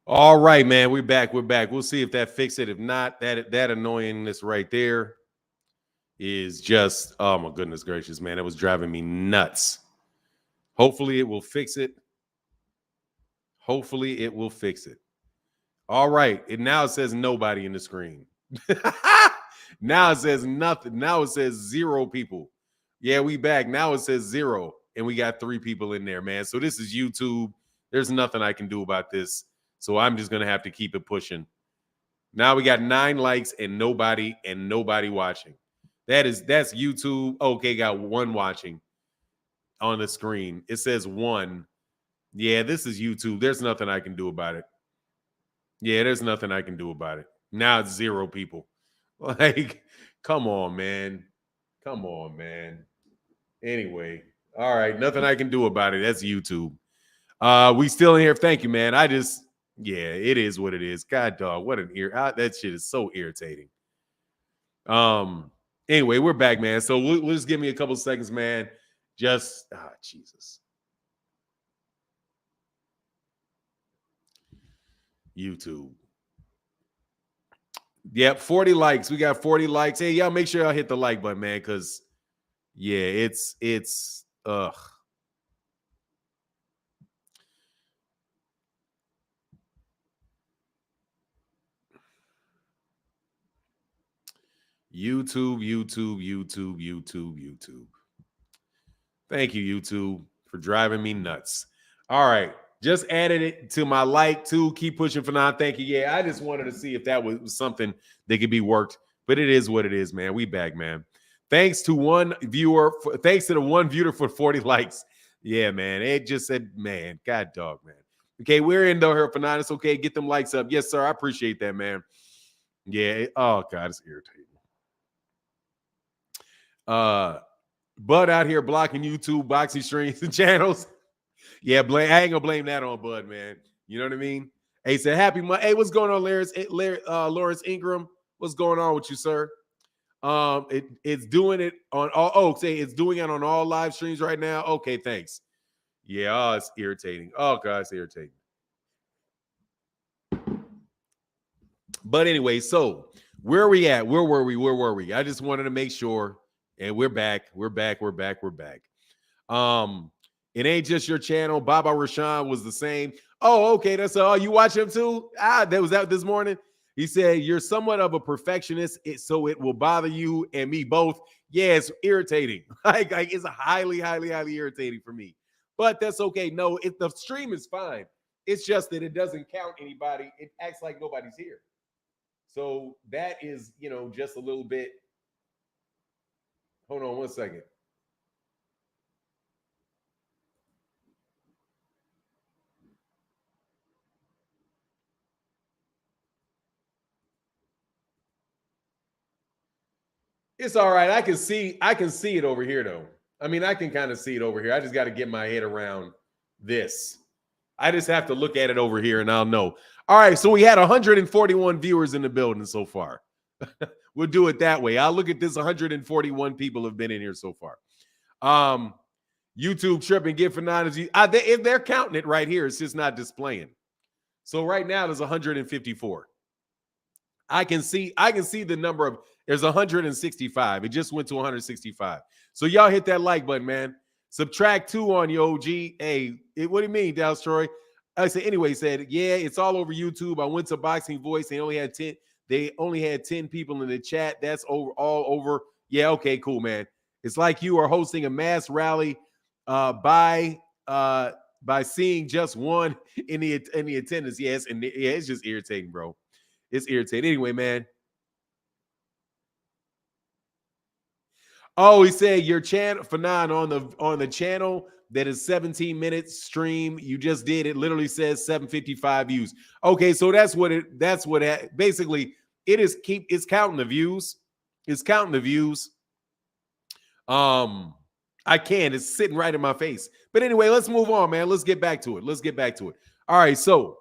All right, man. We're back. We're back. We'll see if that fixes it. If not, that annoyingness right there is just, oh my goodness gracious, man. It was driving me nuts. Hopefully it will fix it. Hopefully it will fix it. All right. It now says nobody in the screen. Now it says nothing. Now it says 0 people. Yeah, we back. Now it says 0. And we got 3 people in there, man. So this is YouTube. There's nothing I can do about this. So I'm just gonna have to keep it pushing. Now we got 9 likes and nobody watching. That's YouTube. Okay, got 1 watching on the screen. It says 1. Yeah, this is YouTube. There's nothing I can do about it. Yeah, there's nothing I can do about it. Now it's 0 people. Like, come on, man. Come on, man. Anyway, all right, nothing I can do about it. That's YouTube. We still in here. Thank you, man. Yeah, it is what it is. God dog, what an that shit is so irritating. Anyway, we're back, man. So we'll just give me a couple seconds, man. Just Jesus. YouTube. Yep, 40 likes. We got 40 likes. Hey, y'all make sure y'all hit the like button, man, because yeah, it's ugh. YouTube. Thank you, YouTube, for driving me nuts. All right. Just added it to my like too. Keep pushing for now. Thank you. Yeah, I just wanted to see if that was something that could be worked, but it is what it is, man. We back, man. Thanks to one viewer. Thanks to the one viewer for 40 likes. Yeah, man. It just said, man, God dog, man. Okay, we're in though here for 9. It's okay. Get them likes up. Yes, sir. I appreciate that, man. Yeah. Oh God, it's irritating. Bud out here blocking YouTube boxing streams and channels. Yeah, I ain't gonna blame that on Bud, man. You know what I mean? Hey, said happy month. Hey, what's going on, Lawrence Ingram? What's going on with you, sir? It's doing it on all. Oh, say it's doing it on all live streams right now. Okay, thanks. Yeah, it's irritating. Oh God, it's irritating. But anyway, so where are we at? Where were we? I just wanted to make sure. And we're back. We're back. It ain't just your channel. Baba Rashawn was the same. Oh, okay. That's all. You watch him too? That was out this morning. He said, you're somewhat of a perfectionist, so it will bother you and me both. Yeah, it's irritating. like it's highly irritating for me. But that's okay. No, if the stream is fine. It's just that it doesn't count anybody. It acts like nobody's here. So that is, just a little bit. Hold on one second. It's all right. I can see it over here though. I mean, I can kind of see it over here. I just got to get my head around this. I just have to look at it over here and I'll know. All right, so we had 141 viewers in the building so far. We'll do it that way. I'll look at this. 141 people have been in here so far. YouTube tripping, get for 9. If they're counting it right here, it's just not displaying. So right now there's 154. I can see the number of, there's 165. It just went to 165. So y'all hit that like button, man. Subtract 2 on your OG. Hey, what do you mean, Dallas Troy? I said, anyway, said, yeah, it's all over YouTube. I went to Boxing Voice. They only had 10 people in the chat. That's all over. Yeah, okay, cool, man. It's like you are hosting a mass rally by seeing just one in the attendance. Yes, and yeah, it's just irritating, bro. It's irritating. Anyway, man. Oh, he said your channel for 9 on the channel that is 17 minutes stream. You just did it. Literally says 755 views. Okay, so basically it is it's counting the views. It's counting the views. I can't. It's sitting right in my face. But anyway, let's move on, man. Let's get back to it. All right, so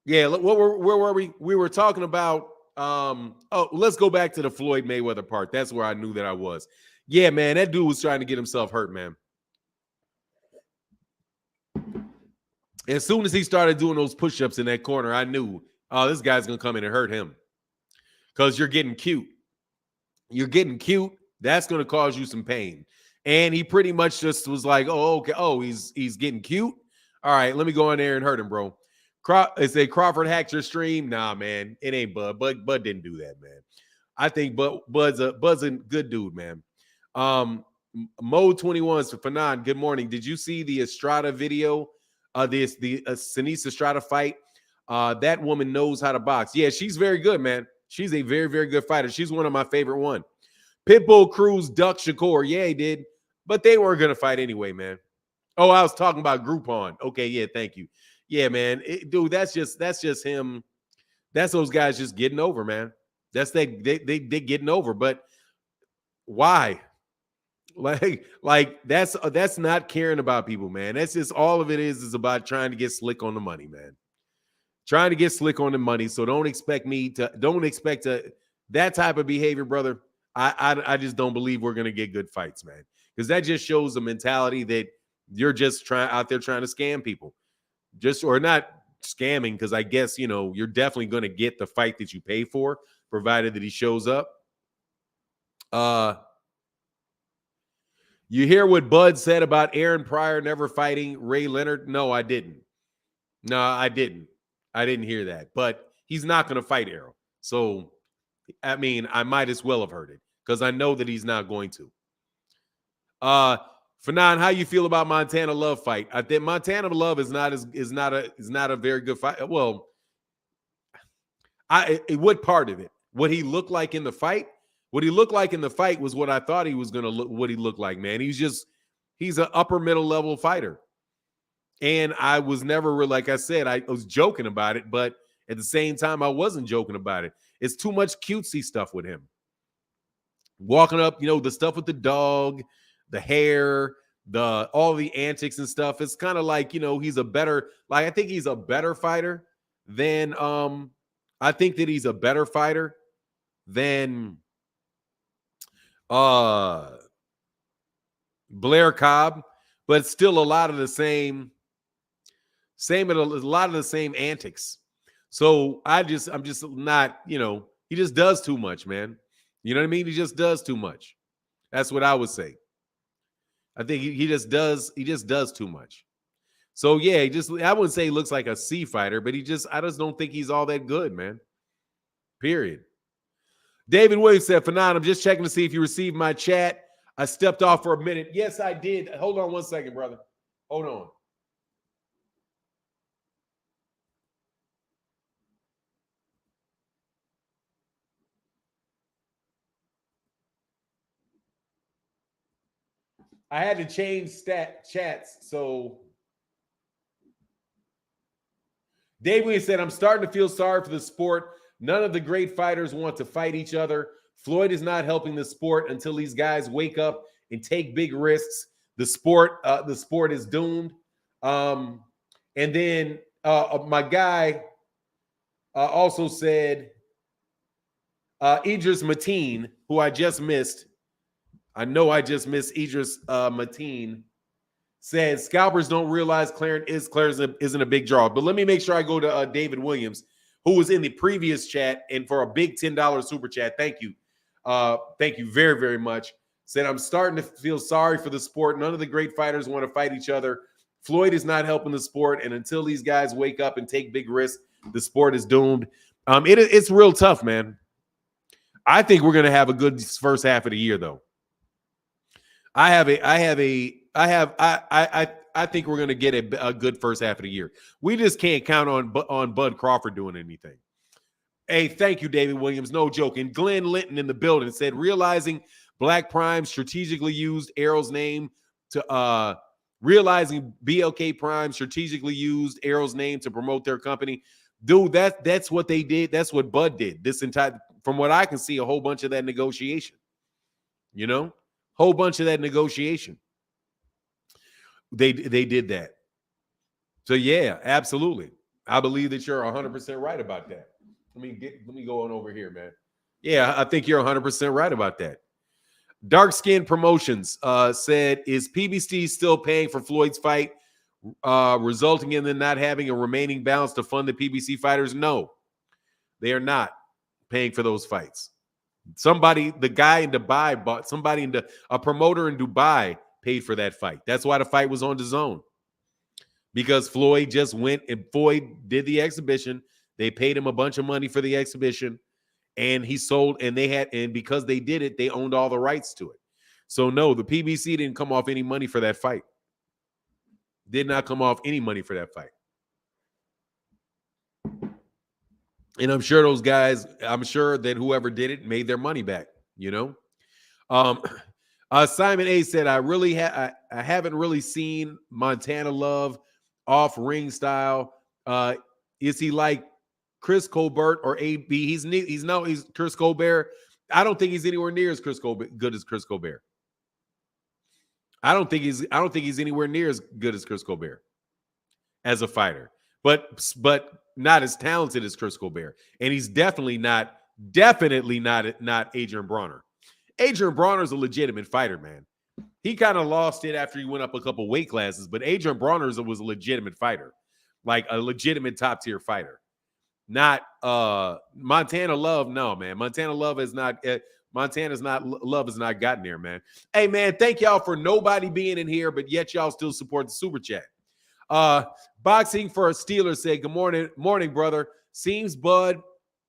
yeah, where were we? We were talking about let's go back to the Floyd Mayweather part. That's where I knew that I was. Yeah, man, that dude was trying to get himself hurt, man. As soon as he started doing those push-ups in that corner, I knew, oh, this guy's gonna come in and hurt him. Because you're getting cute. You're getting cute. That's gonna cause you some pain. And he pretty much just was like, oh, okay, oh, he's getting cute. All right, let me go in there and hurt him, bro. They say Crawford hacked your stream. Nah, man, it ain't Bud. Bud didn't do that, man. I think Bud's a good dude, man. Mode 21 for Fanon. Good morning. Did you see the Estrada video? The Sinise Estrada fight. That woman knows how to box. Yeah, she's very good, man. She's a very, very good fighter. She's one of my favorite one. Pitbull Cruz ducked Shakur. Yeah, he did. But they weren't going to fight anyway, man. Oh, I was talking about Groupon. Okay, yeah, thank you. Yeah, man. Dude, that's just him. That's those guys just getting over, man. That's they getting over. But why? Like that's not caring about people, man. That's just all of it is about trying to get slick on the money, man. Trying to get slick on the money. So don't expect that type of behavior, brother. I just don't believe we're gonna get good fights, man. Because that just shows a mentality that you're just out there trying to scam people. Just or not scamming, because I guess you're definitely gonna get the fight that you pay for, provided that he shows up. You hear what Bud said about Aaron Pryor never fighting Ray Leonard? No, I didn't. No, I didn't. I didn't hear that. But he's not going to fight Errol. So, I mean, I might as well have heard it because I know that he's not going to. Fanon, how you feel about Montana Love fight? I think Montana Love is not a very good fight. Well, what part of it? What he looked like in the fight? What he looked like in the fight was what I thought he was going to look. What he looked like, man. He's an upper middle level fighter. And I was never, like I said, I was joking about it, but at the same time, I wasn't joking about it. It's too much cutesy stuff with him. Walking up, the stuff with the dog, the hair, all the antics and stuff. It's kind of like, he's a better, like, I think he's a better fighter than, Blair Cobb, but still a lot of the same antics. So I'm just not, he just does too much, man. You know what I mean? He just does too much. That's what I would say. I think he just does too much. So yeah, I wouldn't say he looks like a C fighter, but I just don't think he's all that good, man. Period. David Williams said, Fanon, I'm just checking to see if you received my chat. I stepped off for a minute. Yes, I did. Hold on one second, brother. Hold on. I had to change chats. So David said, I'm starting to feel sorry for the sport. None of the great fighters want to fight each other. Floyd is not helping the sport until these guys wake up and take big risks. The sport is doomed. And then my guy also said, Idris Mateen, who I just missed. I know I just missed Idris Mateen, said scalpers don't realize Clarence isn't a big draw. But let me make sure I go to David Williams, who was in the previous chat, and for a big $10 super chat. Thank you. Thank you very, very much. Said, I'm starting to feel sorry for the sport. None of the great fighters want to fight each other. Floyd is not helping the sport. And until these guys wake up and take big risks, the sport is doomed. It's real tough, man. I think we're going to have a good first half of the year, though. I think we're going to get a good first half of the year. We just can't count on Bud Crawford doing anything. Hey, thank you, David Williams. No joke. And Glenn Linton in the building said, realizing Black Prime strategically used Errol's name to realizing BLK Prime strategically used Errol's name to promote their company. Dude, that's what they did. That's what Bud did. From what I can see, a whole bunch of that negotiation. Whole bunch of that negotiation. They did that. So yeah, absolutely. I believe that you're 100% right about that. Let me go on over here, man. Yeah, I think you're 100% right about that. Dark Skin Promotions said, is PBC still paying for Floyd's fight? resulting in them not having a remaining balance to fund the PBC fighters? No, they are not paying for those fights. The guy in Dubai bought a promoter in Dubai paid for that fight. That's why the fight was on DAZN. Because Floyd just went and Floyd did the exhibition. They paid him a bunch of money for the exhibition, and he sold, and because they did it, they owned all the rights to it. So no, the PBC didn't come off any money for that fight. Did not come off any money for that fight. And I'm sure that whoever did it made their money back, Simon A said, I haven't really seen Montana Love off ring style. Is he like Chris Colbert or AB? He's Chris Colbert. I don't think he's anywhere near as good as Chris Colbert. I don't think he's anywhere near as good as Chris Colbert as a fighter, but not as talented as Chris Colbert. And he's definitely not Adrian Bronner. Adrian Bronner is a legitimate fighter, man. He kind of lost it after he went up a couple weight classes, but Adrian Bronner was a legitimate fighter, like a legitimate top tier fighter. Not Montana Love. No, man. Love has not gotten there, man. Hey, man, thank y'all for nobody being in here, but yet y'all still support the super chat. Boxing for a Steeler said, good morning, brother. Seems Bud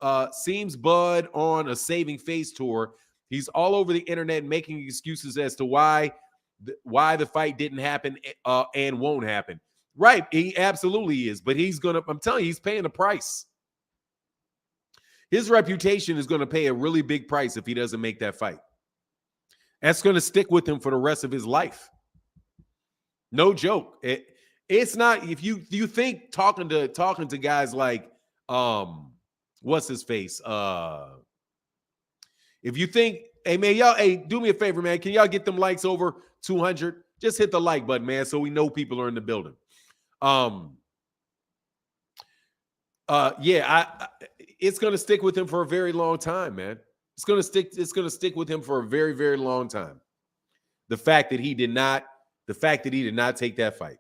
on a saving face tour. He's all over the internet making excuses as to why the fight didn't happen and won't happen. Right, he absolutely is, but I'm telling you, he's paying the price. His reputation is going to pay a really big price if he doesn't make that fight. That's going to stick with him for the rest of his life. No joke. It's not, if you think talking to guys like what's his face? If you think, hey man, y'all, do me a favor, man. Can y'all get them likes over 200? Just hit the like button, man, so we know people are in the building. It's gonna stick with him for a very long time, man. It's gonna stick with him for a very, very long time. The fact that he did not take that fight.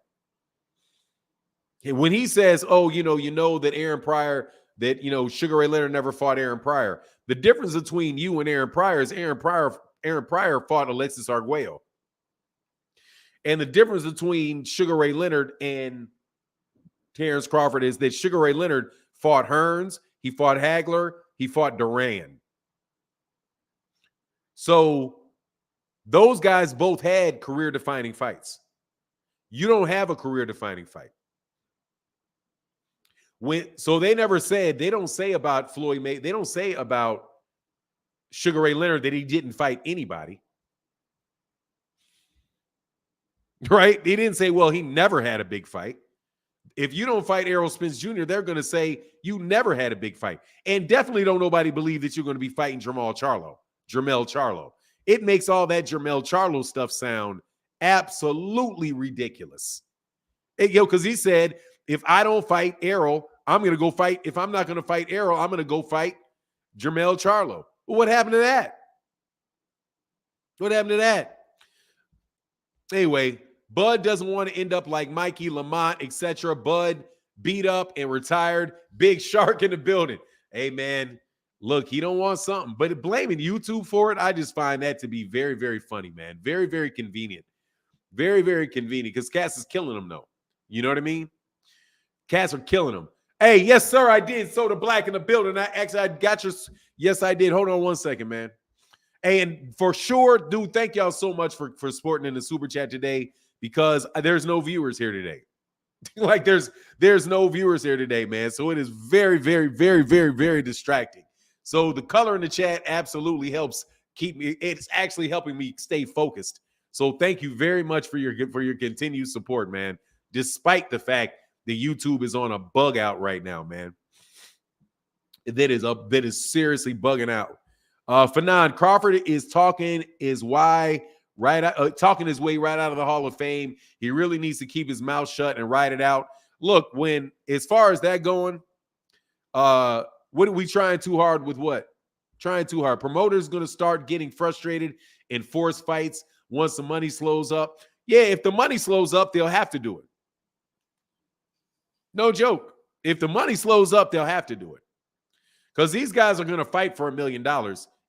When he says, "Oh, that Aaron Pryor, that Sugar Ray Leonard never fought Aaron Pryor," the difference between you and Aaron Pryor is Aaron Pryor fought Alexis Arguello, and the difference between Sugar Ray Leonard and Terence Crawford is that Sugar Ray Leonard fought Hearns, he fought Hagler, he fought Duran. So those guys both had career-defining fights. You don't have a career-defining fight. So they don't say about Floyd Mayweather, they don't say about Sugar Ray Leonard that he didn't fight anybody. Right? They didn't say, well, he never had a big fight. If you don't fight Errol Spence Jr., they're going to say you never had a big fight. And definitely don't nobody believe that you're going to be fighting Jermell Charlo. It makes all that Jermell Charlo stuff sound absolutely ridiculous. Because he said, if I don't fight Errol, I'm going to go fight. If I'm not going to fight Errol, I'm going to go fight Jermell Charlo. Well, what happened to that? Anyway, Bud doesn't want to end up like Mikey, Lamont, etc. Bud beat up and retired. Big Shark in the building. Hey, man, look, he don't want something. But blaming YouTube for it, I just find that to be very, very funny, man. Very, very convenient. Very, very convenient because Cass is killing him, though. You know what I mean? Cats are killing him. Hey, yes, sir, I did. Soda Black in the building. I got your. Yes, I did. Hold on one second, man. And for sure, dude, thank y'all so much for sporting in the super chat today because there's no viewers here today. Like there's no viewers here today, man. So it is very, very, very, very, very distracting. So the color in the chat absolutely helps keep me. It's actually helping me stay focused. So thank you very much for your continued support, man. Despite the fact that YouTube is on a bug out right now, man. That is seriously bugging out. Fanon Crawford is talking his way right out of the Hall of Fame. He really needs to keep his mouth shut and ride it out. Look, as far as that going, what are we trying too hard with? What? Trying too hard. Promoters going to start getting frustrated and force fights once the money slows up. Yeah, if the money slows up, they'll have to do it. No joke. If the money slows up, they'll have to do it. Because these guys are going to fight for $1 million.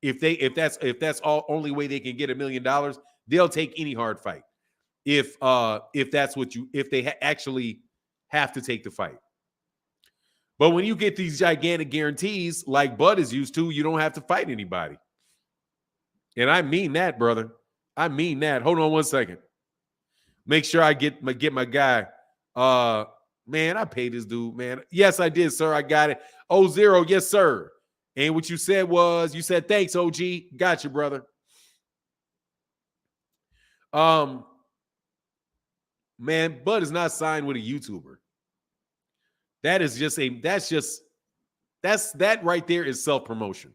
If that's all only way they can get $1 million, they'll take any hard fight. If that's what if they actually have to take the fight. But when you get these gigantic guarantees like Bud is used to, you don't have to fight anybody. And I mean that, brother. I mean that. Hold on one second. Make sure I get my guy. Man, I paid this dude, man. Yes, I did, sir. I got it. 0-0, yes, sir. And what you said was, you said, thanks, OG. Got you, brother. Man, Bud is not signed with a YouTuber. That right there is self-promotion.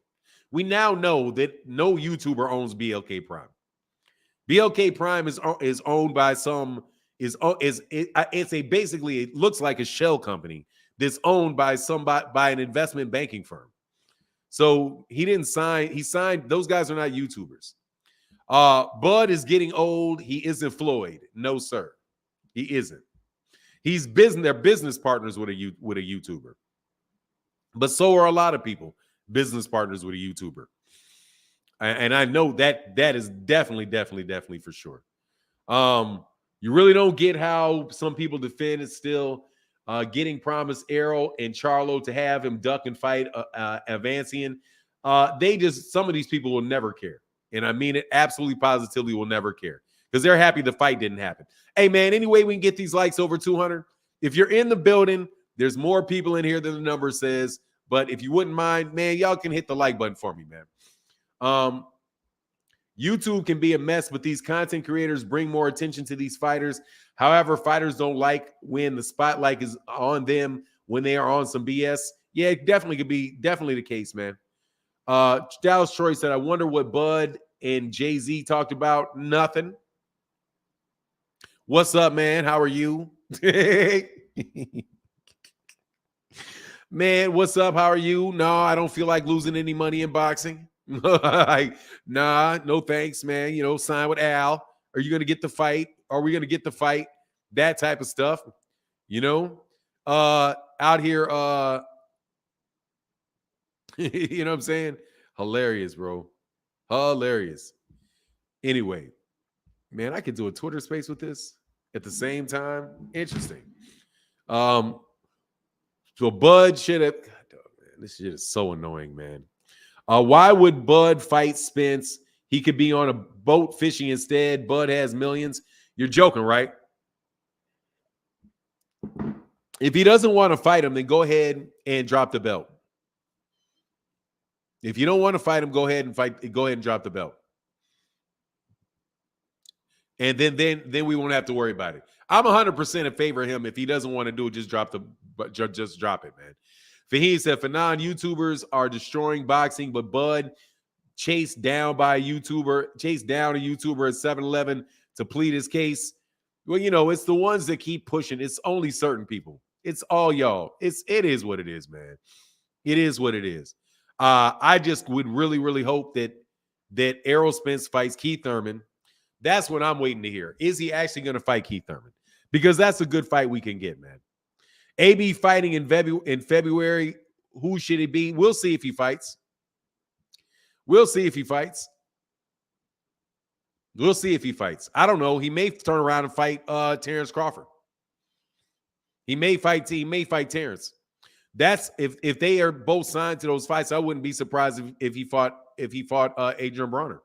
We now know that no YouTuber owns BLK Prime. BLK Prime is owned by basically it looks like a shell company that's owned by an investment banking firm. So he didn't sign. He signed. Those guys are not YouTubers. Bud is getting old. He isn't Floyd. No, sir. He isn't. They're business partners with a YouTuber. But so are a lot of people business partners with a YouTuber. And I know that is definitely for sure. You really don't get how some people defend it still. Getting promised Errol and Charlo to have him duck and fight Avancian. Some of these people will never care. And I mean it absolutely positively will never care because they're happy the fight didn't happen. Hey, man, anyway, we can get these likes over 200. If you're in the building, there's more people in here than the number says. But if you wouldn't mind, man, y'all can hit the like button for me, man. YouTube can be a mess, but these content creators bring more attention to these fighters. However, fighters don't like when the spotlight is on them when they are on some BS. Yeah, it definitely could be the case, man. Dallas Troy said, I wonder what Bud and Jay-Z talked about. Nothing. What's up, man? How are you? Man, what's up? How are you? No, I don't feel like losing any money in boxing. Like, nah, no thanks, man. You know, sign with Al. Are you going to get the fight? Are we going to get the fight? That type of stuff. You know, out here, you know what I'm saying? Hilarious, bro. Hilarious. Anyway, man, I could do a Twitter space with this at the same time. Interesting. So Bud should have. This shit is so annoying, man. Why would Bud fight Spence? He could be on a boat fishing instead. Bud has millions. You're joking, right? If he doesn't want to fight him, then go ahead and drop the belt. If you don't want to fight him, go ahead and fight. Go ahead and drop the belt. And then we won't have to worry about it. I'm 100% in favor of him. If he doesn't want to do it, just drop it, man. Fahim said, for non-YouTubers are destroying boxing, but Bud chased down a YouTuber at 7-Eleven to plead his case. Well, you know, it's the ones that keep pushing. It's only certain people. It's all y'all. It is what it is, man. It is what it is. I just would really, really hope that Errol Spence fights Keith Thurman. That's what I'm waiting to hear. Is he actually going to fight Keith Thurman? Because that's a good fight we can get, man. AB fighting in February. Who should it be? We'll see if he fights. We'll see if he fights. I don't know. He may turn around and fight Terence Crawford. He may fight Terence. That's if they are both signed to those fights. I wouldn't be surprised if he fought Adrian Bronner.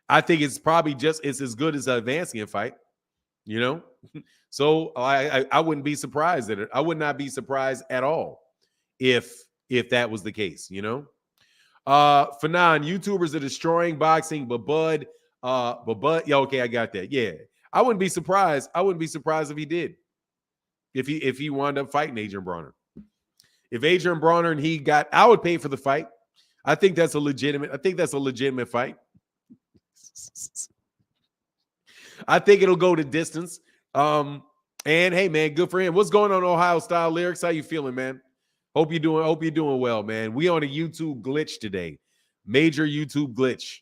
I think it's probably it's as good as an Avancian fight, you know. So I wouldn't be surprised at it. I would not be surprised at all if that was the case, you know. For non-YouTubers are destroying boxing, but Bud, yeah, okay, I got that. Yeah, I wouldn't be surprised. I wouldn't be surprised if he did. If he wound up fighting Adrian Bronner. If Adrian Bronner and he got, I would pay for the fight. I think that's a legitimate fight. I think it'll go to distance. And hey, man, good for him. What's going on, Ohio Style Lyrics? How you feeling, man? Hope you're doing well, man. We on a YouTube glitch today. Major YouTube glitch,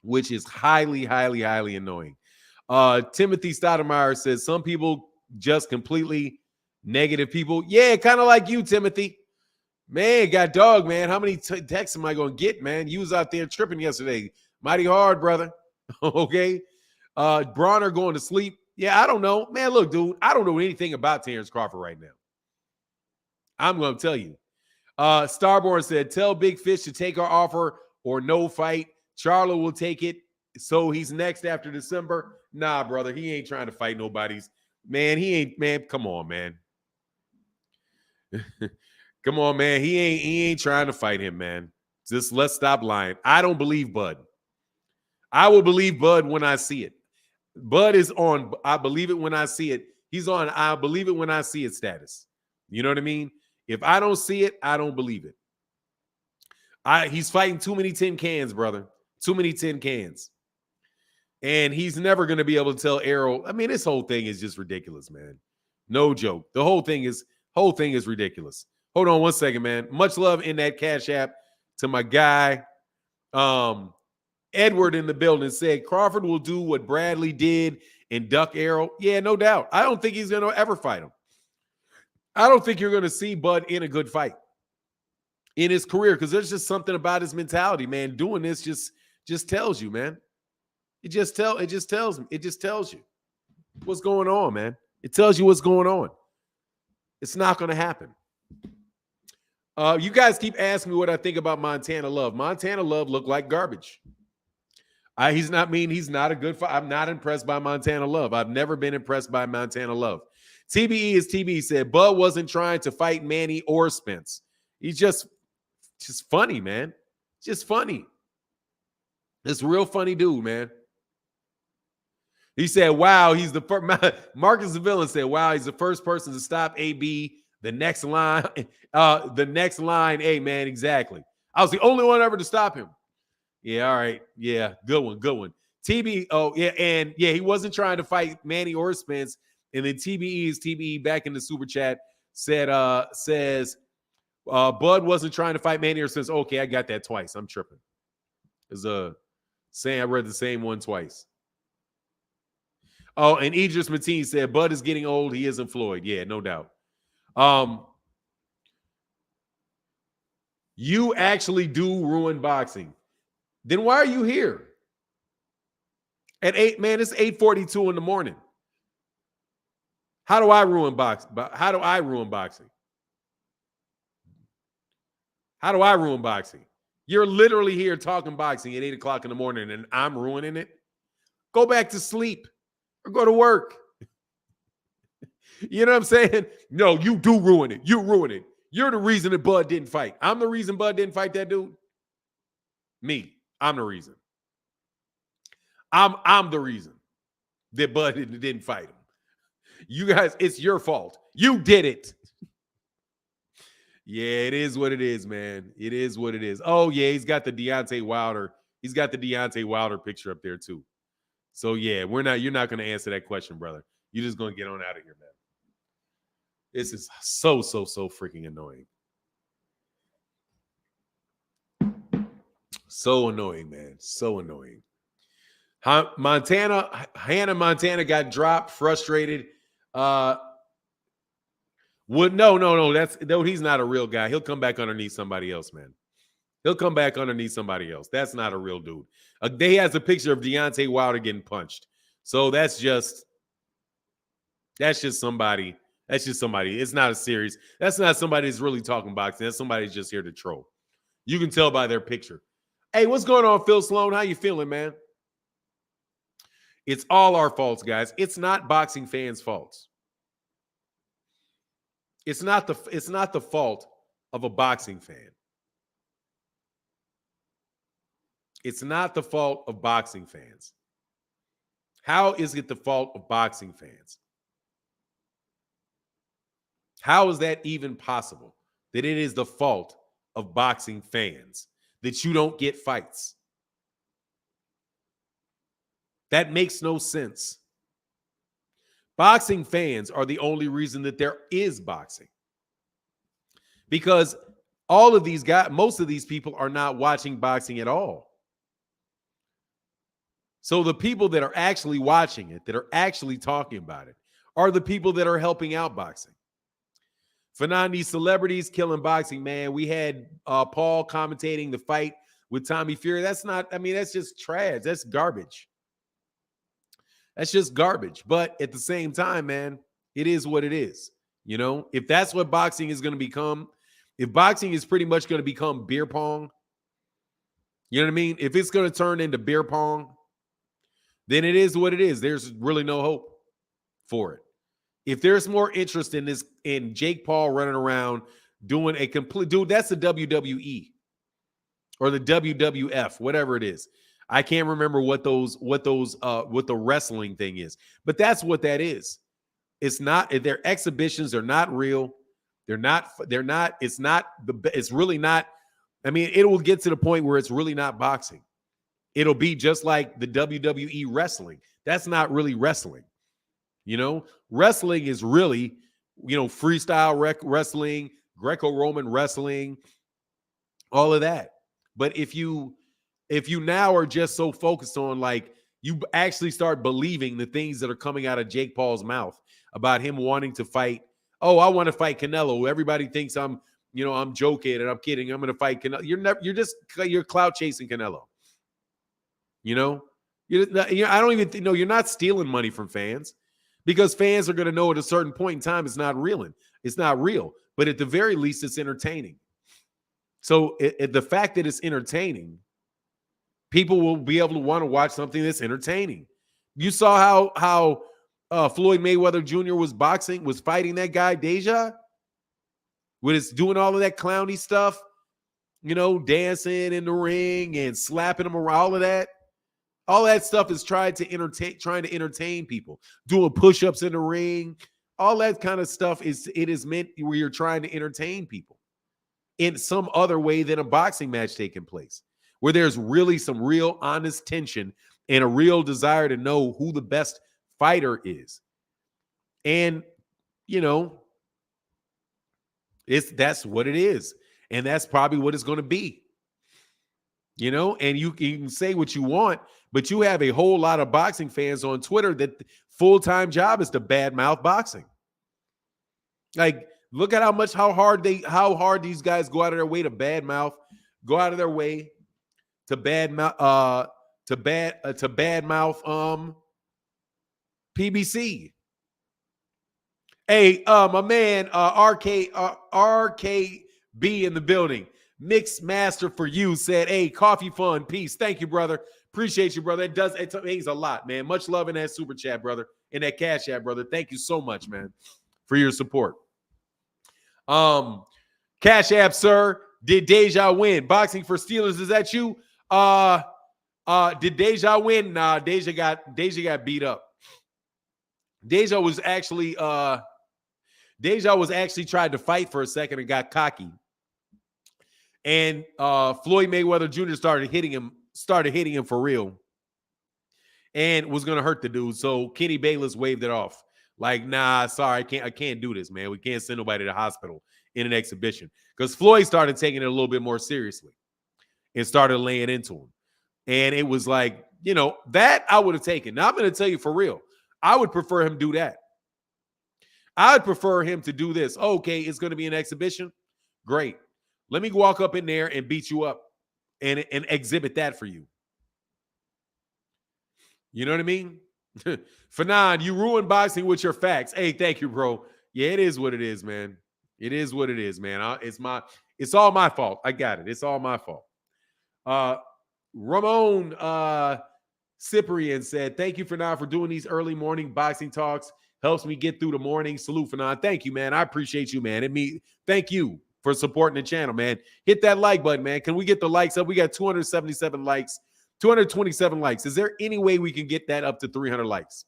which is highly, highly, highly annoying. Timothy Stoudemire says some people just completely Negative people. Yeah, kind of like you, Timothy. Man, got dog, man. How many texts am I going to get, man? You was out there tripping yesterday. Mighty hard, brother. Okay. Bronner going to sleep. Yeah, I don't know. Man, look, dude, I don't know anything about Terence Crawford right now. I'm going to tell you. Starborn said, tell Big Fish to take our offer or no fight. Charlo will take it. So he's next after December. Nah, brother, he ain't trying to fight nobody's. Man, he ain't, man, come on, man. Come on, man. He ain't trying to fight him, man. Just let's stop lying. I don't believe Bud. I will believe Bud when I see it. Bud is on, I believe it when I see it. He's on, I believe it when I see it status. You know what I mean? If I don't see it, I don't believe it. He's fighting too many tin cans, brother. Too many tin cans. And he's never going to be able to tell Errol. I mean, this whole thing is just ridiculous, man. No joke. The whole thing is ridiculous. Hold on one second, man. Much love in that Cash App to my guy. Edward in the building said Crawford will do what Bradley did and duck Errol. Yeah, no doubt. I don't think he's going to ever fight him. I don't think you're going to see Bud in a good fight in his career because there's just something about his mentality, man. Doing this just tells you, man. It just tells you what's going on, man. It tells you what's going on. It's not going to happen. You guys keep asking me what I think about Montana Love. Montana Love looked like garbage. He's not a good fight. I'm not impressed by Montana Love. I've never been impressed by Montana Love. TBE is TBE said Bud wasn't trying to fight Manny or Spence. He's just funny, man. Just funny. This real funny dude, man. He said, wow, he's the first. Marcus the villain said, wow, he's the first person to stop AB. The next line, hey, man, exactly. I was the only one ever to stop him. Yeah, all right. Yeah, good one. TB, oh, yeah, and yeah, he wasn't trying to fight Manny or Spence. And then TBE back in the super chat says Bud wasn't trying to fight Manny or Spence. Okay, I got that twice. I'm tripping. There's saying I read the same one twice. Oh, and Idris Mateen said Bud is getting old. He isn't Floyd. Yeah, no doubt. You actually do ruin boxing. Then why are you here? At 8, man, it's 8:42 in the morning. How do I ruin boxing? How do I ruin boxing? How do I ruin boxing? You're literally here talking boxing at 8 o'clock in the morning and I'm ruining it. Go back to sleep or go to work. You know what I'm saying? No, you do ruin it. You ruin it. You're the reason that Bud didn't fight. I'm the reason Bud didn't fight that dude. Me. I'm the reason. I'm the reason that Bud didn't fight him. You guys, it's your fault. You did it. Yeah, it is what it is, man. It is what it is. Oh, yeah, he's got the Deontay Wilder. He's got the Deontay Wilder picture up there, too. So, yeah, you're not going to answer that question, brother. You're just going to get on out of here, man. This is so freaking annoying. So annoying, man. So annoying. Hannah Montana got dropped, frustrated. No. He's not a real guy. He'll come back underneath somebody else, man. He'll come back underneath somebody else. That's not a real dude. He has a picture of Deontay Wilder getting punched. So that's just somebody. That's just somebody. It's not a series. That's not somebody that's really talking boxing. That's somebody that's just here to troll. You can tell by their picture. Hey, what's going on, Phil Sloan? How you feeling, man? It's all our faults, guys. It's not boxing fans' faults. It's not the fault of a boxing fan. It's not the fault of boxing fans. How is it the fault of boxing fans? How is that even possible? That it is the fault of boxing fans that you don't get fights? That makes no sense. Boxing fans are the only reason that there is boxing. Because all of these guys, most of these people are not watching boxing at all. So the people that are actually watching it, that are actually talking about it, are the people that are helping out boxing. Fanon, these celebrities killing boxing, man. We had Paul commentating the fight with Tommy Fury. That's not, I mean, that's just trash. That's garbage. That's just garbage. But at the same time, man, it is what it is. You know, if that's what boxing is going to become, if boxing is pretty much going to become beer pong, you know what I mean? If it's going to turn into beer pong, then it is what it is. There's really no hope for it. If there's more interest in this, in Jake Paul running around doing a complete, dude, that's the WWE or the WWF, whatever it is. I can't remember what the wrestling thing is, but that's what that is. It's not, their exhibitions are not real. It's really not. I mean, it will get to the point where it's really not boxing. It'll be just like the WWE wrestling. That's not really wrestling. You know, wrestling is really, you know, freestyle wrestling, Greco-Roman wrestling, all of that. But if you now are just so focused on, like, you actually start believing the things that are coming out of Jake Paul's mouth about him wanting to fight. Oh, I want to fight Canelo. Everybody thinks I'm joking and I'm kidding. I'm going to fight Canelo. You're clout chasing Canelo. You know, I don't even know, you're not stealing money from fans, because fans are going to know at a certain point in time it's not real. It's not real. But at the very least, it's entertaining. So the fact that it's entertaining, people will be able to want to watch something that's entertaining. You saw how Floyd Mayweather Jr. was fighting that guy, Deja, with his doing all of that clowny stuff, you know, dancing in the ring and slapping him around, all of that. All that stuff is trying to entertain people, doing push-ups in the ring. All that kind of stuff is meant where you're trying to entertain people in some other way than a boxing match taking place, where there's really some real honest tension and a real desire to know who the best fighter is. And, you know, that's what it is. And that's probably what it's going to be. You know, and you can say what you want, but you have a whole lot of boxing fans on Twitter that full-time job is to badmouth boxing. Like, look at how hard these guys go out of their way to badmouth PBC. Hey, my man, RKB in the building. Mixed Master for You said, hey, coffee fun, peace. Thank you, brother. Appreciate you, brother. It means a lot, man. Much love in that super chat, brother, and that cash app, brother. Thank you so much, man, for your support. Cash app, sir. Did Deja win? Boxing for Steelers, is that you? Did Deja win? Nah, Deja got beat up. Deja was actually tried to fight for a second and got cocky. And Floyd Mayweather Jr. started hitting him for real, and was gonna hurt the dude. So Kenny Bayless waved it off. Like, nah, sorry, I can't do this, man. We can't send nobody to the hospital in an exhibition. Because Floyd started taking it a little bit more seriously and started laying into him. And it was like, you know, that I would have taken. Now I'm gonna tell you for real, I would prefer him do that. I'd prefer him to do this. Okay, it's gonna be an exhibition. Great. Let me walk up in there and beat you up and exhibit that for you. You know what I mean? Fanon, you ruined boxing with your facts. Hey, thank you, bro. Yeah, it is what it is, man. It is what it is, man. It's all my fault. I got it. It's all my fault. Ramon Cyprian said, thank you, Fanon, for doing these early morning boxing talks. Helps me get through the morning. Salute, Fanon. Thank you, man. I appreciate you, man. Thank you for supporting the channel, man. Hit that like button, man. Can we get the likes up? We got 277 likes, 227 likes. Is there any way we can get that up to 300 likes?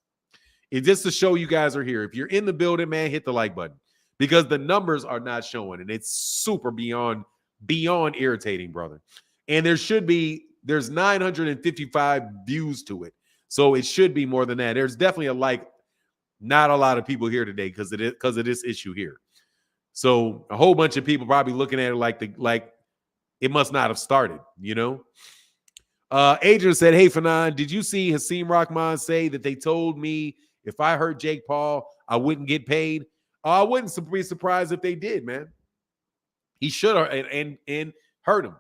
It's just to show you guys are here. If you're in the building, man, hit the like button, because the numbers are not showing, and it's super beyond irritating, brother. And there's 955 views to it. So it should be more than that. There's definitely not a lot of people here today because of this issue here. So a whole bunch of people probably looking at it like it must not have started, you know? Adrian said, hey, Fanon, did you see Hasim Rahman say that they told me if I hurt Jake Paul, I wouldn't get paid? I wouldn't be surprised if they did, man. He should have and hurt him.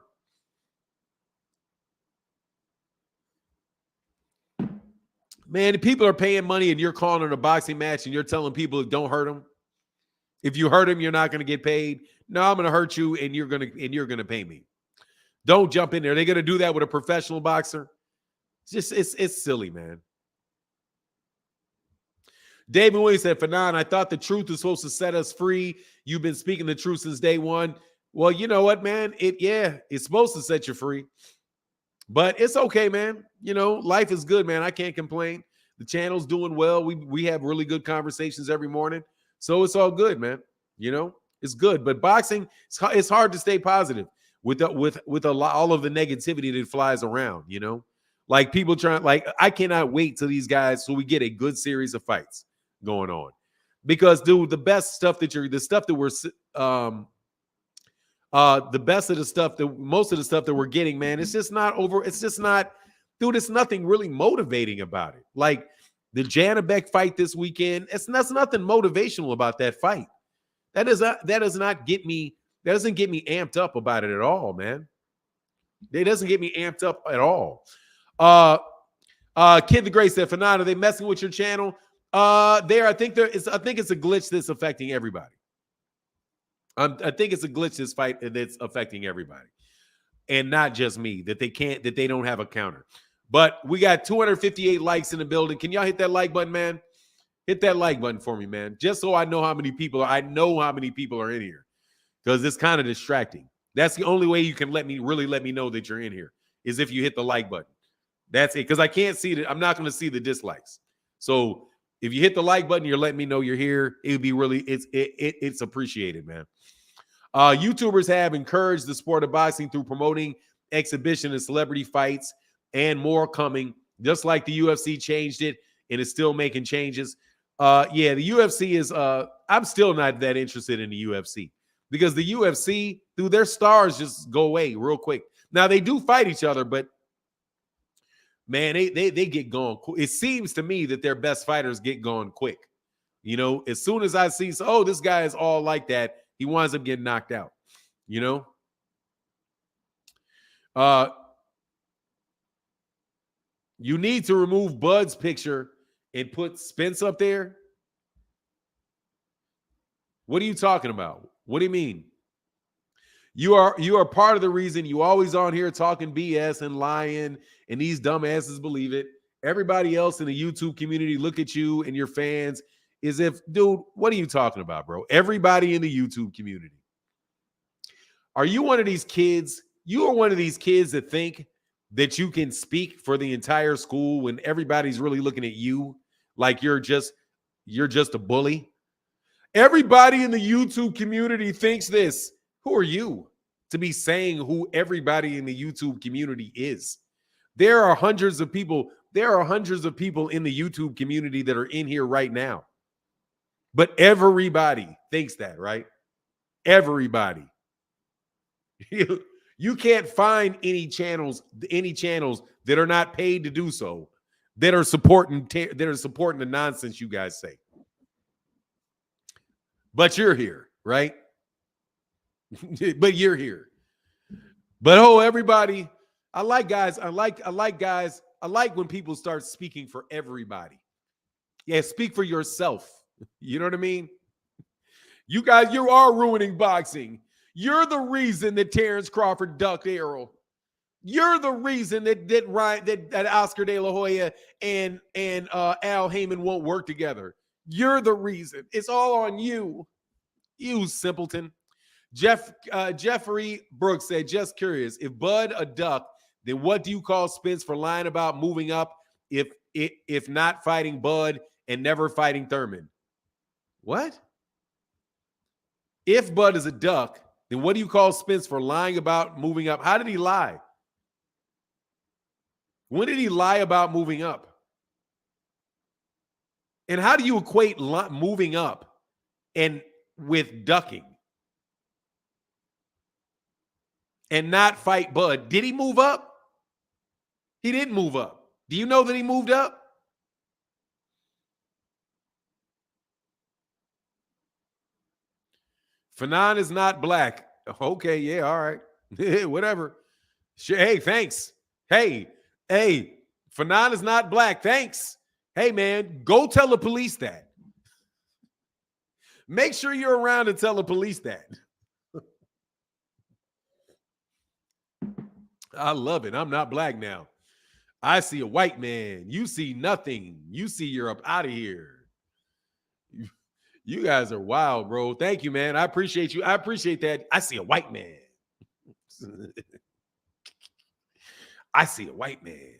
Man, people are paying money and you're calling it a boxing match and you're telling people don't hurt them. If you hurt him, you're not going to get paid. No, I'm going to hurt you and you're going to pay me. Don't jump in there. They're going to do that with a professional boxer. It's silly, man. David Williams said, Fanon, I thought the truth was supposed to set us free. You've been speaking the truth since day one. Well, you know what, man? It's supposed to set you free. But it's okay, man. Life is good, man. I can't complain. The channel's doing well. We have really good conversations every morning. So it's all good, man. It's good. But boxing, it's hard to stay positive with all of the negativity that flies around, Like people I cannot wait till these guys so we get a good series of fights going on. Because, dude, the best stuff that we're the best of the stuff that most of the stuff that we're getting, man, it's just not over. It's just not, dude, it's nothing really motivating about it. Like the Janabek fight this weekend, that's nothing motivational about that fight. That doesn't get me amped up about it at all, man. It doesn't get me amped up at all. Kid the Great said, Fanon, are they messing with your channel? I think it's a glitch that's affecting everybody. I think it's a glitch this fight that's affecting everybody, and not just me. That they don't have a counter. But we got 258 likes in the building. Can y'all hit that like button, man? Hit that like button for me, man. Just so I know how many people are in here, because it's kind of distracting. That's the only way you can let me know that you're in here is if you hit the like button. That's it, because I can't see it. I'm not going to see the dislikes. So if you hit the like button, you're letting me know you're here. It would be it's appreciated, man. YouTubers have encouraged the sport of boxing through promoting exhibition and celebrity fights and more coming, just like the UFC changed it and is still making changes. The UFC is I'm still not that interested in the UFC because the UFC, dude, their stars just go away real quick. Now they do fight each other, but man, they get gone. It seems to me that their best fighters get gone quick. As soon as I see, this guy is all like that, he winds up getting knocked out. You need to remove Bud's picture and put Spence up there. What are you talking about? What do you mean? You are part of the reason you always on here talking BS and lying, and these dumbasses believe it. Everybody else in the YouTube community look at you and your fans as if, dude, what are you talking about, bro? Everybody in the YouTube community. Are you one of these kids? You are one of these kids that think that you can speak for the entire school when everybody's really looking at you like you're just a bully. Everybody in the YouTube community thinks this. Who are you to be saying who everybody in the YouTube community is? There are hundreds of people in the YouTube community that are in here right now. But everybody thinks that, right? Everybody. You can't find any channels that are not paid to do so that are supporting the nonsense you guys say. But you're here, right? But you're here. But everybody, I like when people start speaking for everybody. Yeah, speak for yourself. You know what I mean? You guys, you are ruining boxing. You're the reason that Terence Crawford ducked Errol. You're the reason that Oscar De La Hoya and Al Heyman won't work together. You're the reason. It's all on you. You simpleton. Jeffrey Brooks said, just curious, if Bud a duck, then what do you call Spence for lying about moving up if not fighting Bud and never fighting Thurman? What? If Bud is a duck, then what do you call Spence for lying about moving up? How did he lie? When did he lie about moving up? And how do you equate moving up and with ducking? And not fight Bud. Did he move up? He didn't move up. Do you know that he moved up? Fanon is not black. Okay, yeah, all right. Whatever. Hey, thanks. Hey, Fanon is not black. Thanks. Hey, man, go tell the police that. Make sure you're around to tell the police that. I love it. I'm not black now. I see a white man. You see nothing. You see you're up out of here. You guys are wild, bro. Thank you, man. I appreciate you. I appreciate that. I see a white man. I see a white man.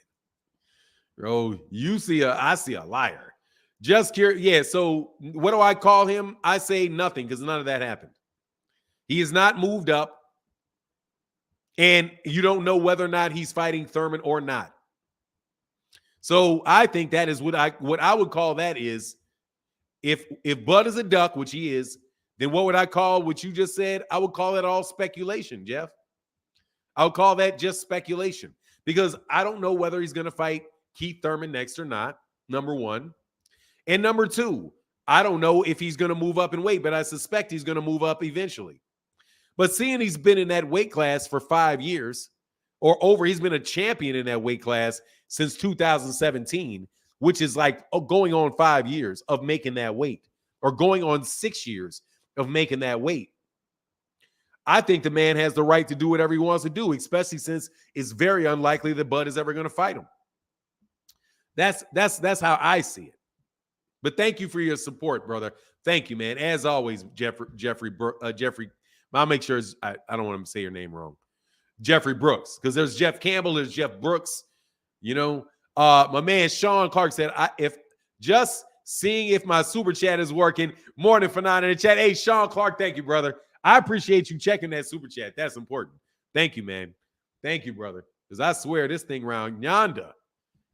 Bro, I see a liar. Just curious. Yeah, so what do I call him? I say nothing because none of that happened. He is not moved up. And you don't know whether or not he's fighting Thurman or not. So I think that is what I would call that is if Bud is a duck, which he is, then what would I call what you just said? I would call that all speculation, Jeff. I would call that just speculation because I don't know whether he's going to fight Keith Thurman next or not, number one. And number two, I don't know if he's going to move up in weight, but I suspect he's going to move up eventually. But seeing he's been in that weight class for 5 years or over, he's been a champion in that weight class since 2017, which is like going on 5 years of making that weight or going on 6 years of making that weight. I think the man has the right to do whatever he wants to do, especially since it's very unlikely that Bud is ever going to fight him. That's how I see it. But thank you for your support, brother. Thank you, man. As always, Jeffrey. I'll make sure I don't want to say your name wrong. Jeffrey Brooks, because there's Jeff Campbell, there's Jeff Brooks. You know, my man Sean Clark said, if just seeing if my super chat is working. Morning, Fanon in the chat. Hey, Sean Clark, thank you, brother. I appreciate you checking that super chat. That's important. Thank you, man. Thank you, brother. Because I swear this thing around yonder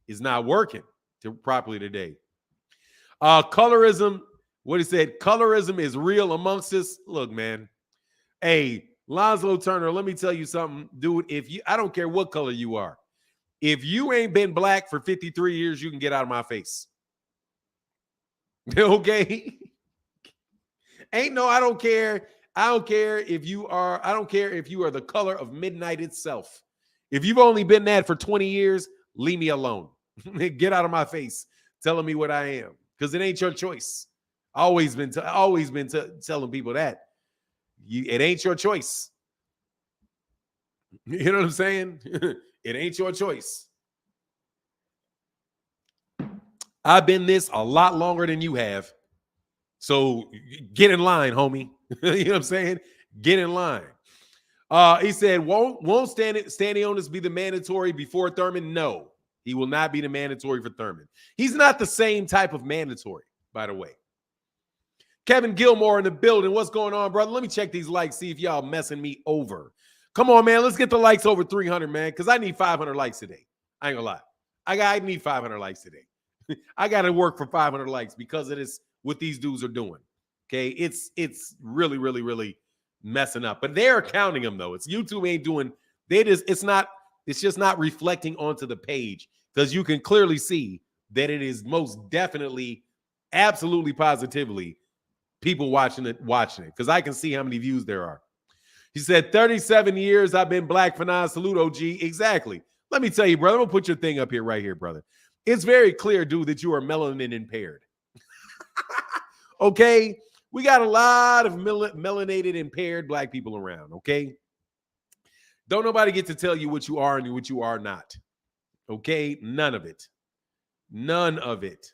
is not working properly today. Colorism, what he said, colorism is real amongst us. Look, man. Hey, Lonzo Turner, let me tell you something, dude. I don't care what color you are. If you ain't been black for 53 years, you can get out of my face. Okay? I don't care. I don't care if you are the color of midnight itself. If you've only been that for 20 years, leave me alone. Get out of my face telling me what I am, because it ain't your choice. Always been telling people that. It ain't your choice. You know what I'm saying? It ain't your choice. I've been this a lot longer than you have. So get in line, homie. You know what I'm saying? Get in line. He said, won't Stanionis be the mandatory before Thurman? No, he will not be the mandatory for Thurman. He's not the same type of mandatory, by the way. Kevin Gilmore in the building. What's going on, brother? Let me check these likes, see if y'all messing me over. Come on, man. Let's get the likes over 300, man, because I need 500 likes today. I ain't gonna lie. I need 500 likes today. I got to work for 500 likes because it is what these dudes are doing. Okay, it's really, really, really messing up. But they're counting them, though. It's YouTube ain't doing. It's just not reflecting onto the page, because you can clearly see that it is most definitely, absolutely, positively people watching it, because I can see how many views there are. He said, 37 years I've been black. Fanon, salute, OG. Exactly. Let me tell you, brother, I'm going to put your thing up here right here, brother. It's very clear, dude, that you are melanin impaired. Okay? We got a lot of melanated impaired black people around, okay? Don't nobody get to tell you what you are and what you are not. Okay? None of it. None of it.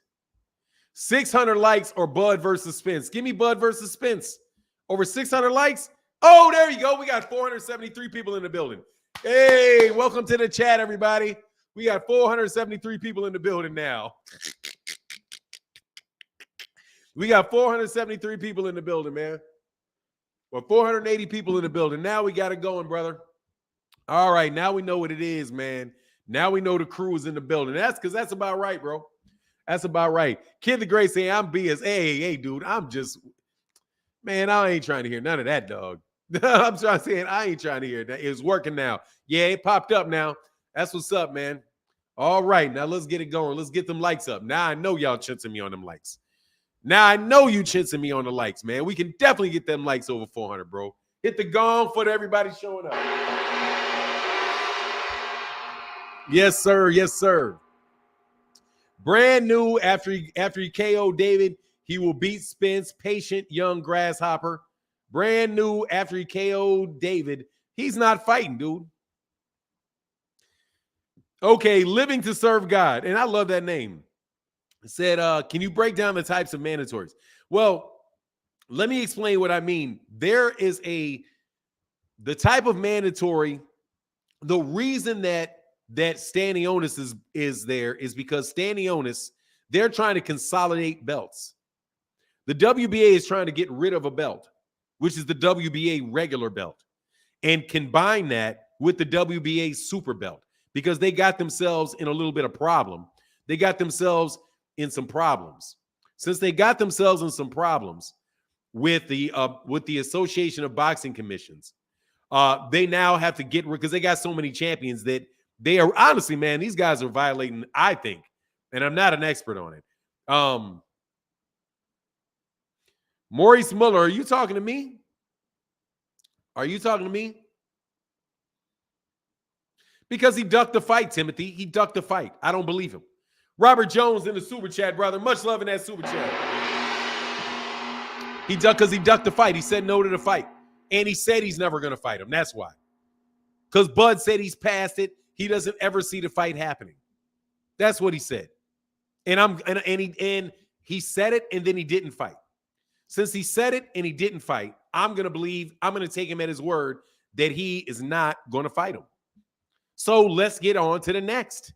600 likes or Bud versus Spence. Give me Bud versus Spence. Over 600 likes. Oh, there you go. We got 473 people in the building. Hey, welcome to the chat, everybody. We got 473 people in the building now. We got 473 people in the building, man. Well, 480 people in the building. Now we got it going, brother. All right, now we know what it is, man. Now we know the crew is in the building. That's about right, bro. That's about right. Kid the Great saying, I'm BS. Hey, dude, man, I ain't trying to hear none of that, dog. I'm trying to say, I ain't trying to hear that. It's working now. Yeah, it popped up now. That's what's up, man. All right, now let's get it going. Let's get them likes up. Now I know y'all chintering me on them likes. Now I know you chinsing me on the likes, man. We can definitely get them likes over 400, bro. Hit the gong for everybody showing up. Yes, sir. Yes, sir. Brand new after he KO'd David, he will beat Spence, patient young grasshopper. Brand new after he KO'd David, he's not fighting, dude. Okay, living to serve God, and I love that name. Said, can you break down the types of mandatories? Well, let me explain what I mean. There is the type of mandatory. The reason that standing onus is there is because standing onus, they're trying to consolidate belts. The WBA is trying to get rid of a belt, which is the WBA regular belt, and combine that with the WBA super belt because they got themselves in a little bit of problem. They got themselves in some problems. Since they got themselves in some problems with the Association of Boxing Commissions, they now have to get rid because they got so many champions that they are honestly, man, these guys are violating, I think, and I'm not an expert on it. Maurice Muller, are you talking to me? Are you talking to me? Because he ducked the fight, Timothy. He ducked the fight. I don't believe him. Robert Jones in the super chat, brother. Much love in that super chat. He ducked because he ducked the fight. He said no to the fight. And he said he's never going to fight him. That's why. Because Bud said he's past it. He doesn't ever see the fight happening. That's what he said. And he said it and then he didn't fight. Since he said it and he didn't fight, I'm going to take him at his word that he is not going to fight him. So let's get on to the next.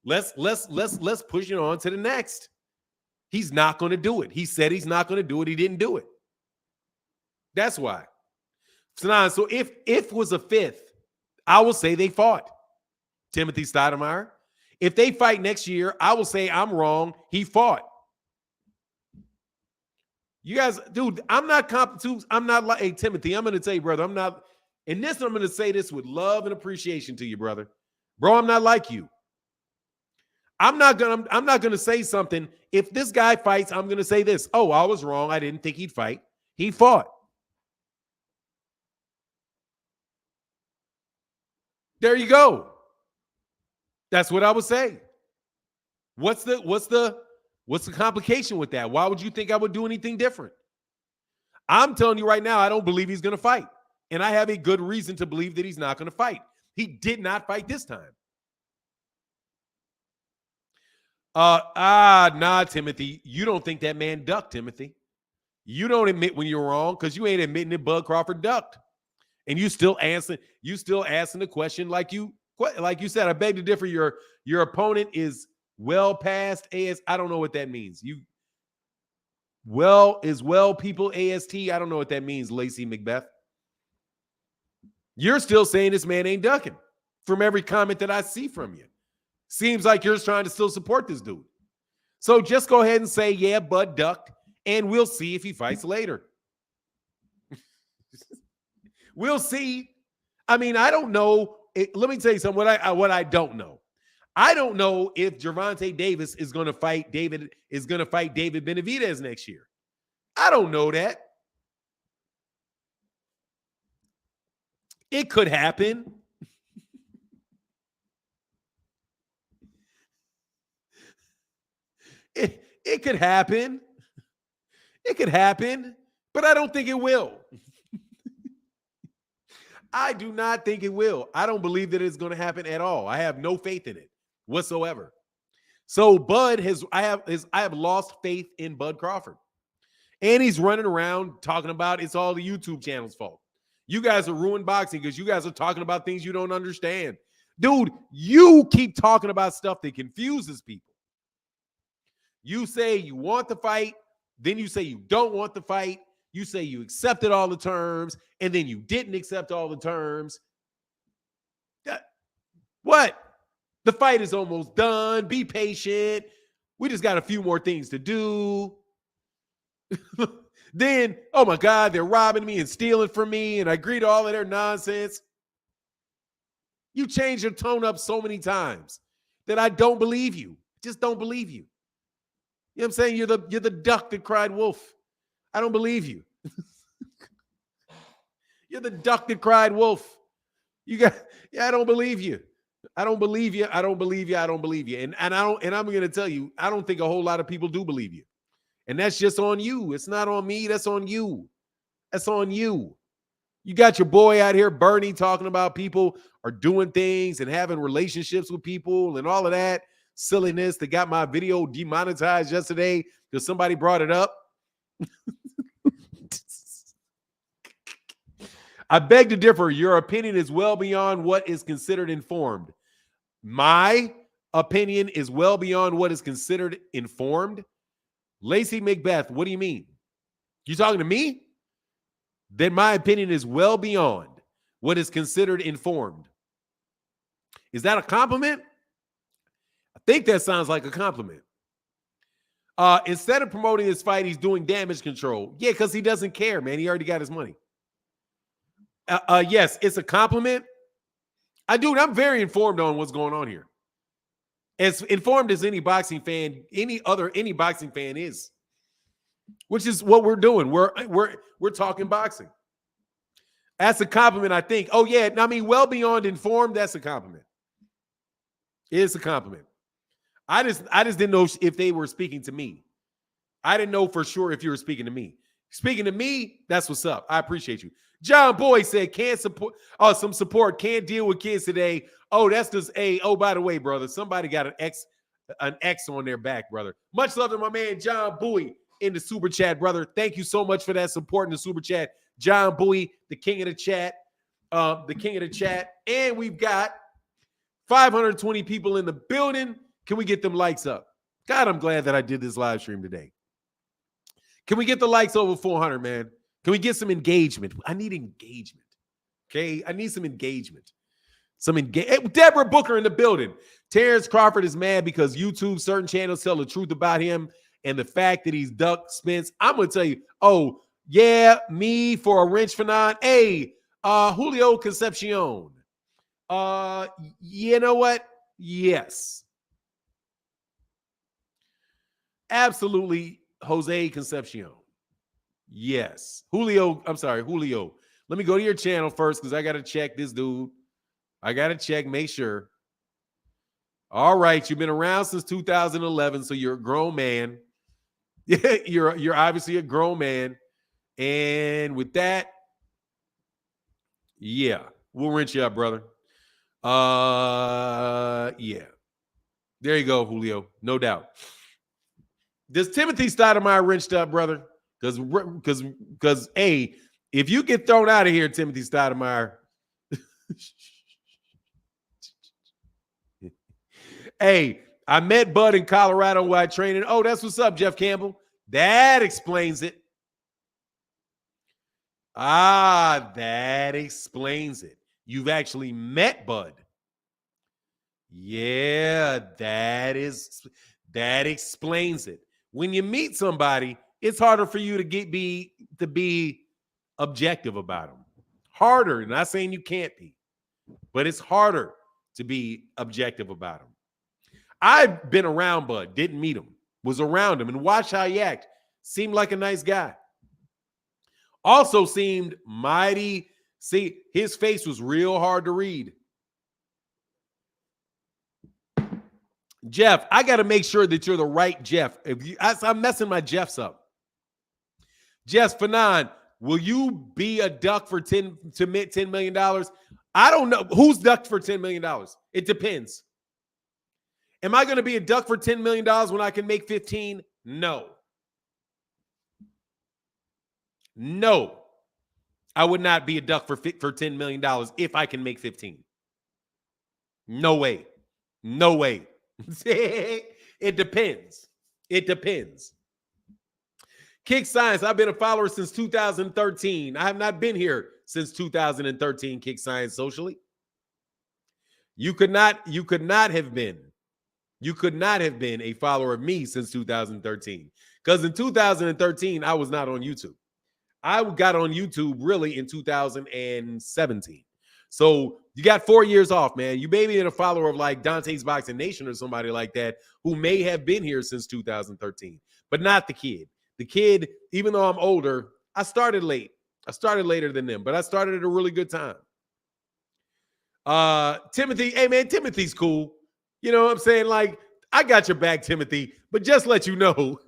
Let's push it on to the next. He's not going to do it. He said he's not going to do it. He didn't do it. That's why. So if was a fifth, I will say they fought. Timothy Stoudemire. If they fight next year, I will say I'm wrong. He fought. You guys, dude, I'm not like, hey, Timothy, I'm going to tell you, brother, I'm not, and this, I'm going to say this with love and appreciation to you, brother. Bro, I'm not like you. I'm not going to say something. If this guy fights, I'm going to say this. Oh, I was wrong. I didn't think he'd fight. He fought. There you go. That's what I would say. What's the complication with that? Why would you think I would do anything different? I'm telling you right now, I don't believe he's going to fight. And I have a good reason to believe that he's not going to fight. He did not fight this time. Nah, Timothy. You don't think that man ducked, Timothy. You don't admit when you're wrong because you ain't admitting that Bud Crawford ducked. And you still asking the question like you said. I beg to differ. Your opponent is well past AS. I don't know what that means. People AST. I don't know what that means, Lacey Macbeth. You're still saying this man ain't ducking from every comment that I see from you. Seems like you're trying to still support this dude. So just go ahead and say, yeah, Bud ducked, and we'll see if he fights later. We'll see. I mean, I don't know. Let me tell you something. What I don't know. I don't know if Gervonta Davis is going to fight David Benavidez next year. I don't know that. It could happen. It could happen. It could happen, but I don't think it will. I do not think it will. I don't believe that it's going to happen at all. I have no faith in it whatsoever. So I have lost faith in Bud Crawford. And he's running around talking about it's all the YouTube channel's fault. You guys are ruined boxing because you guys are talking about things you don't understand. Dude, you keep talking about stuff that confuses people. You say you want the fight, then you say you don't want the fight. You say you accepted all the terms, and then you didn't accept all the terms. What? The fight is almost done. Be patient. We just got a few more things to do. Then, oh my God, they're robbing me and stealing from me, and I agree to all of their nonsense. You changed your tone up so many times that I don't believe you. Just don't believe you. You know what I'm saying? You're the duck that cried wolf. I don't believe you. You're the duck that cried wolf. I don't believe you. I don't believe you. I don't believe you. I don't believe you. And I'm gonna tell you, I don't think a whole lot of people do believe you. And that's just on you. It's not on me. That's on you. That's on you. You got your boy out here, Bernie, talking about people are doing things and having relationships with people and all of that silliness that got my video demonetized yesterday because somebody brought it up. I beg to differ. Your opinion is well beyond what is considered informed. My opinion is well beyond what is considered informed. Lacey Macbeth, what do you mean? You talking to me? Then my opinion is well beyond what is considered informed. Is that a compliment? I think that sounds like a compliment. Instead of promoting his fight, he's doing damage control. Yeah, because he doesn't care, man. He already got his money. Yes, it's a compliment. I'm very informed on what's going on here. As informed as any boxing fan, any boxing fan is. Which is what we're doing. We're talking boxing. That's a compliment, I think. Oh, yeah. I mean, well beyond informed, that's a compliment. It's a compliment. I just didn't know if they were speaking to me. I didn't know for sure if you were speaking to me. Speaking to me, that's what's up. I appreciate you. John Boy said, can't support. Oh, some support. Can't deal with kids today. Oh, that's because, oh, by the way, brother, somebody got an X on their back, brother. Much love to my man, John Bowie, in the super chat, brother. Thank you so much for that support in the super chat. John Bowie, the king of the chat. And we've got 520 people in the building. Can we get them likes up? God, I'm glad that I did this live stream today. Can we get the likes over 400, man? Can we get some engagement? I need engagement. Okay? I need some engagement. Deborah Booker in the building. Terence Crawford is mad because YouTube, certain channels tell the truth about him and the fact that he's ducked Spence. I'm going to tell you, oh, yeah, me for a wrench Fanon. Hey, Julio Concepcion. You know what? Yes. Absolutely, Jose Concepcion. Yes. Julio. Let me go to your channel first because I got to check this dude. I got to check, make sure. All right. You've been around since 2011, so you're a grown man. you're obviously a grown man. And with that, yeah, we'll wrench you up, brother. Yeah. There you go, Julio. No doubt. Does Timothy Stoudemire wrenched up, brother? Because hey, if you get thrown out of here, Timothy Stoudemire. Hey, I met Bud in Colorado while training. Oh, that's what's up, Jeff Campbell. That explains it. That explains it. You've actually met Bud. Yeah, that explains it. When you meet somebody, it's harder for you to be objective about them. Harder. Not saying you can't be, but it's harder to be objective about them. I've been around Bud, didn't meet him, was around him, and watched how he acted. Seemed like a nice guy. Also seemed mighty. See, his face was real hard to read. Jeff, I got to make sure that you're the right Jeff. I'm messing my Jeffs up. Jeff Fanon, will you be a duck for $10 million? I don't know. Who's ducked for $10 million? It depends. Am I going to be a duck for $10 million when I can make 15? No. No. I would not be a duck for $10 million if I can make 15. No way. No way. It depends. It depends. Kick Science, I've been a follower since 2013. I have not been here since 2013, Kick Science socially. You could not have been a follower of me since 2013. Because in 2013, I was not on YouTube. I got on YouTube really in 2017. So you got 4 years off, man. You may be a follower of like Dante's Boxing Nation or somebody like that who may have been here since 2013, but not the kid. The kid, even though I'm older, I started late. I started later than them, but I started at a really good time. Timothy, hey man, Timothy's cool. You know what I'm saying? Like, I got your back, Timothy, but just let you know.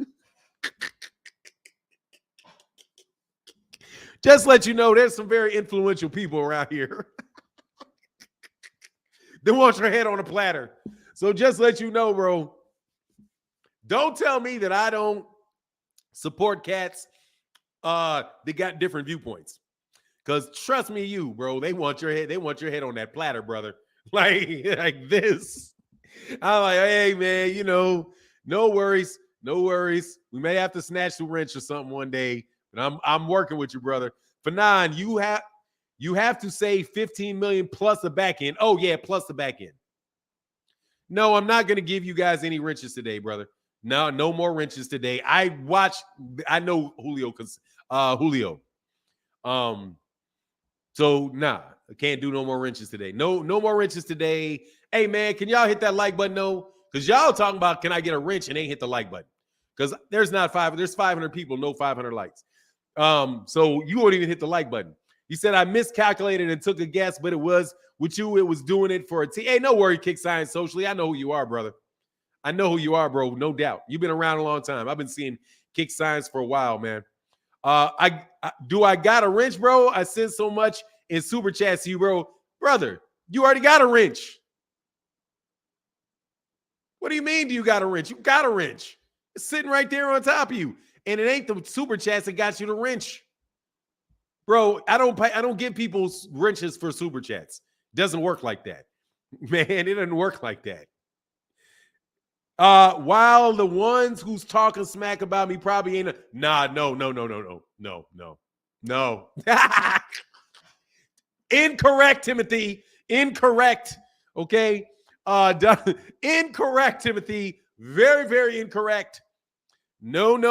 Just let you know there's some very influential people around here. They want your head on a platter. So just let you know, bro. Don't tell me that I don't support cats that got different viewpoints. Because trust me, you, bro, they want your head on that platter, brother. Like this. I'm like, hey, man, you know, no worries. No worries. We may have to snatch the wrench or something one day. But I'm working with you, brother. Fanon, you have to save 15 million plus the back end. Oh, yeah, plus the back end. No, I'm not going to give you guys any wrenches today, brother. No more wrenches today. I know Julio. So nah, I can't do no more wrenches today. No more wrenches today. Hey man, can y'all hit that like button? No, because y'all talking about can I get a wrench and ain't hit the like button? Because there's 500 people, no 500 likes. So you won't even hit the like button. You said I miscalculated and took a guess, but it was with you. It was doing it for a team. Hey, no worry, Kick Science Socially. I know who you are, brother. I know who you are, bro. No doubt. You've been around a long time. I've been seeing Kick Science for a while, man. I got a wrench, bro? I sent so much in super chats to you, bro. Brother, you already got a wrench. What do you mean do you got a wrench? You got a wrench. It's sitting right there on top of you. And it ain't the super chats that got you the wrench. Bro, I don't give people wrenches for super chats. Doesn't work like that. Man, it doesn't work like that. While the ones who's talking smack about me probably ain't no. Incorrect, Timothy. Incorrect. Okay. Incorrect, Timothy. Very, very incorrect. No. No.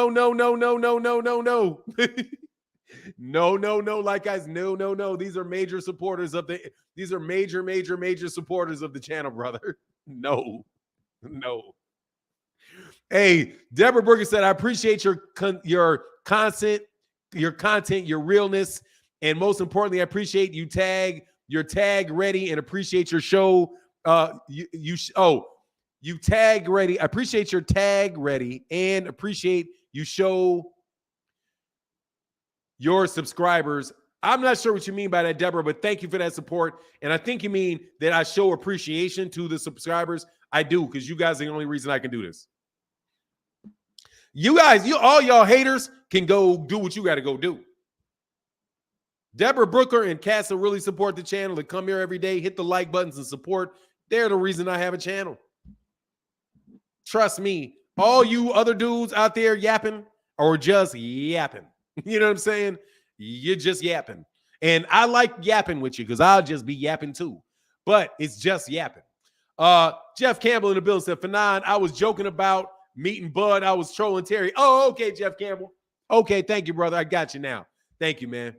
Like guys, no. These are major supporters of these are major supporters of the channel, brother. No. Hey, Deborah Berger said, I appreciate your content, your realness, and most importantly, I appreciate your tag ready and appreciate your show. You tag ready. I appreciate your tag ready and appreciate you show your subscribers. I'm not sure what you mean by that, Deborah, but thank you for that support. And I think you mean that I show appreciation to the subscribers. I do, because you guys are the only reason I can do this. You guys, all y'all haters can go do what you got to go do. Deborah Brooker and Casa really support the channel. They come here every day, hit the like buttons and support. They're the reason I have a channel. Trust me, all you other dudes out there yapping or just yapping. You know what I'm saying? You're just yapping. And I like yapping with you because I'll just be yapping too. But it's just yapping. Jeff Campbell in the building said, Fanon, I was joking about meeting Bud. I was trolling Terry. Oh, okay, Jeff Campbell. Okay, thank you, brother. I got you now. Thank you, man.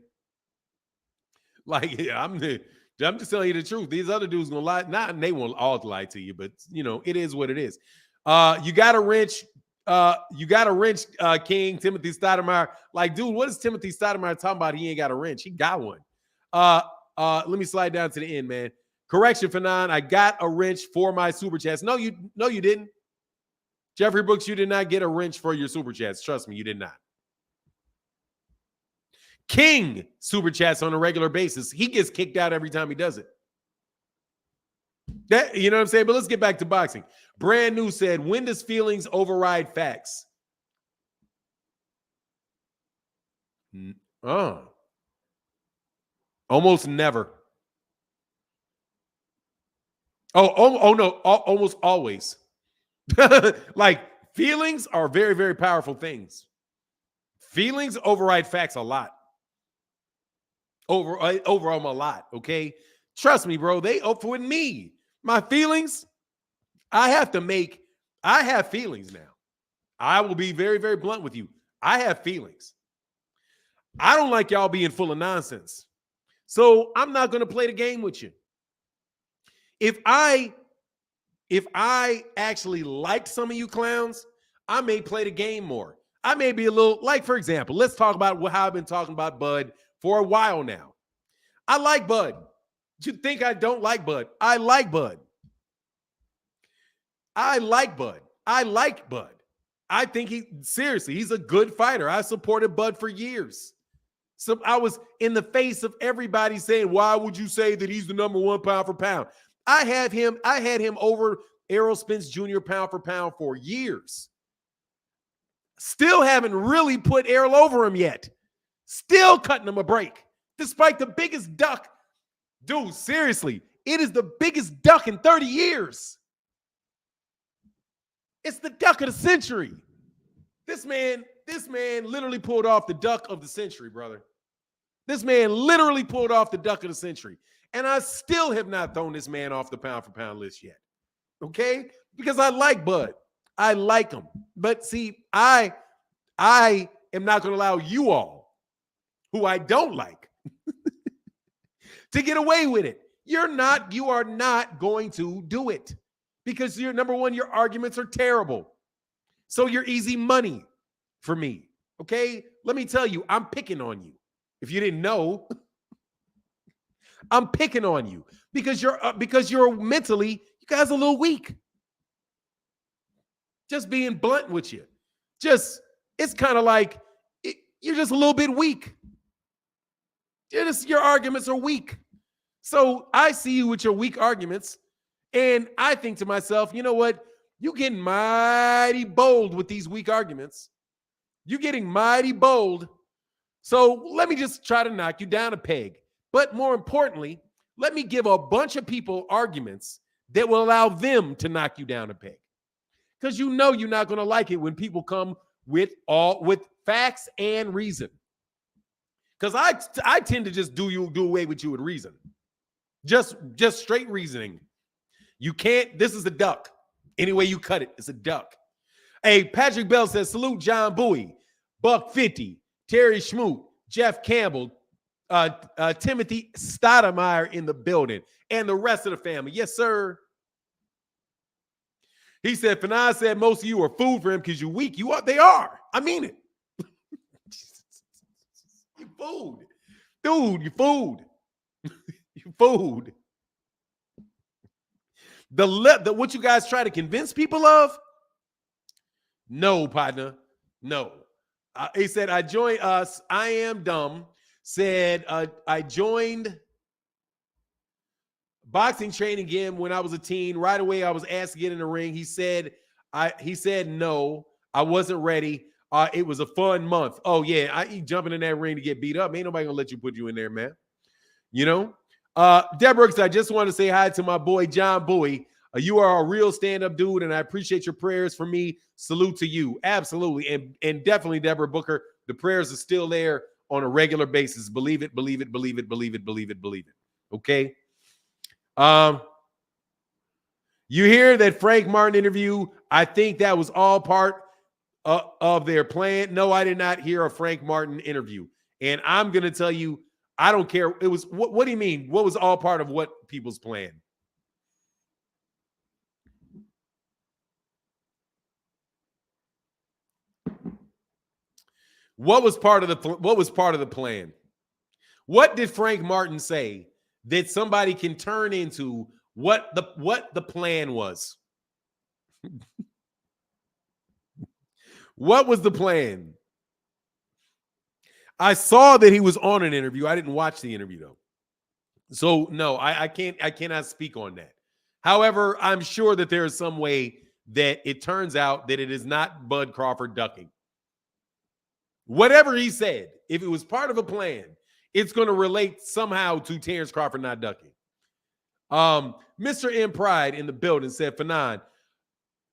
Like, yeah, I'm just telling you the truth. These other dudes gonna lie. Not they won't all lie to you, but you know, it is what it is. You got a wrench. King Timothy Stoudemire. Like, dude, what is Timothy Stoudemire talking about? He ain't got a wrench. He got one. Let me slide down to the end, man. Correction, Fanon. I got a wrench for my super chats. No, you didn't. Jeffrey Brooks, you did not get a wrench for your super chats. Trust me, you did not. King super chats on a regular basis. He gets kicked out every time he does it. That, you know what I'm saying? But let's get back to boxing. Brand New said, when does feelings override facts? Almost never. Oh no, almost always. Like, feelings are very, very powerful things. Feelings override facts a lot. Over them a lot, okay? Trust me, bro. For me, my feelings, I have feelings now. I will be very, very blunt with you. I have feelings. I don't like y'all being full of nonsense. So I'm not going to play the game with you. If I actually liked some of you clowns, I may play the game more. I may be a little, like, for example, let's talk about how I've been talking about Bud for a while now. I like Bud. You think I don't like Bud? I like Bud. I like Bud. I like Bud. I think he's a good fighter. I supported Bud for years. So I was in the face of everybody saying, why would you say that he's the number one pound for pound? I had him over Errol Spence Jr. pound for pound for years. Still haven't really put Errol over him yet. Still cutting him a break, despite the biggest duck. Dude, seriously, it is the biggest duck in 30 years. It's the duck of the century. This man literally pulled off the duck of the century, brother. This man literally pulled off the duck of the century. And I still have not thrown this man off the pound for pound list yet. Okay? Because I like Bud. I like him. But see, I am not going to allow you all, who I don't like, to get away with it. You are not going to do it. Because number one, your arguments are terrible. So you're easy money for me. Okay? Let me tell you, I'm picking on you. If you didn't know, I'm picking on you because you're mentally, you guys are a little weak. Just being blunt with you. It's kind of like you're just a little bit weak. Your arguments are weak. So I see you with your weak arguments. And I think to myself, you know what? You're getting mighty bold with these weak arguments. You're getting mighty bold. So let me just try to knock you down a peg. But more importantly, let me give a bunch of people arguments that will allow them to knock you down a peg. Because you know you're not going to like it when people come with facts and reason. Because I tend to just do away with you with reason. Just straight reasoning. You can't, this is a duck. Any way you cut it, it's a duck. Hey, Patrick Bell says, salute John Bowie, Buck 50, Terry Schmoot, Jeff Campbell, Timothy Stoudemire in the building, and the rest of the family. Yes, sir. He said, Fanon said most of you are food for him because you're weak. You are. They are. I mean it. You food. Dude, you food. You food. What you guys try to convince people of? No, partner. No. He said, I joined us. I am dumb. Said, I joined boxing training again when I was a teen. Right away, I was asked to get in the ring. He said no, I wasn't ready. It was a fun month. Oh, yeah. I eat jumping in that ring to get beat up. Ain't nobody gonna let you put you in there, man. You know? Deborah, I just want to say hi to my boy, John Bowie. You are a real stand-up dude, and I appreciate your prayers for me. Salute to you. Absolutely. And definitely, Deborah Booker, the prayers are still there on a regular basis. Believe it, believe it, believe it, believe it, believe it, believe it. Okay? You hear that Frank Martin interview? I think that was all part of their plan. No, I did not hear a Frank Martin interview. And I'm going to tell you, I don't care. It was, what do you mean? What was all part of what people's plan? What was part of the plan? What did Frank Martin say that somebody can turn into what the plan was? What was the plan? I saw that he was on an interview. I didn't watch the interview though. So no, I cannot speak on that. However, I'm sure that there is some way that it turns out that it is not Bud Crawford ducking. Whatever he said, if it was part of a plan, it's going to relate somehow to Terence Crawford not ducking. Mr. M Pride in the building said, Fanon,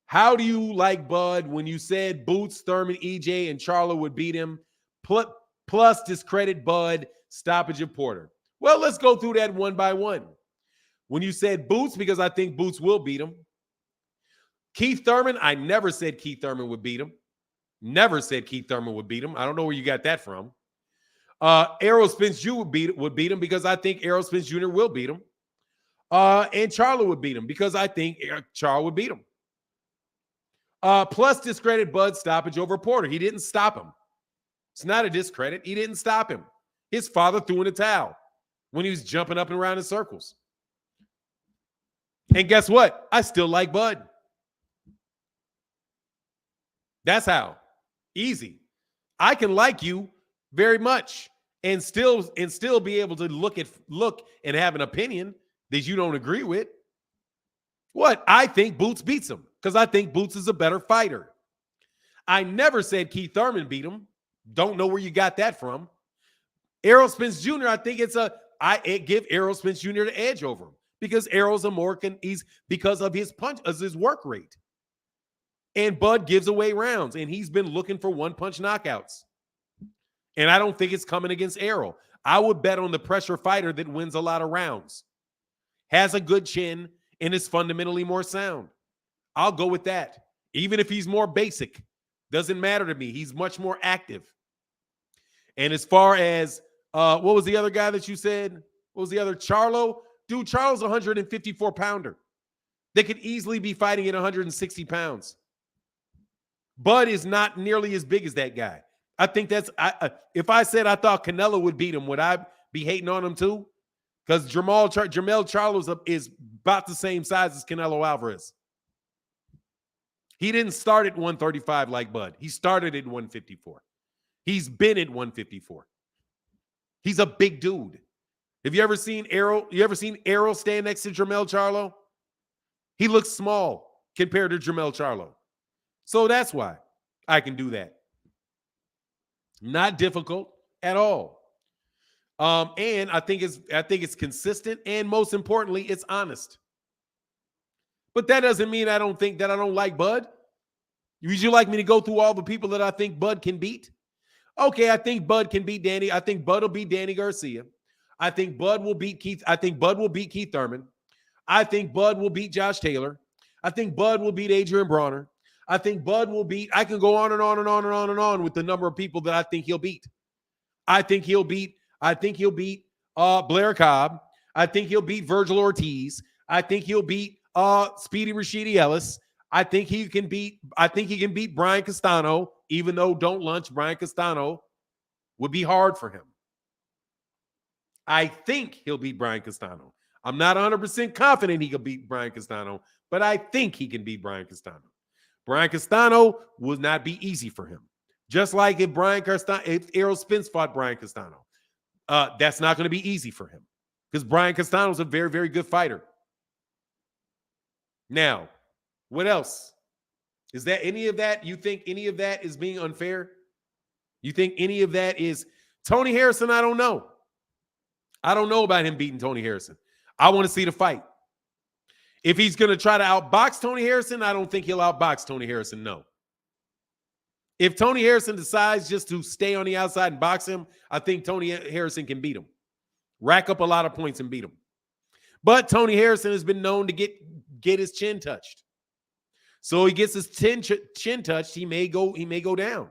how do you like Bud when you said Boots, Thurman, EJ, and Charlo would beat him? Plus discredit Bud, stoppage of Porter. Well, let's go through that one by one. When you said Boots, because I think Boots will beat him. Keith Thurman, I never said Keith Thurman would beat him. Never said Keith Thurman would beat him. I don't know where you got that from. Errol Spence Jr. would beat him because I think Errol Spence Jr. will beat him. And Charlo would beat him because I think Charlo would beat him. Plus discredit Bud's stoppage over Porter. He didn't stop him. It's not a discredit. He didn't stop him. His father threw in a towel when he was jumping up and around in circles. And guess what? I still like Bud. That's how. Easy. I can like you very much and still be able to look and have an opinion that you don't agree with. What? I think Boots beats him because I think Boots is a better fighter. I never said Keith Thurman beat him. Don't know where you got that from. Errol Spence Jr., I think I give Errol Spence Jr. the edge over him because Errol's because of his his work rate. And Bud gives away rounds, and he's been looking for one-punch knockouts. And I don't think it's coming against Errol. I would bet on the pressure fighter that wins a lot of rounds, has a good chin, and is fundamentally more sound. I'll go with that. Even if he's more basic, doesn't matter to me. He's much more active. And as far as, what was the other guy that you said? What was the other? Charlo? Dude, Charlo's a 154-pounder. They could easily be fighting at 160 pounds. Bud is not nearly as big as that guy. I think that's if I said I thought Canelo would beat him, would I be hating on him too? Because Jermell Charlo is about the same size as Canelo Alvarez. He didn't start at 135 like Bud. He started at 154. He's been at 154. He's a big dude. Have you ever seen Errol? You ever seen Errol stand next to Jermell Charlo? He looks small compared to Jermell Charlo. So that's why I can do that. Not difficult at all. And I think it's consistent, and most importantly, it's honest. But that doesn't mean I don't like Bud. Would you like me to go through all the people that I think Bud can beat? Okay, I think Bud can beat Danny. I think Bud will beat Danny Garcia. I think Bud will beat Keith. I think Bud will beat Keith Thurman. I think Bud will beat Josh Taylor. I think Bud will beat Adrian Bronner. I think Bud will beat. I can go on and on and on and on and on with the number of people that I think he'll beat. I think he'll beat Blair Cobb. I think he'll beat Virgil Ortiz. I think he'll beat Speedy Rashidi Ellis. I think he can beat Brian Castano, even though don't lunch, Brian Castano would be hard for him. I think he'll beat Brian Castano. I'm not 100% confident he can beat Brian Castano, but I think he can beat Brian Castano. Brian Castano will not be easy for him. Just like if Errol Spence fought Brian Castano. That's not going to be easy for him because Brian Castano is a very, very good fighter. Now, what else? Is that any of that? You think any of that is being unfair? You think any of that is Tony Harrison? I don't know. I don't know about him beating Tony Harrison. I want to see the fight. If he's going to try to outbox Tony Harrison, I don't think he'll outbox Tony Harrison, no. If Tony Harrison decides just to stay on the outside and box him, I think Tony Harrison can beat him. Rack up a lot of points and beat him. But Tony Harrison has been known to get his chin touched. So he gets his chin touched, he may go down.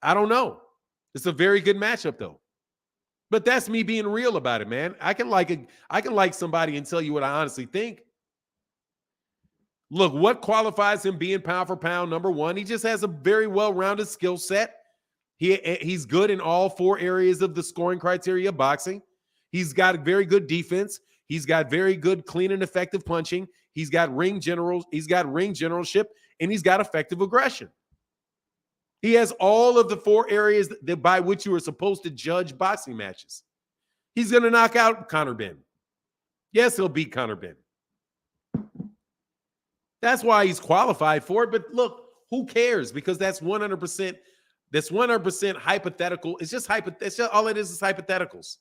I don't know. It's a very good matchup, though. But that's me being real about it, man. I can like somebody and tell you what I honestly think. Look, what qualifies him being pound for pound number one? He just has a very well-rounded skill set. He's good in all four areas of the scoring criteria of boxing. He's got very good defense. He's got very good, clean and effective punching. He's got ring generalship, and he's got effective aggression. He has all of the four areas by which you are supposed to judge boxing matches. He's going to knock out Conor Benn. Yes, he'll beat Conor Benn. That's why he's qualified for it. But look, who cares? Because that's 100%. That's 100% hypothetical. It's just all it is hypotheticals.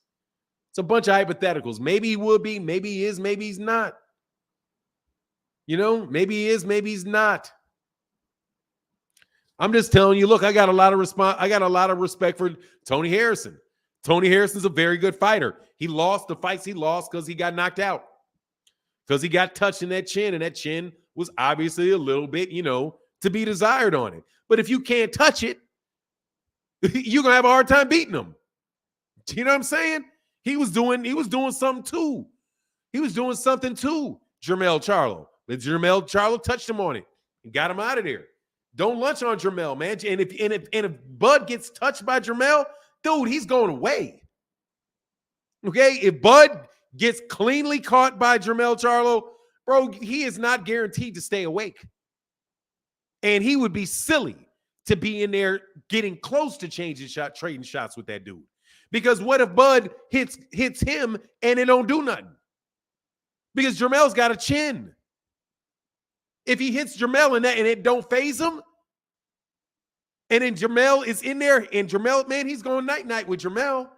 It's a bunch of hypotheticals. Maybe he will be. Maybe he is. Maybe he's not. You know, maybe he is. Maybe he's not. I'm just telling you. Look, I got a lot of respect for Tony Harrison. Tony Harrison's a very good fighter. He lost the fights he lost because he got knocked out. Because he got touched in that chin, and that chin was obviously a little bit, to be desired on it. But if you can't touch it, you're going to have a hard time beating him. You know what I'm saying? He was doing something too. He was doing something too, Jermell Charlo. But Jermell Charlo touched him on it and got him out of there. Don't lunch on Jermell, man. And if Bud gets touched by Jermell, dude, he's going away. Okay? If Bud gets cleanly caught by Jermell Charlo, bro, he is not guaranteed to stay awake. And he would be silly to be in there getting close to trading shots with that dude. Because what if Bud hits him and it don't do nothing? Because Jermell's got a chin. If he hits Jermell and it don't phase him, and then Jermell is in there, and Jermell, man, he's going night-night with Jermell.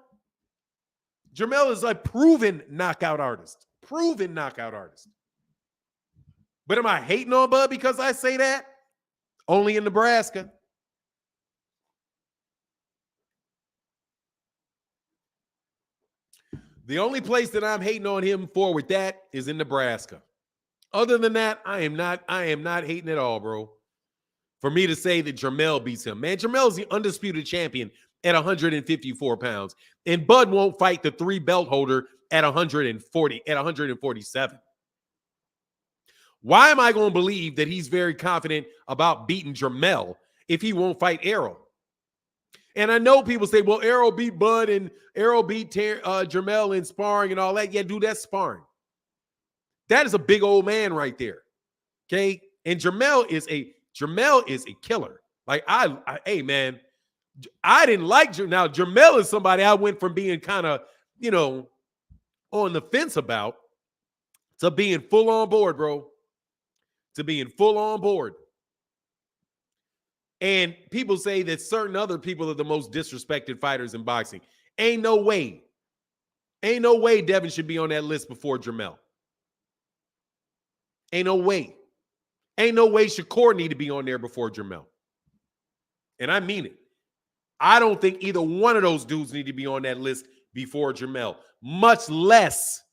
Jermell is a proven knockout artist. Proven knockout artist. But am I hating on Bud because I say that? Only in Nebraska. The only place that I'm hating on him for with that is in Nebraska. Other than that, I am not hating at all, bro. For me to say that Jermell beats him. Man, Jermell is the undisputed champion at 154 pounds. And Bud won't fight the 3 belt holder at 147. Why am I going to believe that he's very confident about beating Jermell if he won't fight Errol? And I know people say, well, Errol beat Bud and Errol beat Jermell in sparring and all that. Yeah, dude, that's sparring. That is a big old man right there. Okay? And Jermell is a killer. Like, hey, man, I didn't like now. Jermell is somebody I went from being kind of, on the fence about to being full on board, bro. To being full on board. And people say that certain other people are the most disrespected fighters in boxing. Ain't no way. Ain't no way Devin should be on that list before Jermell. Ain't no way. Ain't no way Shakur need to be on there before Jermell. And I mean it. I don't think either one of those dudes need to be on that list before Jermell. Much less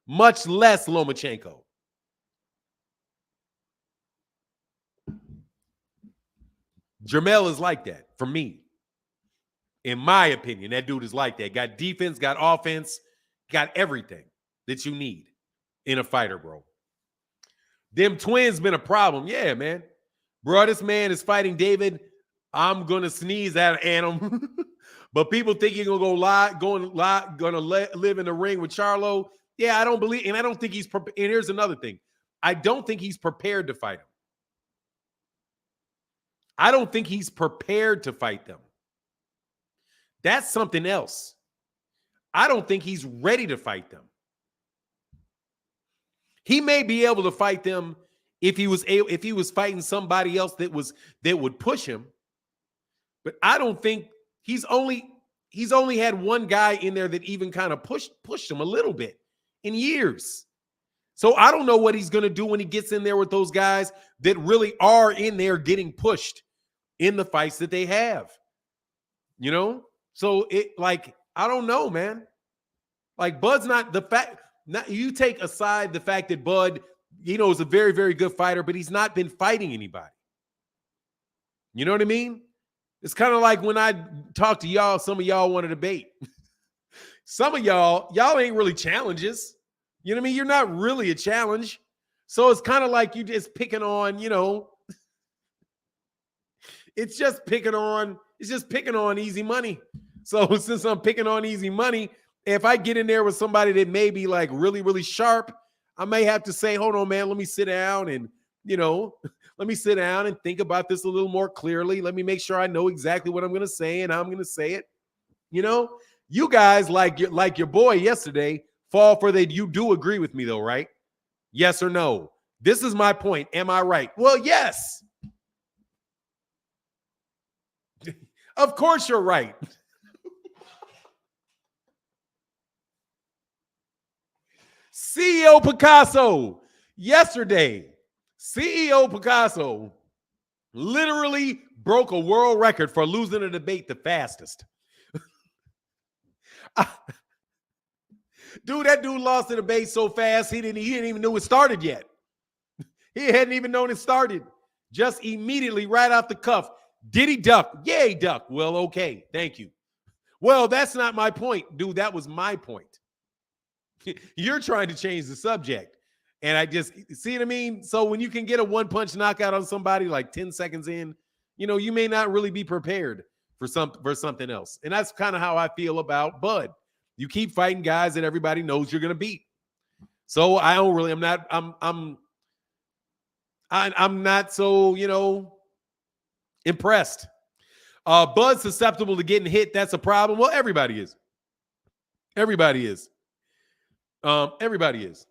Lomachenko. Jermell is like that for me. In my opinion, that dude is like that. Got defense, got offense, got everything that you need in a fighter, bro. Them twins been a problem. Yeah, man. Bro, this man is fighting David. I'm going to sneeze at him. But people think he's going to live in the ring with Charlo. Yeah, I don't believe, and I don't think he's prepared. And here's another thing. I don't think he's prepared to fight him. I don't think he's prepared to fight them. That's something else. I don't think he's ready to fight them. He may be able to fight them if he was fighting somebody else that would push him. But I don't think he's only had one guy in there that even kind of pushed him a little bit in years. So I don't know what he's going to do when he gets in there with those guys that really are in there getting pushed in the fights that they have. So I don't know, man. Like, Bud's not the fact. You take aside the fact that Bud, is a very, very good fighter, but he's not been fighting anybody. You know what I mean? It's kind of like when I talk to y'all, some of y'all want to debate. Some of y'all ain't really challenges. You know what I mean? You're not really a challenge. So it's kind of like you just picking on, it's just picking on easy money. So since I'm picking on easy money, if I get in there with somebody that may be like really, really sharp, I may have to say, hold on, man, let me sit down and, let me sit down and think about this a little more clearly. Let me make sure I know exactly what I'm going to say and how I'm going to say it. You guys, like your boy yesterday, fall for that. You do agree with me though, right? Yes or no? This is my point. Am I right? Well, yes. Of course you're right. CEO Picasso, yesterday, CEO Picasso literally broke a world record for losing a debate the fastest. Dude, that dude lost the debate so fast, he didn't even know it started yet. He hadn't even known it started. Just immediately, right off the cuff. Did he duck? Yeah, he ducked. Well, okay. Thank you. Well, that's not my point, dude. That was my point. You're trying to change the subject. And I just see what I mean? So when you can get a one-punch knockout on somebody like 10 seconds in, you may not really be prepared for something else. And that's kind of how I feel about Bud. You keep fighting guys that everybody knows you're going to beat. So I don't really, I'm not so, impressed. Bud's susceptible to getting hit. That's a problem. Well, everybody is. Everybody is. Everybody is.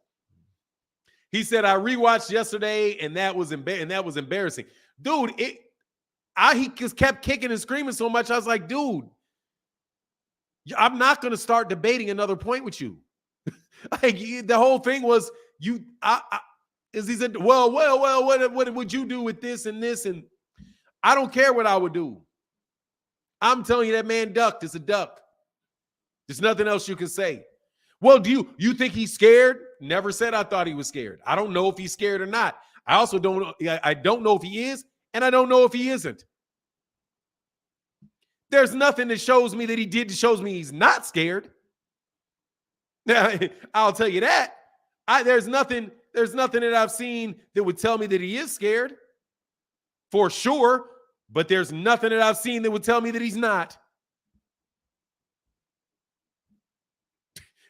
He said, I rewatched yesterday and that was embarrassing. Dude, he just kept kicking and screaming so much. I was like, dude, I'm not going to start debating another point with you. Like, the whole thing was he said, well, what would you do with this and this? And I don't care what I would do. I'm telling you, that man ducked. It's a duck. There's nothing else you can say. Well, do you think he's scared? Never said I thought he was scared. I don't know if he's scared or not. I also don't know if he is, and I don't know if he isn't. There's nothing that shows me that he did that shows me he's not scared. Now, I'll tell you that. There's nothing that I've seen that would tell me that he is scared. For sure. But there's nothing that I've seen that would tell me that he's not.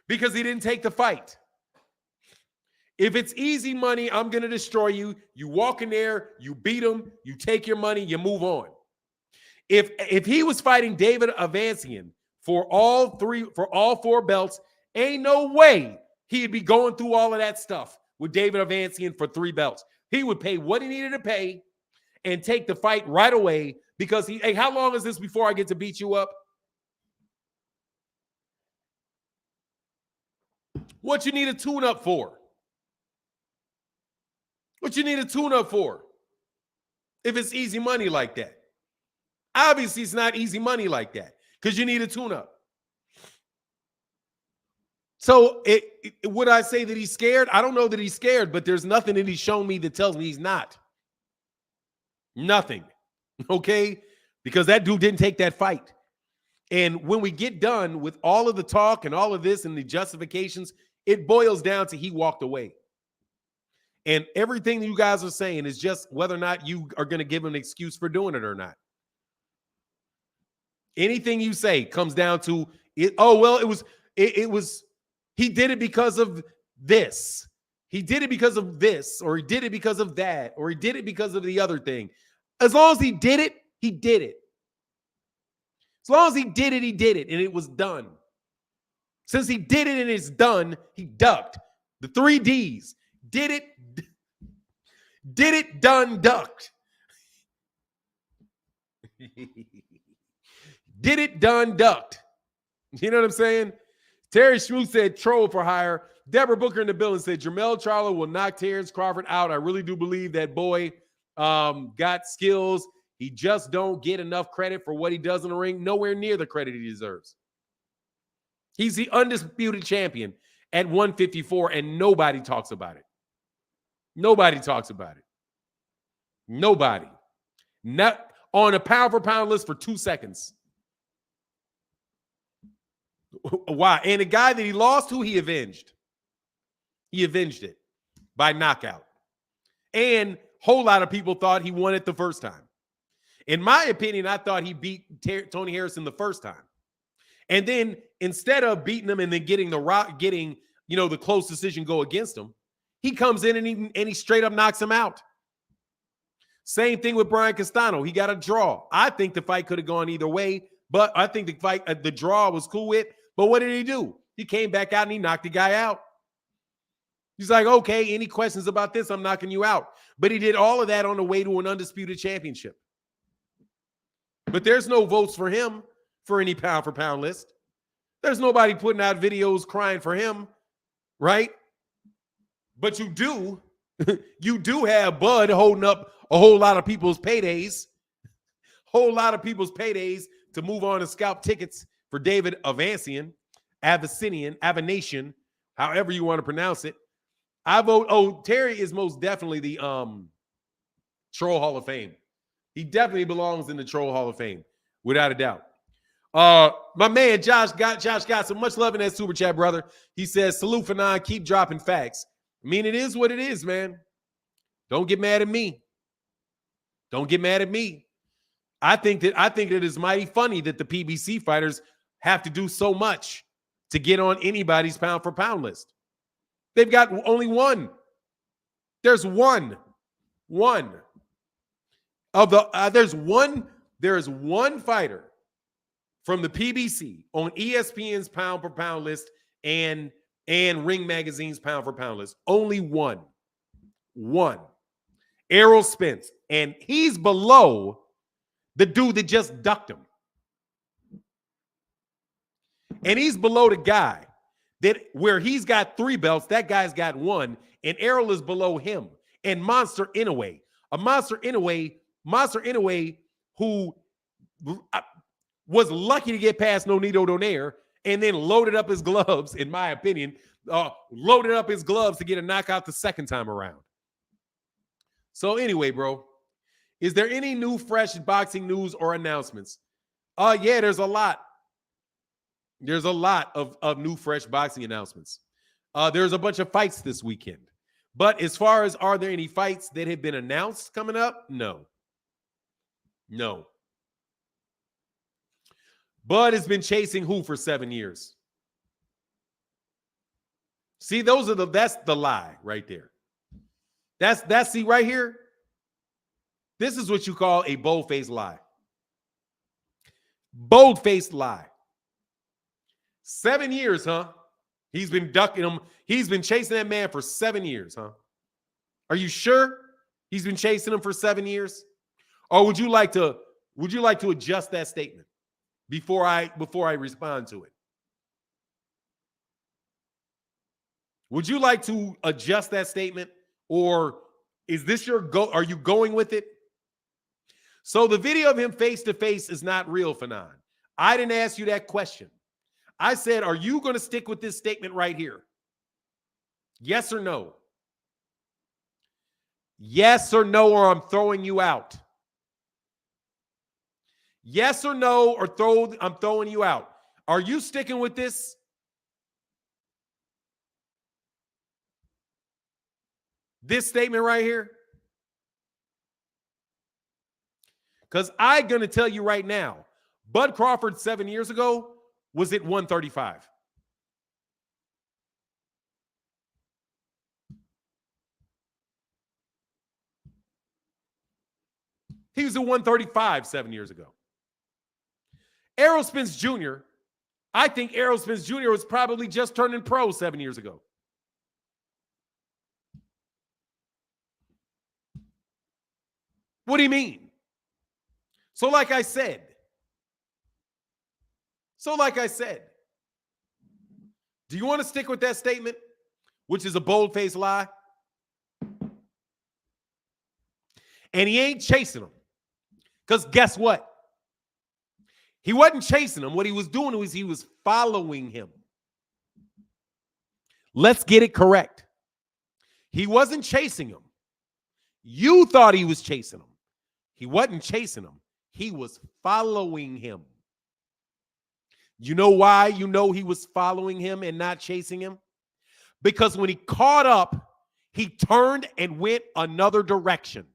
Because he didn't take the fight. If it's easy money, I'm going to destroy you. You walk in there, you beat him, you take your money, you move on. If he was fighting David Avancian for all four belts, ain't no way he'd be going through all of that stuff with David Avancian for 3 belts. He would pay what he needed to pay and take the fight right away because hey, how long is this before I get to beat you up? What you need a tune-up for? What you need a tune-up for? If it's easy money like that. Obviously, it's not easy money like that because you need a tune-up. So would I say that he's scared? I don't know that he's scared, but there's nothing that he's shown me that tells me he's not. Nothing. Okay? Because that dude didn't take that fight. And when we get done with all of the talk and all of this and the justifications, it boils down to he walked away. And everything that you guys are saying is just whether or not you are going to give him an excuse for doing it or not. Anything you say comes down to it. Oh, well, it was, he did it because of this. He did it because of this, or he did it because of that, or he did it because of the other thing. As long as he did it, he did it. As long as he did it, and it was done. Since he did it and it's done, he ducked. The 3 Ds. Did it, done, ducked. Did it, done, ducked. You know what I'm saying? Terry Shrew said troll for hire. Deborah Booker in the building said Jermell Charlo will knock Terence Crawford out. I really do believe that boy got skills. He just don't get enough credit for what he does in the ring. Nowhere near the credit he deserves. He's the undisputed champion at 154, and nobody talks about it. Nobody talks about it. Nobody. Not on a pound for pound list for 2 seconds. Why? And the guy that he lost, who he avenged. He avenged it by knockout. And a whole lot of people thought he won it the first time. In my opinion, I thought he beat Tony Harrison the first time. And then instead of beating him and then getting the close decision go against him, he comes in and he straight up knocks him out. Same thing with Brian Castano. He got a draw. I think the fight could have gone either way, but I think the draw was cool with. But what did he do? He came back out and he knocked the guy out. He's like, okay, any questions about this? I'm knocking you out. But he did all of that on the way to an undisputed championship. But there's no votes for him for any pound for pound list. There's nobody putting out videos crying for him, right? But you do have Bud holding up a whole lot of people's paydays, to move on and scalp tickets for David Avancian, however you want to pronounce it. I vote. Oh, Terry is most definitely the Troll Hall of Fame. He definitely belongs in the Troll Hall of Fame, without a doubt. My man Josh got so much love in that super chat, brother. He says, salute for nine, keep dropping facts. I mean, it is what it is, man. Don't get mad at me. Don't get mad at me. I think that it's mighty funny that the PBC fighters have to do so much to get on anybody's pound for pound list. They've got only one. There's one of the there's one fighter from the PBC on ESPN's pound for pound list and Ring Magazine's pound for pound list. Only one. Errol Spence, and he's below the dude that just ducked him. And he's below the guy that where he's got 3 belts, that guy's got 1, and Errol is below him. And Monster Inoue, Monster Inoue who was lucky to get past Nonito Donaire and then loaded up his gloves, in my opinion, loaded up his gloves to get a knockout the second time around. So anyway, bro, is there any new fresh boxing news or announcements? Yeah, there's a lot. There's a lot of new fresh boxing announcements. There's a bunch of fights this weekend. But as far as are there any fights that have been announced coming up? No. Bud has been chasing who for 7 years? See, that's the lie right there. That's see right here. This is what you call a bold-faced lie. Bold-faced lie. 7 years, huh? He's been ducking him. He's been chasing that man for 7 years, huh? Are you sure he's been chasing him for 7 years? Or would you like to adjust that statement before I respond to it? Would you like to adjust that statement? Or is this your go? Are you going with it? So the video of him face to face is not real, Fanon. I didn't ask you that question. I said, are you going to stick with this statement right here? Yes or no? Yes or no, or I'm throwing you out. Yes or no, or I'm throwing you out. Are you sticking with this? This statement right here? Because I'm going to tell you right now, Bud Crawford 7 years ago was at 135. He was at 135 7 years ago. Errol Spence Jr., I think Errol Spence Jr. was probably just turning pro 7 years ago. What do you mean? So like I said, do you want to stick with that statement, which is a bold-faced lie? And he ain't chasing him. Because guess what? He wasn't chasing him. What he was doing was he was following him. Let's get it correct. He wasn't chasing him. You thought he was chasing him. He wasn't chasing him. He was following him. You know why you know he was following him and not chasing him? Because when he caught up, he turned and went another direction.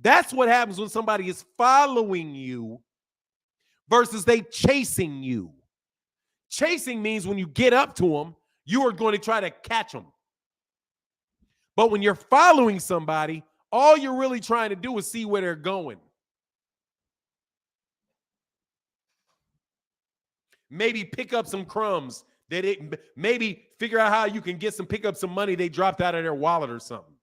That's what happens when somebody is following you versus they chasing you. Chasing means when you get up to them, you are going to try to catch them. But when you're following somebody, all you're really trying to do is see where they're going. Maybe pick up some crumbs maybe figure out how you can pick up some money they dropped out of their wallet or something.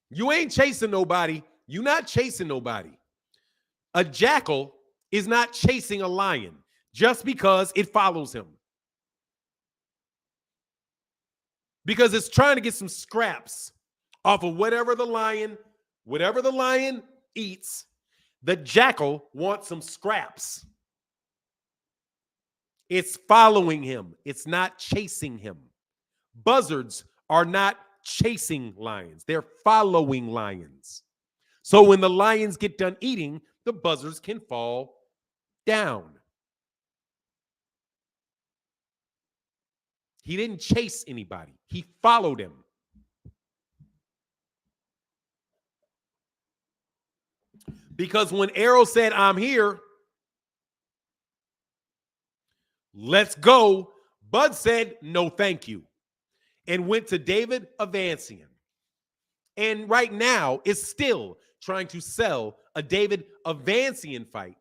You ain't chasing nobody. You're not chasing nobody. A jackal is not chasing a lion just because it follows him. Because it's trying to get some scraps off of whatever the lion eats. The jackal wants some scraps. It's following him. It's not chasing him. Buzzards are not chasing lions. They're following lions. So when the lions get done eating, the buzzards can fall down. He didn't chase anybody. He followed him. Because when Errol said, I'm here, let's go, Bud said, no, thank you, and went to David Avancian. And right now is still trying to sell a David Avancian fight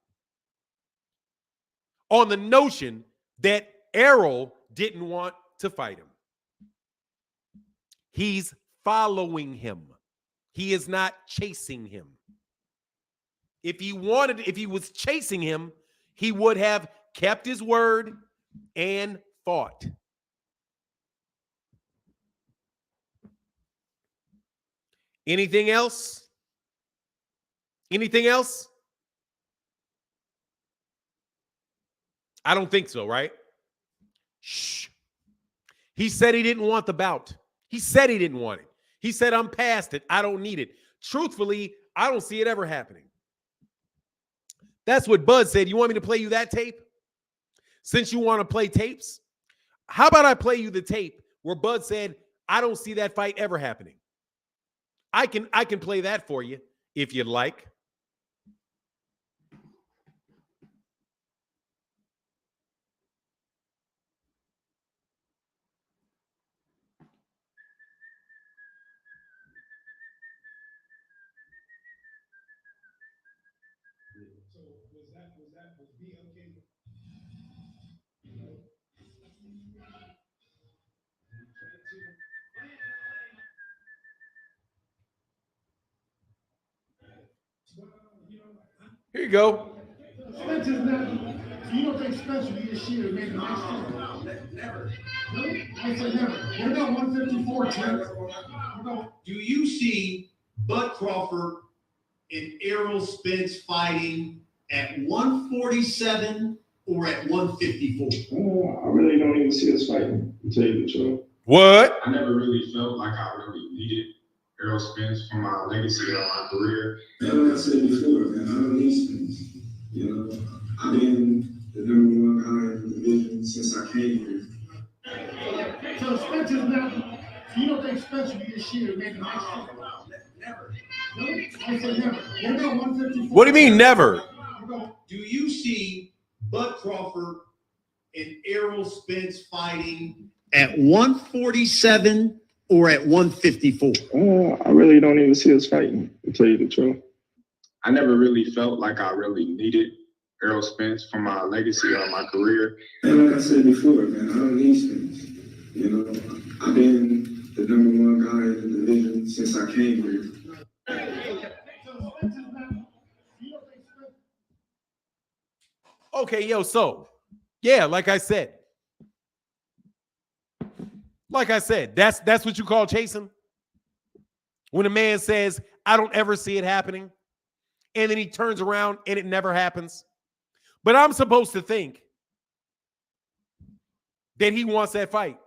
on the notion that Errol didn't want to fight him. He's following him. He is not chasing him. If he was chasing him, he would have kept his word and fought. Anything else? Anything else? I don't think so, right? Shh. He said he didn't want the bout. He said he didn't want it. He said, I'm past it. I don't need it. Truthfully, I don't see it ever happening. That's what Bud said. You want me to play you that tape? Since you want to play tapes, how about I play you the tape where Bud said, I don't see that fight ever happening. I can play that for you if you'd like. Was B okay? Here you go. Spence is not. You don't think Spence will be a shooter maybe next year? Never. Really? I said never. What about 154, Terence? Do you see Bud Crawford and Errol Spence fighting at 147 or at 154? I really don't even see us fighting, to tell you the truth. What? I never really felt like I really needed Errol Spence for my legacy or my career. Like I said before, man, I don't need Spence. You know, I've been the number one guy in the division since I came here. So Spence is not. You don't think Spence will be a shooter maybe next year? Never. Really? I said never. What about 154? What do you mean never? Do you see Bud Crawford and Errol Spence fighting at 147 or at 154? I really don't even see us fighting, to tell you the truth. I never really felt like I really needed Errol Spence for my legacy or my career. Like I said before, man, I don't need Spence. You know, I've been the number one guy in the division since I came here. Okay, yo, so, yeah, like I said, that's what you call chasing? When a man says, I don't ever see it happening, and then he turns around and it never happens. But I'm supposed to think that he wants that fight.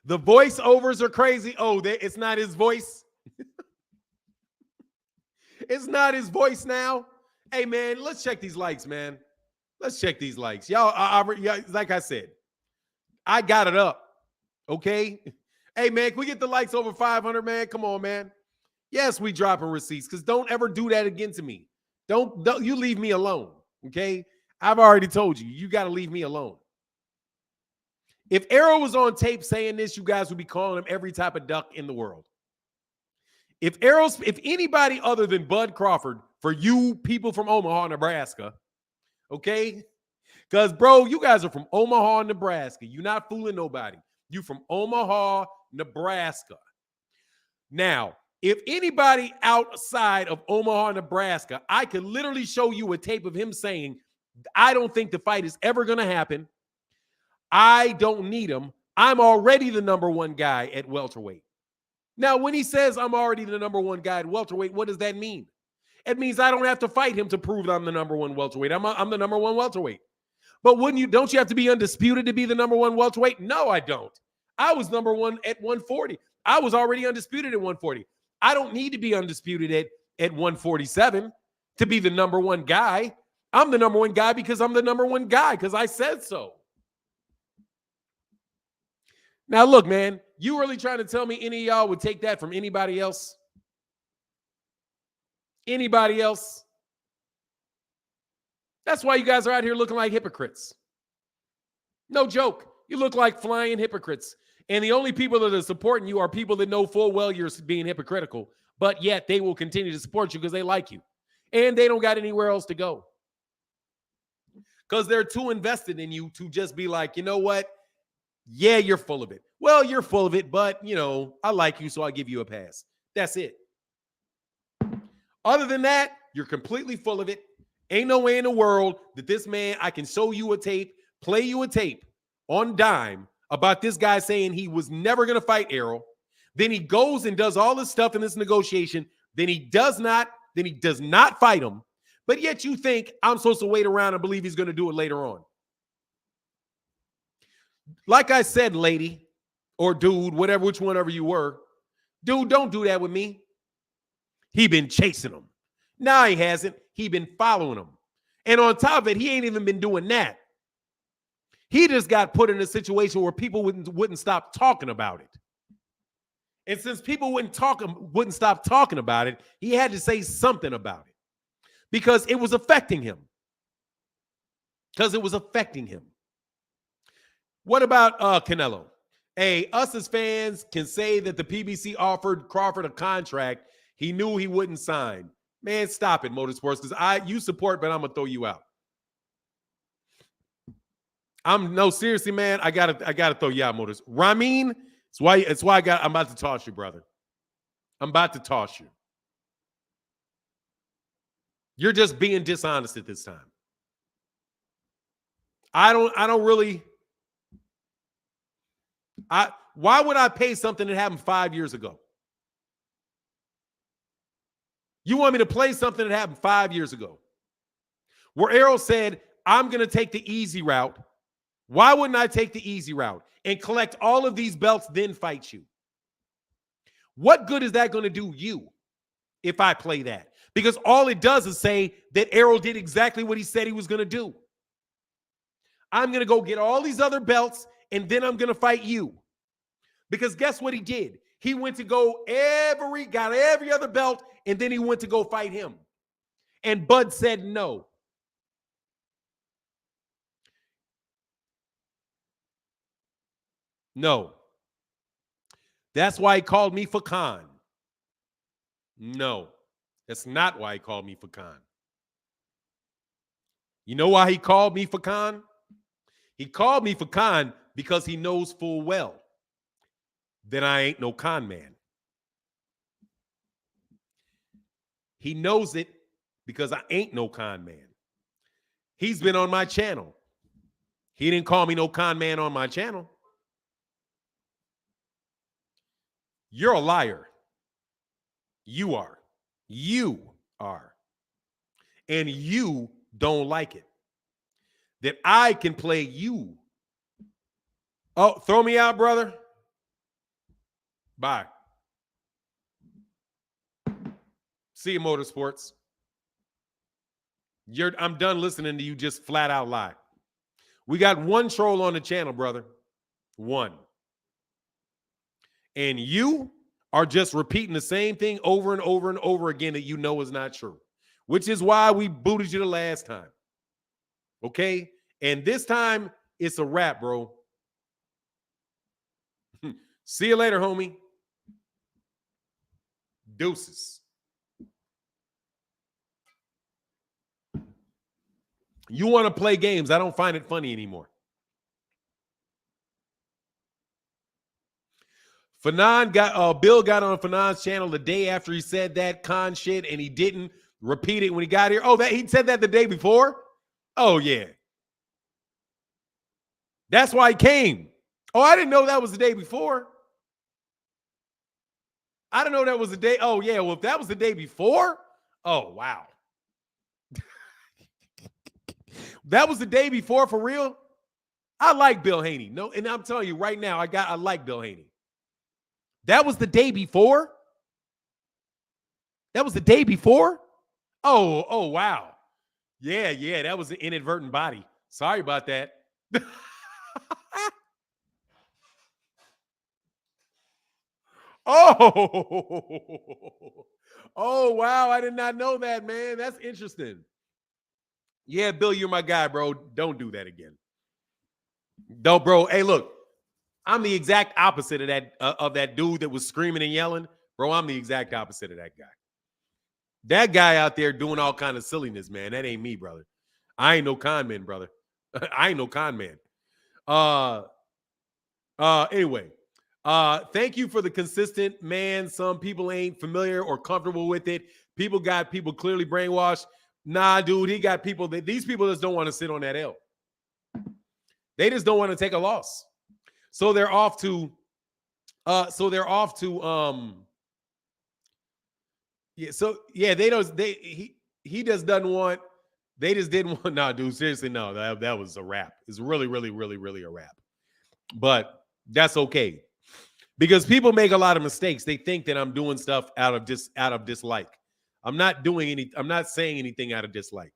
The voiceovers are crazy. Oh, it's not his voice. It's not his voice now. Hey, man, let's check these likes, man. Let's check these likes. Y'all, like I said, I got it up. Okay? Hey, man, can we get the likes over 500, man? Come on, man. Yes, we dropping receipts, because don't ever do that again to me. Don't you leave me alone, okay? I've already told you. You got to leave me alone. If Errol was on tape saying this, you guys would be calling him every type of duck in the world. If anybody other than Bud Crawford, for you people from Omaha, Nebraska, okay? Because, bro, you guys are from Omaha, Nebraska. You're not fooling nobody. You from Omaha, Nebraska. Now, if anybody outside of Omaha, Nebraska, I could literally show you a tape of him saying, I don't think the fight is ever going to happen. I don't need him. I'm already the number one guy at welterweight. Now, when he says I'm already the number one guy at welterweight, what does that mean? It means I don't have to fight him to prove that I'm the number one welterweight. I'm the number one welterweight. But don't you have to be undisputed to be the number one welterweight? No, I don't. I was number one at 140. I was already undisputed at 140. I don't need to be undisputed at 147 to be the number one guy. I'm the number one guy because I'm the number one guy because I said so. Now, look, man, you really trying to tell me any of y'all would take that from anybody else? Anybody else? That's why you guys are out here looking like hypocrites. No joke. You look like flying hypocrites. And the only people that are supporting you are people that know full well you're being hypocritical, but yet they will continue to support you because they like you. And they don't got anywhere else to go. Because they're too invested in you to just be like, you know what? Yeah, you're full of it. Well, you're full of it, but, I like you, so I'll give you a pass. That's it. Other than that, you're completely full of it. Ain't no way in the world that this man, I can show you a tape, play you a tape on dime about this guy saying he was never going to fight Errol. Then he goes and does all this stuff in this negotiation. Then he does not fight him. But yet you think I'm supposed to wait around and believe he's going to do it later on. Like I said, lady or dude, whichever you were, dude, don't do that with me. He been chasing him. No, he hasn't. He been following him. And on top of it, he ain't even been doing that. He just got put in a situation where people wouldn't stop talking about it. And since people wouldn't stop talking about it, he had to say something about it because it was affecting him. What about Canelo? Hey, us as fans can say that the PBC offered Crawford a contract he knew he wouldn't sign. Man, stop it, Motorsports, because you support, but I'm gonna throw you out. Seriously, man, I gotta throw you out, Motors. Ramin, it's why I'm about to toss you, brother. I'm about to toss you. You're just being dishonest at this time. Why would I pay something that happened 5 years ago? You want me to play something that happened 5 years ago where Errol said, I'm going to take the easy route. Why wouldn't I take the easy route and collect all of these belts, then fight you? What good is that going to do you if I play that? Because all it does is say that Errol did exactly what he said he was going to do. I'm going to go get all these other belts, and then I'm going to fight you. Because guess what he did? He went to got every other belt, and then he went to go fight him. And Bud said no. No. That's why he called me Fakan. No, that's not why he called me Fakan. You know why he called me Fakan? He called me Fakan because he knows full well that I ain't no con man. He knows it because I ain't no con man. He's been on my channel. He didn't call me no con man on my channel. You're a liar. You are. You are. And you don't like it. That I can play you. Oh, throw me out, brother. Bye. See you, Motorsports. I'm done listening to you just flat out lie. We got one troll on the channel, brother. One. And you are just repeating the same thing over and over and over again that you know is not true, which is why we booted you the last time. Okay? And this time, it's a wrap, bro. See you later, homie. Deuces. You want to play games. I don't find it funny anymore. Bill got on Fanon's channel the day after he said that con shit, and he didn't repeat it when he got here. Oh, he said that the day before? Oh, yeah. That's why he came. Oh, I didn't know that was the day before. I didn't know that was the day. Oh, yeah. Well, if that was the day before, oh, wow. That was the day before, for real? I like Bill Haney. No, and I'm telling you right now, I like Bill Haney. That was the day before? That was the day before? Oh, wow. Yeah, that was an inadvertent body. Sorry about that. Oh, oh, wow. I did not know that, man. That's interesting. Yeah, Bill, you're my guy, bro. Don't do that again. Don't, bro. Hey, look, I'm the exact opposite of that dude that was screaming and yelling. Bro, I'm the exact opposite of that guy. That guy out there doing all kind of silliness, man. That ain't me, brother. I ain't no con man, brother. I ain't no con man. Anyway, thank you for the consistent, man. Some people ain't familiar or comfortable with it. People clearly brainwashed. Nah, dude, he got people that these people just don't want to sit on that L. They just don't want to take a loss. So they're off to he just doesn't want, they just didn't want, nah, dude, seriously, no, that was a wrap. It's really, really, really, really a wrap. But that's okay. Because people make a lot of mistakes. They think that I'm doing stuff out of dislike. I'm not saying anything out of dislike.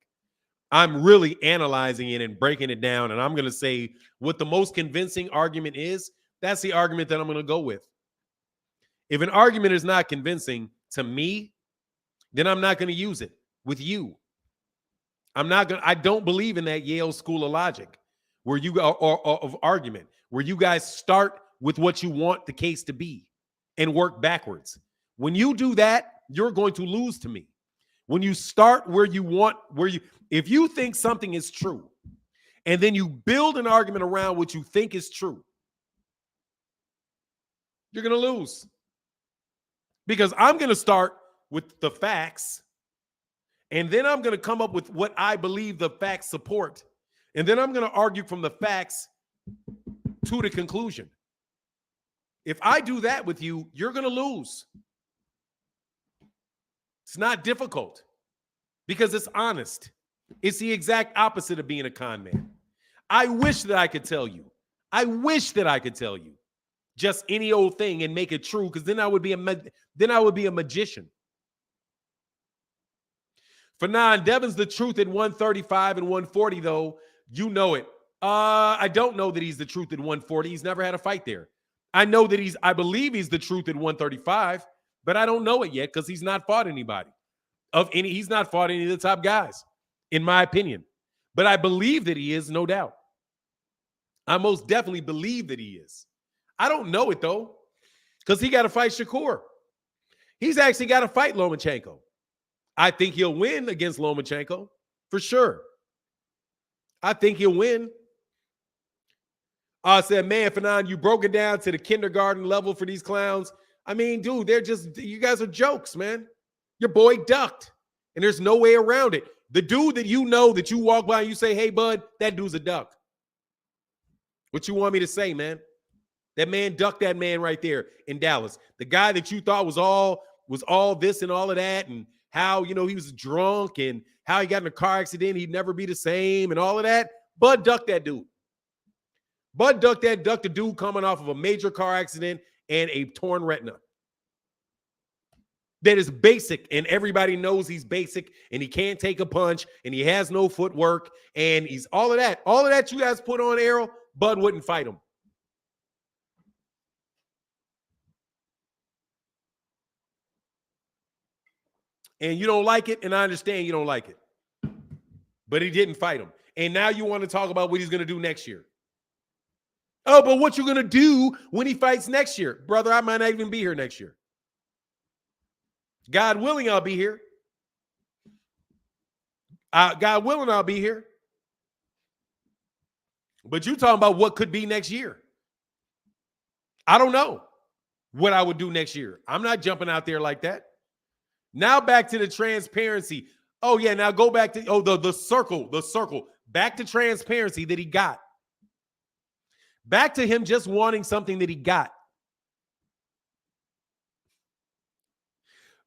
I'm really analyzing it and breaking it down. And I'm going to say what the most convincing argument is. That's the argument that I'm going to go with. If an argument is not convincing to me, then I'm not going to use it with you. I don't believe in that Yale School of Logic where you go or of argument, where you guys start with what you want the case to be and work backwards. When you do that, you're going to lose to me. When you start if you think something is true and then you build an argument around what you think is true, you're going to lose. Because I'm going to start with the facts, and then I'm going to come up with what I believe the facts support, and then I'm going to argue from the facts to the conclusion. If I do that with you, you're going to lose. It's not difficult because it's honest. It's the exact opposite of being a con man. I wish that I could tell you. Just any old thing and make it true, because then I would be a magician. Fanon, Devin's the truth at 135 and 140, though. You know it. I don't know that he's the truth at 140. He's never had a fight there. I believe he's the truth at 135, but I don't know it yet because he's not fought anybody. He's not fought any of the top guys, in my opinion. But I believe that he is, no doubt. I most definitely believe that he is. I don't know it, though, because he got to fight Shakur. He's actually got to fight Lomachenko. I think he'll win against Lomachenko, for sure. I think he'll win. I said, man, Fanon, you broke it down to the kindergarten level for these clowns. I mean, dude, you guys are jokes, man. Your boy ducked, and there's no way around it. The dude that you know that you walk by and you say, hey, bud, that dude's a duck. What you want me to say, man? That man ducked that man right there in Dallas. The guy that you thought was all this and all of that, and how, he was drunk and how he got in a car accident, he'd never be the same and all of that. Bud ducked that dude. Bud ducked the dude coming off of a major car accident and a torn retina. That is basic, and everybody knows he's basic, and he can't take a punch, and he has no footwork, and he's all of that. All of that you guys put on Errol, Bud wouldn't fight him. And you don't like it, and I understand you don't like it. But he didn't fight him. And now you want to talk about what he's going to do next year. Oh, but what you're going to do when he fights next year? Brother, I might not even be here next year. God willing, I'll be here. God willing, I'll be here. But you're talking about what could be next year. I don't know what I would do next year. I'm not jumping out there like that. Now back to the transparency. Oh, yeah, now go back to the circle. Back to transparency that he got. Back to him just wanting something that he got.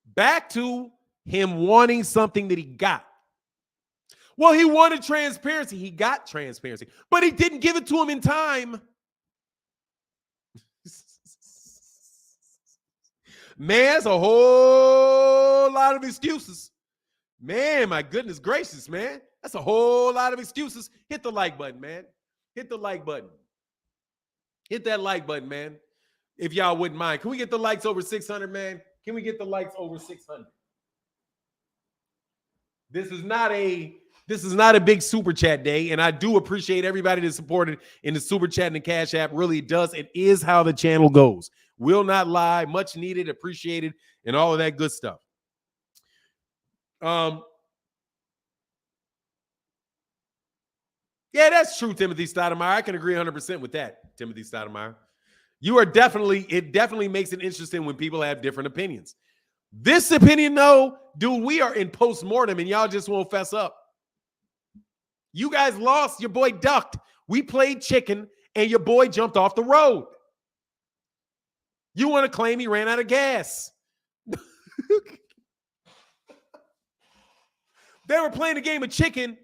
Back to him wanting something that he got. Well, he wanted transparency. He got transparency, but he didn't give it to him in time. Man, that's a whole lot of excuses. Man, my goodness gracious, man. That's a whole lot of excuses. Hit the like button, man. Hit the like button. Hit that like button, man. If y'all wouldn't mind. Can we get the likes over 600, man? Can we get the likes over 600? This is not a big super chat day, and I do appreciate everybody that supported in the super chat and the Cash App. Really does. It is how the channel goes. Will not lie. Much needed, appreciated, and all of that good stuff. Yeah, that's true, Timothy Stoudemire. I can agree 100% with that, Timothy Stoudemire. It definitely makes it interesting when people have different opinions. This opinion, though, dude, we are in post-mortem and y'all just won't fess up. You guys lost. Your boy ducked. We played chicken and your boy jumped off the road. You want to claim he ran out of gas. They were playing a game of chicken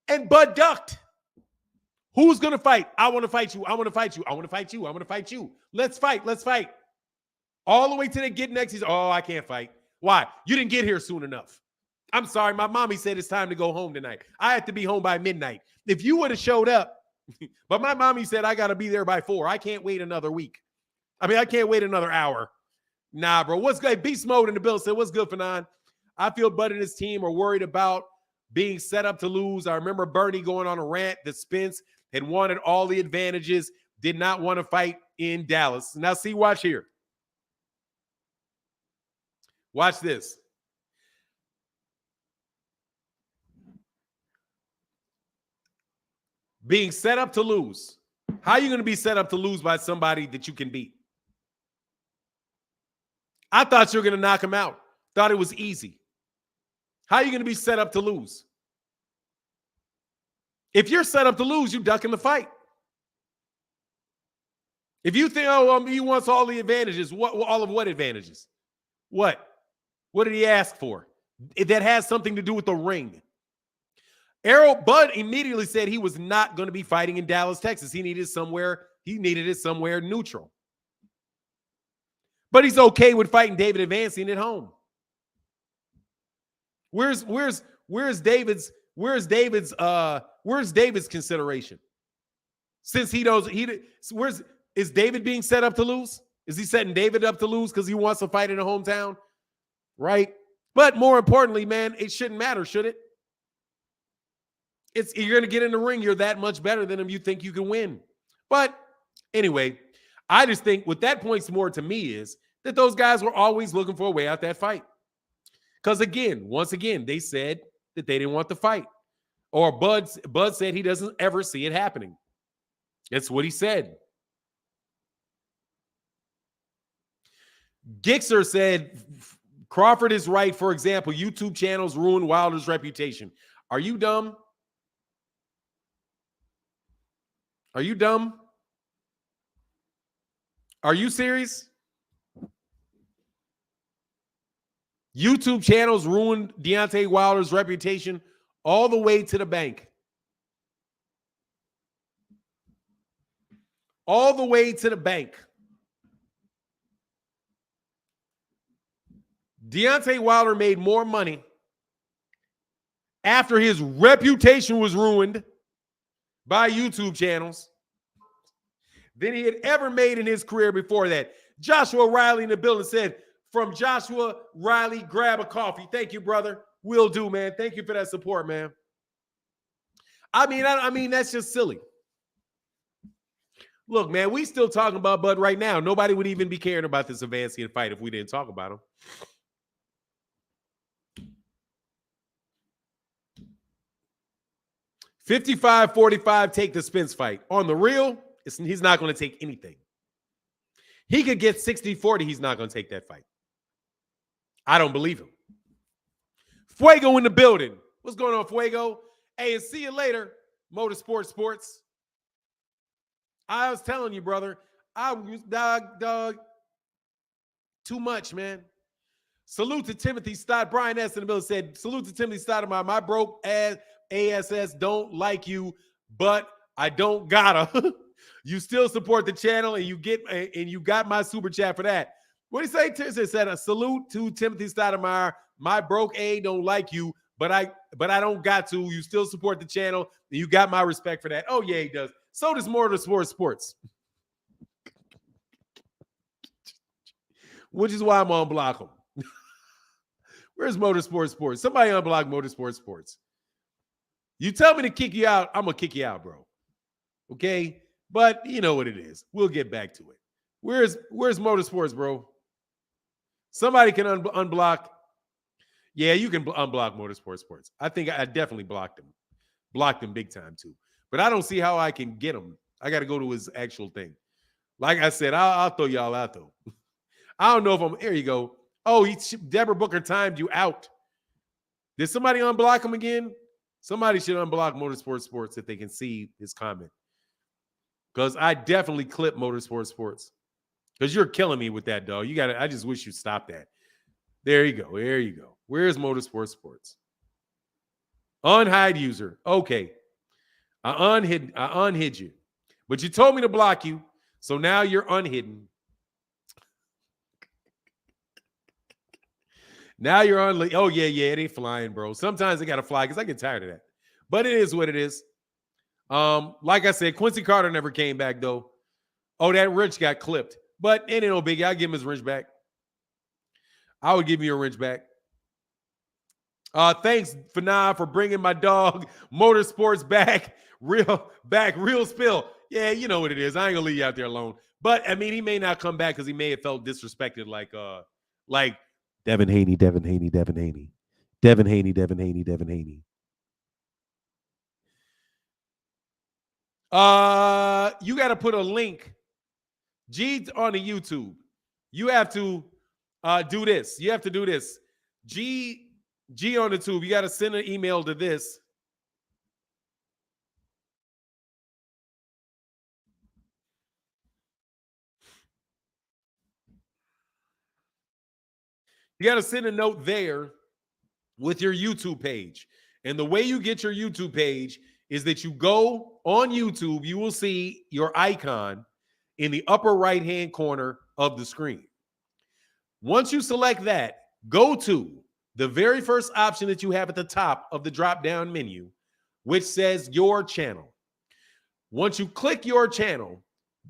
and Bud ducked. Who's going to fight? I want to fight you. I want to fight you. I want to fight you. I want to fight you. Let's fight. Let's fight. All the way to the get next. He's, oh, I can't fight. Why? You didn't get here soon enough. I'm sorry. My mommy said it's time to go home tonight. I have to be home by midnight. If you would have showed up, but my mommy said I got to be there by 4. I can't wait another week. I can't wait another hour. Nah, bro. What's good? Beast Mode in the bill said, what's good, Fanon? I feel Bud and his team are worried about being set up to lose. I remember Bernie going on a rant that Spence had wanted all the advantages, did not want to fight in Dallas. Now, see, watch here. Watch this. Being set up to lose. How are you going to be set up to lose by somebody that you can beat? I thought you were going to knock him out. Thought it was easy. How are you going to be set up to lose? If you're set up to lose, you duck in the fight. If you think, he wants all the advantages, all of what advantages? What? What did he ask for? That has something to do with the ring. Bud immediately said he was not going to be fighting in Dallas, Texas. He needed it somewhere neutral. But he's okay with fighting David advancing at home. Where's David's consideration? Since is David being set up to lose? Is he setting David up to lose because he wants to fight in a hometown? Right? But more importantly, man, it shouldn't matter, should it? You're going to get in the ring. You're that much better than him. You think you can win. But anyway, I just think what that points more to me is that those guys were always looking for a way out that fight. Because once again, they said that they didn't want the fight. Or Bud said he doesn't ever see it happening. That's what he said. Gixer said, Crawford is right. For example, YouTube channels ruin Wilder's reputation. Are you dumb? Are you dumb? Are you serious? YouTube channels ruined Deontay Wilder's reputation all the way to the bank. All the way to the bank. Deontay Wilder made more money after his reputation was ruined by YouTube channels than he had ever made in his career before that. Joshua Riley in the building said, from Joshua Riley, grab a coffee. Thank you, brother. Will do, man. Thank you for that support, man. I mean, that's just silly. Look, man, we still talking about Bud right now. Nobody would even be caring about this Avancian fight if we didn't talk about him. $55-45 take the Spence fight. On the real, he's not going to take anything. He could get 60-40. He's not going to take that fight. I don't believe him. Fuego in the building. What's going on, Fuego? Hey, and see you later, Motorsport Sports. I was telling you, brother, dog, too much, man. Salute to Timothy Stott. Brian S. in the middle said, salute to Timothy Stott. My broke ass ASS don't like you, but I don't gotta. You still support the channel, and you got my super chat for that. What did he say? Terence said, a salute to Timothy Stoudemire. My broke A don't like you, but I don't got to. You still support the channel, and you got my respect for that. Oh, yeah, he does. So does Motorsport Sports. Which is why I'm on block him. Where's Motorsport Sports? Somebody unblock Motorsport Sports. You tell me to kick you out, I'm going to kick you out, bro. Okay? But you know what it is. We'll get back to it. Where's Motorsports, bro? Somebody can unblock. Yeah, you can unblock Motorsport Sports. I think I definitely blocked him. Blocked him big time, too. But I don't see how I can get him. I got to go to his actual thing. Like I said, I'll throw y'all out, though. I don't know if I'm... There you go. Oh, Deborah Booker timed you out. Did somebody unblock him again? Somebody should unblock Motorsport Sports if they can see his comment. Because I definitely clip Motorsport Sports. Because you're killing me with that, dog. You got I just wish you'd stop that. There you go. There you go. Where's Motorsport Sports? Unhide user. Okay. I unhid you. But you told me to block you. So now you're unhidden. Now you're on. Oh, yeah, it ain't flying, bro. Sometimes I got to fly because I get tired of that. But it is what it is. Like I said, Quincy Carter never came back, though. Oh, that wrench got clipped. But it ain't no biggie. I'll give him his wrench back. I would give you your wrench back. Thanks, Fanah, for bringing my dog Motorsports back. Real spill. Yeah, you know what it is. I ain't going to leave you out there alone. But, I mean, he may not come back because he may have felt disrespected like Devin Haney. You got to put a link. G on the YouTube. You have to do this. You have to do this. G on the tube. You got to send an email to this. You got to send a note there with your YouTube page. And the way you get your YouTube page is that you go on YouTube, you will see your icon in the upper right-hand corner of the screen. Once you select that, go to the very first option that you have at the top of the drop-down menu, which says your channel. Once you click your channel,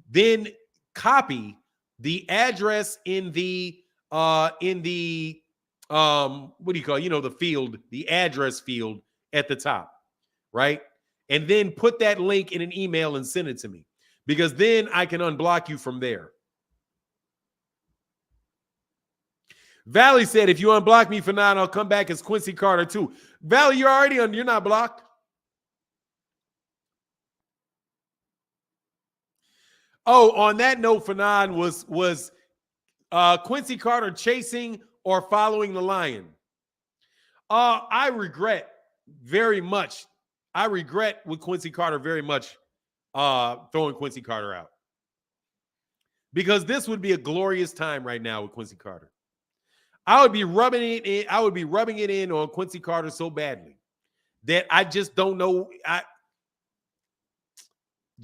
then copy the address in the what do you call it? The field, the address field at the top, right? And then put that link in an email and send it to me, because then I can unblock you from there. Valley said, if you unblock me for now, I'll come back as Quincy Carter too. Valley, you're already on. You're not blocked. Oh, on that note, Fanon was Quincy Carter chasing or following the lion? I regret very much. I regret with Quincy Carter very much throwing Quincy Carter out, because this would be a glorious time right now with Quincy Carter. I would be rubbing it in. I would be rubbing it in on Quincy Carter so badly that I just don't know.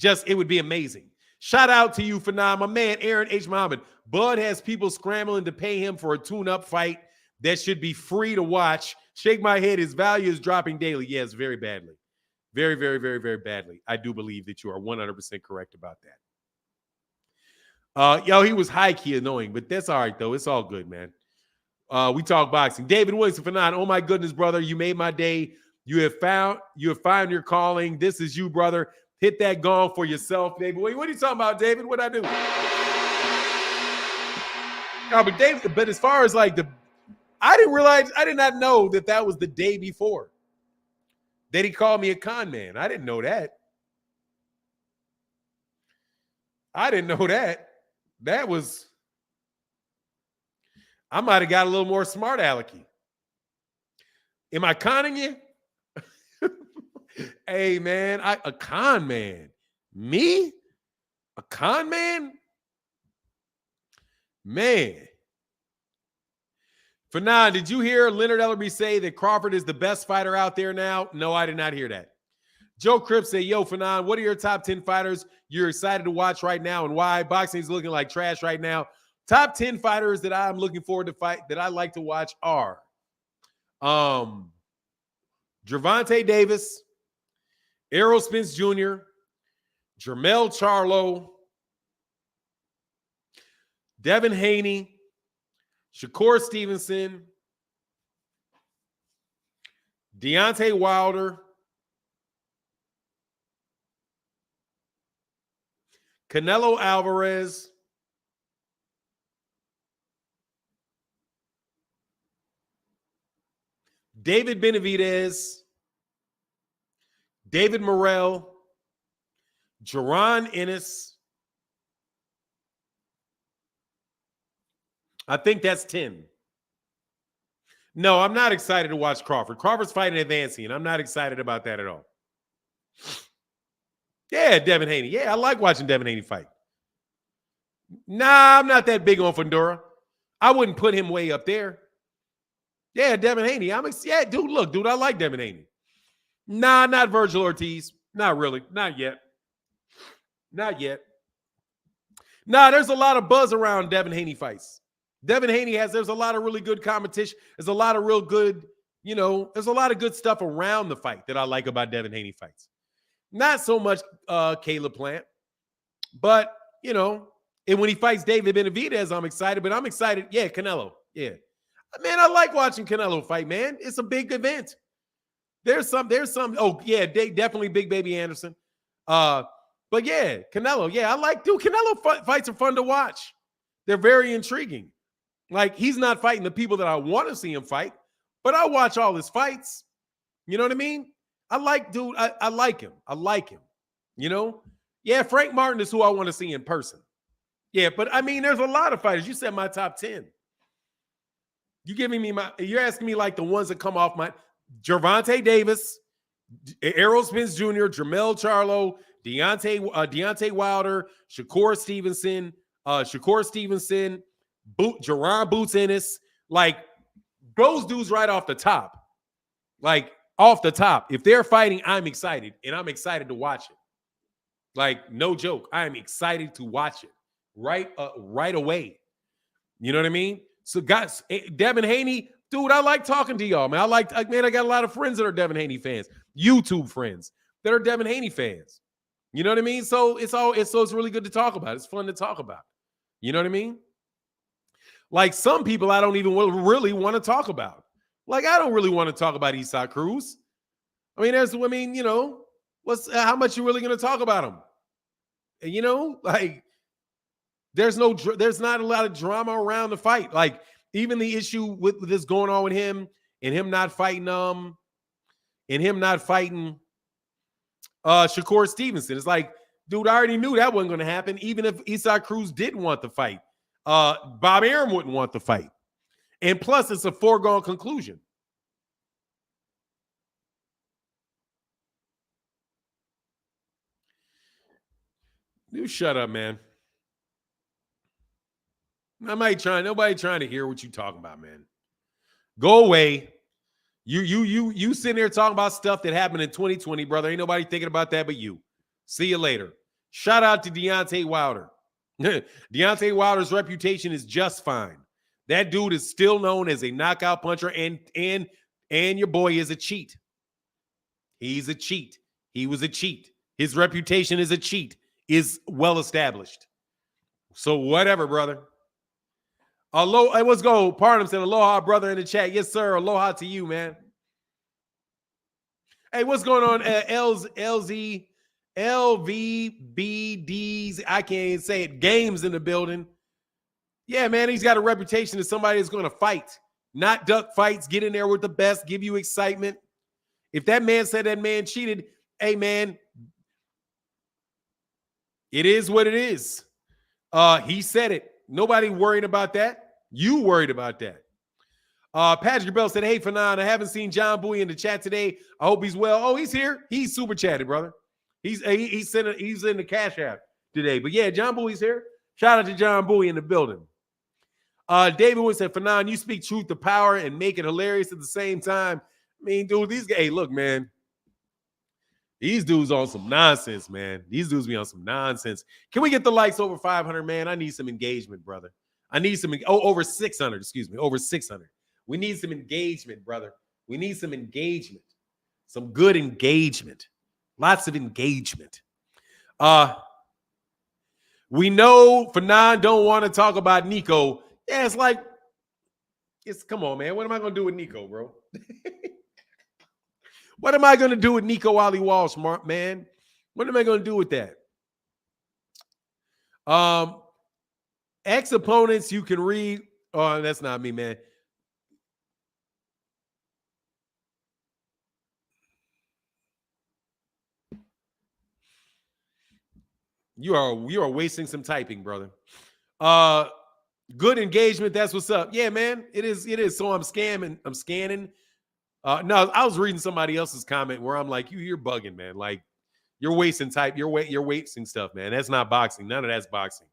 It would be amazing. Shout out to you, Fanon. My man, Aaron H. Muhammad. Bud has people scrambling to pay him for a tune-up fight that should be free to watch. Shake my head. His value is dropping daily. Yes, very badly. Very, very, very, very badly. I do believe that you are 100% correct about that. He was high-key annoying, but that's all right, though. It's all good, man. We talk boxing. David Wilson, Fanon. Oh, my goodness, brother. You made my day. You have found your calling. This is you, brother. Hit that gong for yourself, baby. What are you talking about, David? What'd I do? No, but David, but as far as I did not know that was the day before that he called me a con man. I didn't know that. That was, I might have got a little more smart alecky. Am I conning you? Hey, man, a con man. Me? A con man? Man. Fanon, did you hear Leonard Ellerby say that Crawford is the best fighter out there now? No, I did not hear that. Joe Cripps say, yo, Fanon, what are your top 10 fighters you're excited to watch right now and why? Boxing is looking like trash right now. Top 10 fighters that I'm looking forward to fight that I like to watch are Gervonta Davis, Errol Spence Jr., Jermell Charlo, Devin Haney, Shakur Stevenson, Deontay Wilder, Canelo Alvarez, David Benavidez, David Morrell, Jaron Ennis. I think that's 10. No, I'm not excited to watch Crawford. Crawford's fighting advancing, and I'm not excited about that at all. Yeah, Devin Haney. Yeah, I like watching Devin Haney fight. Nah, I'm not that big on Fundora. I wouldn't put him way up there. Yeah, Devin Haney. Yeah, dude, I like Devin Haney. Nah, not Virgil Ortiz. Not really. Not yet. Not yet. Nah, there's a lot of buzz around Devin Haney fights. Devin Haney there's a lot of really good competition. There's a lot of real good, there's a lot of good stuff around the fight that I like about Devin Haney fights. Not so much Caleb Plant, but, and when he fights David Benavidez, I'm excited, but I'm excited. Yeah, Canelo. Yeah. Man, I like watching Canelo fight, man. It's a big event. There's some, oh, yeah, definitely Big Baby Anderson. But yeah, Canelo. Yeah, Canelo fights are fun to watch. They're very intriguing. Like, he's not fighting the people that I want to see him fight, but I watch all his fights. You know what I mean? I like him. I like him. Yeah, Frank Martin is who I want to see in person. Yeah, but I mean, there's a lot of fighters. You said my top 10. You're asking me like the ones that come off my Gervonta Davis, Errol Spence Jr., Jermell Charlo, Deontay Wilder, Shakur Stevenson, Jerron Boots Ennis, like those dudes right off the top. Like off the top. If they're fighting, I'm excited, and I'm excited to watch it. Like, no joke. I am excited to watch it right away. You know what I mean? So, guys, Devin Haney, dude, I like talking to y'all, man. I got a lot of friends that are Devin Haney fans, YouTube friends that are Devin Haney fans. You know what I mean? So it's really good to talk about. It's fun to talk about. You know what I mean? Like, some people I don't even really want to talk about. Like, I don't really want to talk about Isaac Cruz. How much you really going to talk about him? And, like, there's not a lot of drama around the fight. Like, even the issue with this going on with him and him not fighting Shakur Stevenson. It's like, dude, I already knew that wasn't going to happen. Even if Isaac Cruz didn't want the fight, Bob Arum wouldn't want the fight. And plus, it's a foregone conclusion. Dude, shut up, man. Nobody trying to hear what you talking about, man. Go away. You sitting there talking about stuff that happened in 2020, brother. Ain't nobody thinking about that but you. See you later. Shout out to Deontay Wilder. Deontay Wilder's reputation is just fine. That dude is still known as a knockout puncher, and your boy is a cheat. He's a cheat. He was a cheat. His reputation is a cheat, is well established. So whatever, brother. Aloha, let's go. Parnham said, aloha, brother, in the chat. Yes, sir. Aloha to you, man. Hey, what's going on? LVBDs, I can't even say it. Games in the building. Yeah, man, he's got a reputation as somebody that's going to fight, not duck fights, get in there with the best, give you excitement. If that man said that man cheated, hey, man, it is what it is. He said it. Nobody worried about that. You worried about that. Patrick Bell said, hey, Fanon, I haven't seen John Bowie in the chat today. I hope he's well. Oh, he's here. He's super chatted, brother. He's in the Cash App today. But yeah, John Bowie's here. Shout out to John Bowie in the building. David Wood said, Fanon, you speak truth to power and make it hilarious at the same time. I mean, dude, these guys, hey, look, man. These dudes on some nonsense, man. These dudes be on some nonsense. Can we get the likes over 500, man? I need some engagement, brother. I need some, over 600, excuse me, over 600. We need some engagement, brother. We need some engagement. Some good engagement. Lots of engagement. We know Fanon don't want to talk about Nico. Yeah, come on, man. What am I going to do with Nico, bro? What am I going to do with Nico Ali Walsh, man? What am I going to do with that? Ex-opponents you can read. Oh, that's not me, man. You are wasting some typing, brother. Good engagement. That's what's up. Yeah, man. It is. So I'm scanning. No, I was reading somebody else's comment where I'm like, you're bugging, man. Like, you're wasting type. You're wasting stuff, man. That's not boxing. None of that's boxing.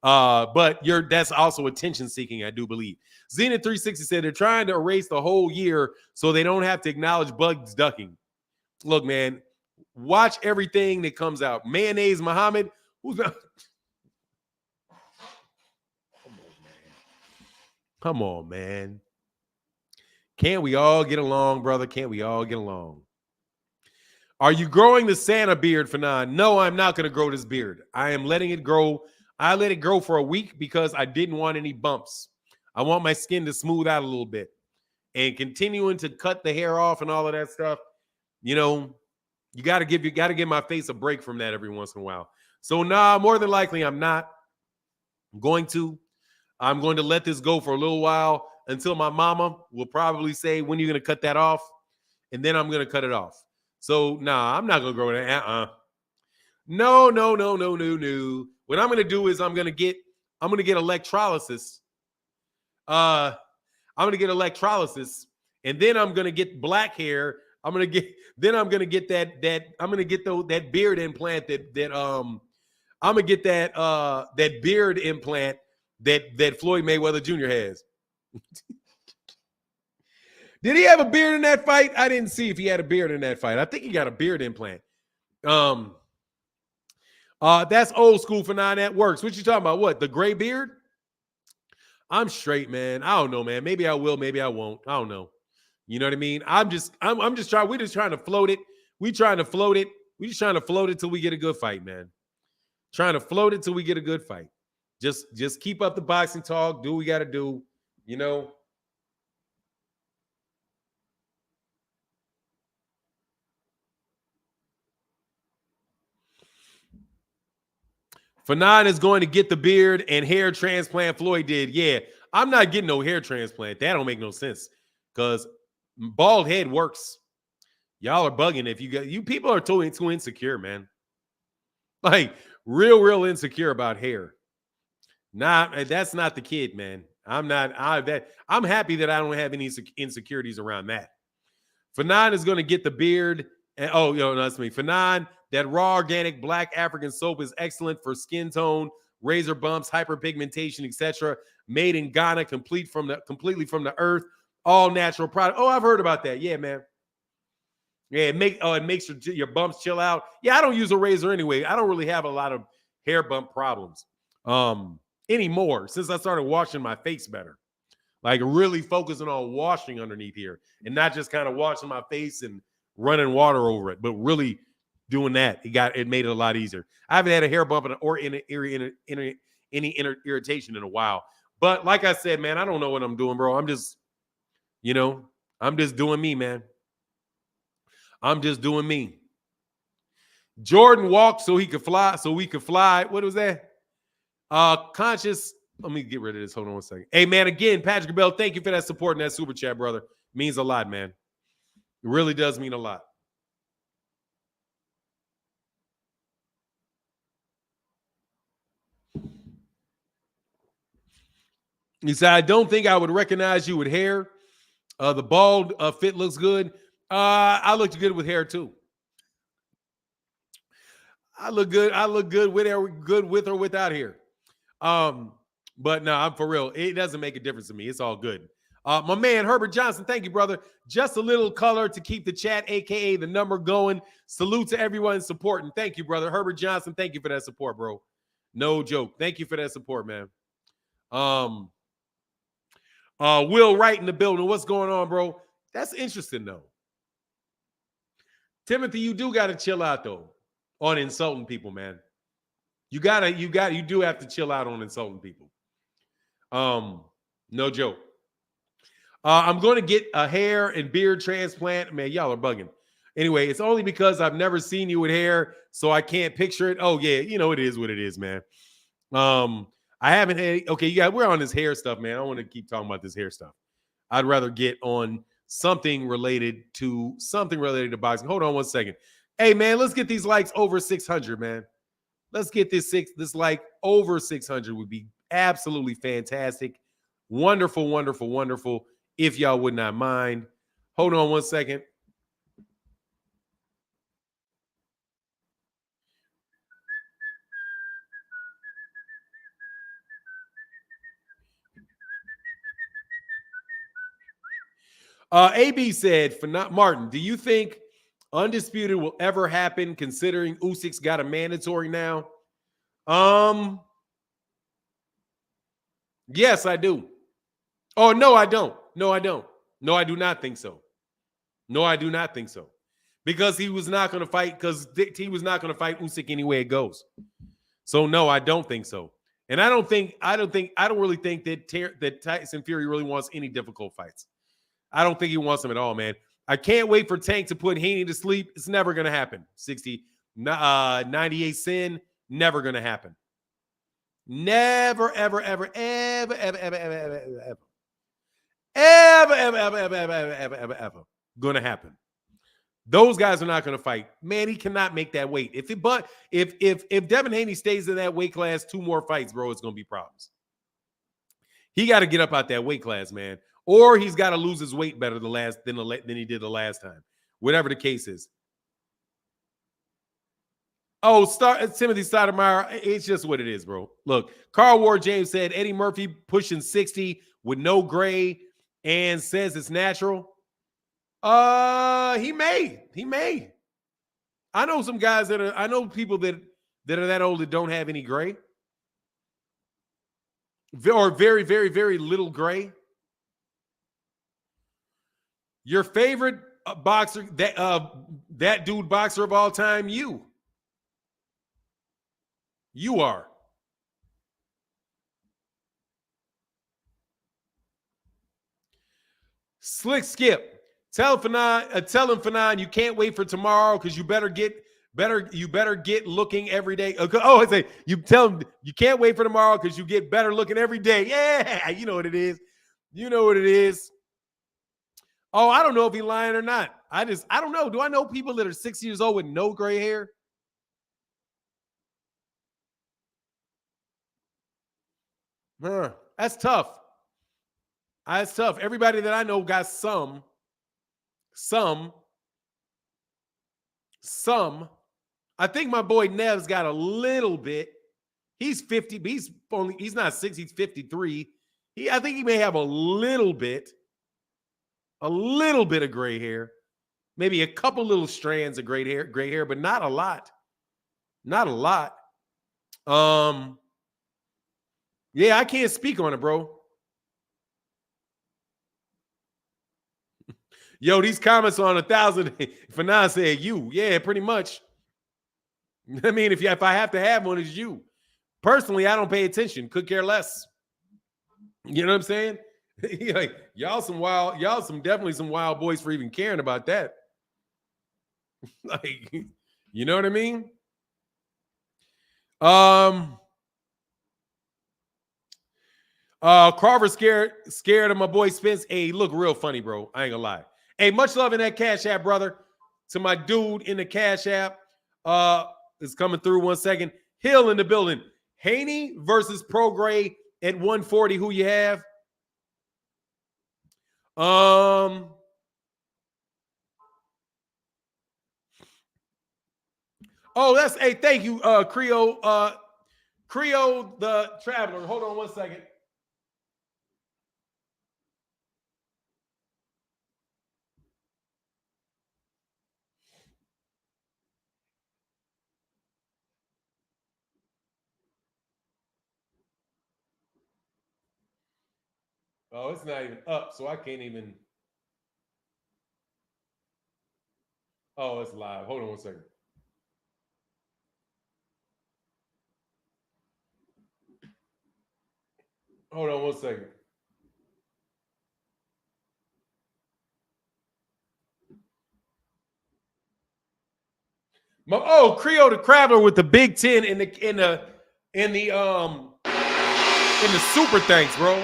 But that's also attention seeking, I do believe. Zenith 360 said they're trying to erase the whole year so they don't have to acknowledge bugs ducking. Look, man, watch everything that comes out. Mayonnaise Muhammad, who's not? Come on, man. Can't we all get along, brother? Can't we all get along? Are you growing the Santa beard, Fanon? No, I'm not going to grow this beard. I am letting it grow. I let it grow for a week because I didn't want any bumps. I want my skin to smooth out a little bit. And continuing to cut the hair off and all of that stuff, you got to give my face a break from that every once in a while. So more than likely I'm not going to. I'm going to let this go for a little while until my mama will probably say, when are you going to cut that off? And then I'm going to cut it off. So, I'm not going to grow that. No. What I'm going to do is I'm going to get electrolysis. I'm going to get electrolysis, and then I'm going to get black hair. I'm going to get that beard implant I'm going to get that beard implant that Floyd Mayweather Jr. has. Did he have a beard in that fight? I didn't see if he had a beard in that fight. I think he got a beard implant. That's old school for nine. That works. What you talking about? What, the gray beard? I'm straight, man. I don't know, man. Maybe I will, maybe I won't. I don't know. You know what I mean? I'm just trying. We're just trying to float it. We just trying to float it till we get a good fight, man. Trying to float it till we get a good fight. Just keep up the boxing talk. Do what we got to do. Fanon is going to get the beard and hair transplant Floyd did. Yeah, I'm not getting no hair transplant. That don't make no sense because bald head works. Y'all are bugging if you people are too insecure, man. Like real insecure about hair. That's not the kid, man. I'm happy that I don't have any insecurities around that. Fanon is going to get the beard. And that's me. Fanon, that raw organic black African soap is excellent for skin tone, razor bumps, hyperpigmentation, etc. Made in Ghana, completely from the earth, all natural product. Oh, I've heard about that. Yeah, man. Yeah, it makes your bumps chill out. Yeah, I don't use a razor anyway. I don't really have a lot of hair bump problems anymore since I started washing my face better. Like really focusing on washing underneath here and not just kind of washing my face and running water over it, but really doing that. It made it a lot easier. I haven't had a hair bump or any irritation in a while. But like I said, man, I don't know what I'm doing, bro. I'm just doing me, man. I'm just doing me. Jordan walked so he could fly, so we could fly. What was that? Conscious. Let me get rid of this. Hold on one second. Hey, man, again, Patrick Bell, thank you for that support and that super chat, brother. Means a lot, man. It really does mean a lot. He said, I don't think I would recognize you with hair. The bald fit looks good. I looked good with hair too. I look good. I look good with or without hair. But no, I'm for real. It doesn't make a difference to me. It's all good. My man, Herbert Johnson, thank you, brother. Just a little color to keep the chat, a.k.a. the number going. Salute to everyone supporting. Thank you, brother. Herbert Johnson, thank you for that support, bro. No joke. Thank you for that support, man. Will Wright in the building. What's going on, bro? That's interesting, though. Timothy, you do got to chill out, though, on insulting people, man. You do have to chill out on insulting people. No joke. I'm going to get a hair and beard transplant. Man, y'all are bugging. Anyway, it's only because I've never seen you with hair, so I can't picture it. Oh, yeah, you know, it is what it is, man. I haven't had, okay, we're on this hair stuff, man. I don't want to keep talking about this hair stuff. I'd rather get on something related to boxing. Hold on one second. Hey, man, let's get these likes over 600, man. Let's get this like over 600 would be absolutely fantastic. Wonderful, wonderful, wonderful. If y'all would not mind. Hold on one second. AB said, for not Martin, do you think Undisputed will ever happen considering Usyk's got a mandatory now? Yes, I do. Oh, no, I don't. No, I don't. No, I do not think so. No, I do not think so. Because he was not going to fight, because he was not going to fight Usyk any way it goes. So no, I don't think so. And I don't really think that Tyson Fury really wants any difficult fights. I don't think he wants them at all, man. I can't wait for Tank to put Haney to sleep. It's never going to happen. 98 Sin, never going to happen. Never, ever, ever, ever, ever, ever, ever, ever, ever, ever, ever, ever, ever, ever, ever, ever, ever going to happen. Those guys are not going to fight. Man, he cannot make that weight. If Devin Haney stays in that weight class 2 more fights, bro, it's going to be problems. He got to get up out that weight class, man. Or he's got to lose his weight better than he did the last time. Whatever the case is. Oh, Timothy Stoudemire, it's just what it is, bro. Look, Carl Ward James said Eddie Murphy pushing 60 with no gray and says it's natural. He may. I know some guys I know people that are that old that don't have any gray. Or very, very, very little gray. Your favorite boxer, that dude boxer of all time, you are. Slick Skip. Tell him Fanon you can't wait for tomorrow because you better get looking every day. Oh, I say you tell him you can't wait for tomorrow because you get better looking every day. Yeah, you know what it is. You know what it is. Oh, I don't know if he's lying or not. I don't know. Do I know people that are 6 years old with no gray hair? Huh. That's tough. That's tough. Everybody that I know got some. I think my boy Nev's got a little bit. He's 50. He's not 6. He's 53. I think he may have a little bit of gray hair. Maybe a couple little strands of gray hair, but not a lot. Not a lot. Yeah, I can't speak on it, bro. Yo, these comments on 1,000. Fanon said you. Yeah, pretty much. I mean, if I have to have one, it's you. Personally, I don't pay attention. Could care less. You know what I'm saying? Like, y'all definitely some wild boys for even caring about that. Like, you know what I mean? Crawford scared of my boy Spence. Hey, look real funny, bro. I ain't gonna lie. Hey, much love in that Cash App, brother. To my dude in the Cash App. Is coming through 1 second. Hill in the building. Haney versus Prograis at 140. Who you have? Oh, hey, thank you, Creo. Creo the Traveler. Hold on one second. Oh, it's not even up, so I can't even. Oh, it's live. Hold on one second. Hold on one second. Creo the Traveler with the Big 10 in the super thanks, bro.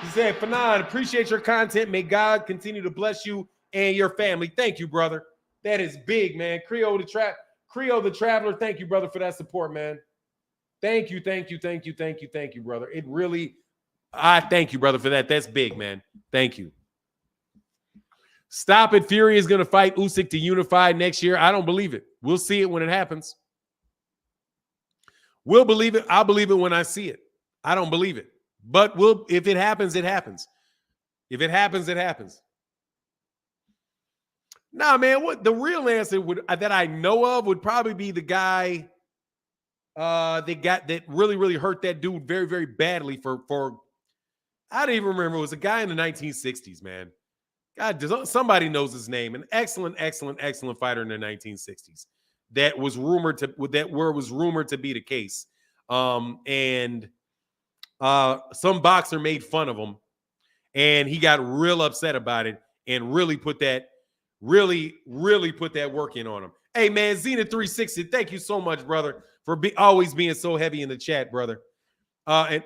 He said, Fanon, appreciate your content. May God continue to bless you and your family. Thank you, brother. That is big, man. Creo the Traveler. Thank you, brother, for that support, man. Thank you, brother. It really, I thank you, brother, for that. That's big, man. Thank you. Stop it. Fury is going to fight Usyk to unify next year. I don't believe it. We'll see it when it happens. We'll believe it. I'll believe it when I see it. I don't believe it. But if it happens, it happens. If it happens, it happens. Nah, man, what the real answer that I know of would probably be the guy that really hurt that dude very, very badly for I don't even remember. It was a guy in the 1960s, man. God, somebody knows his name. An excellent fighter in the 1960s. That was rumored to be the case. And some boxer made fun of him, and he got real upset about it, and really put that work in on him. Hey, man, Zenith 360, thank you so much, brother, for always being so heavy in the chat, brother. And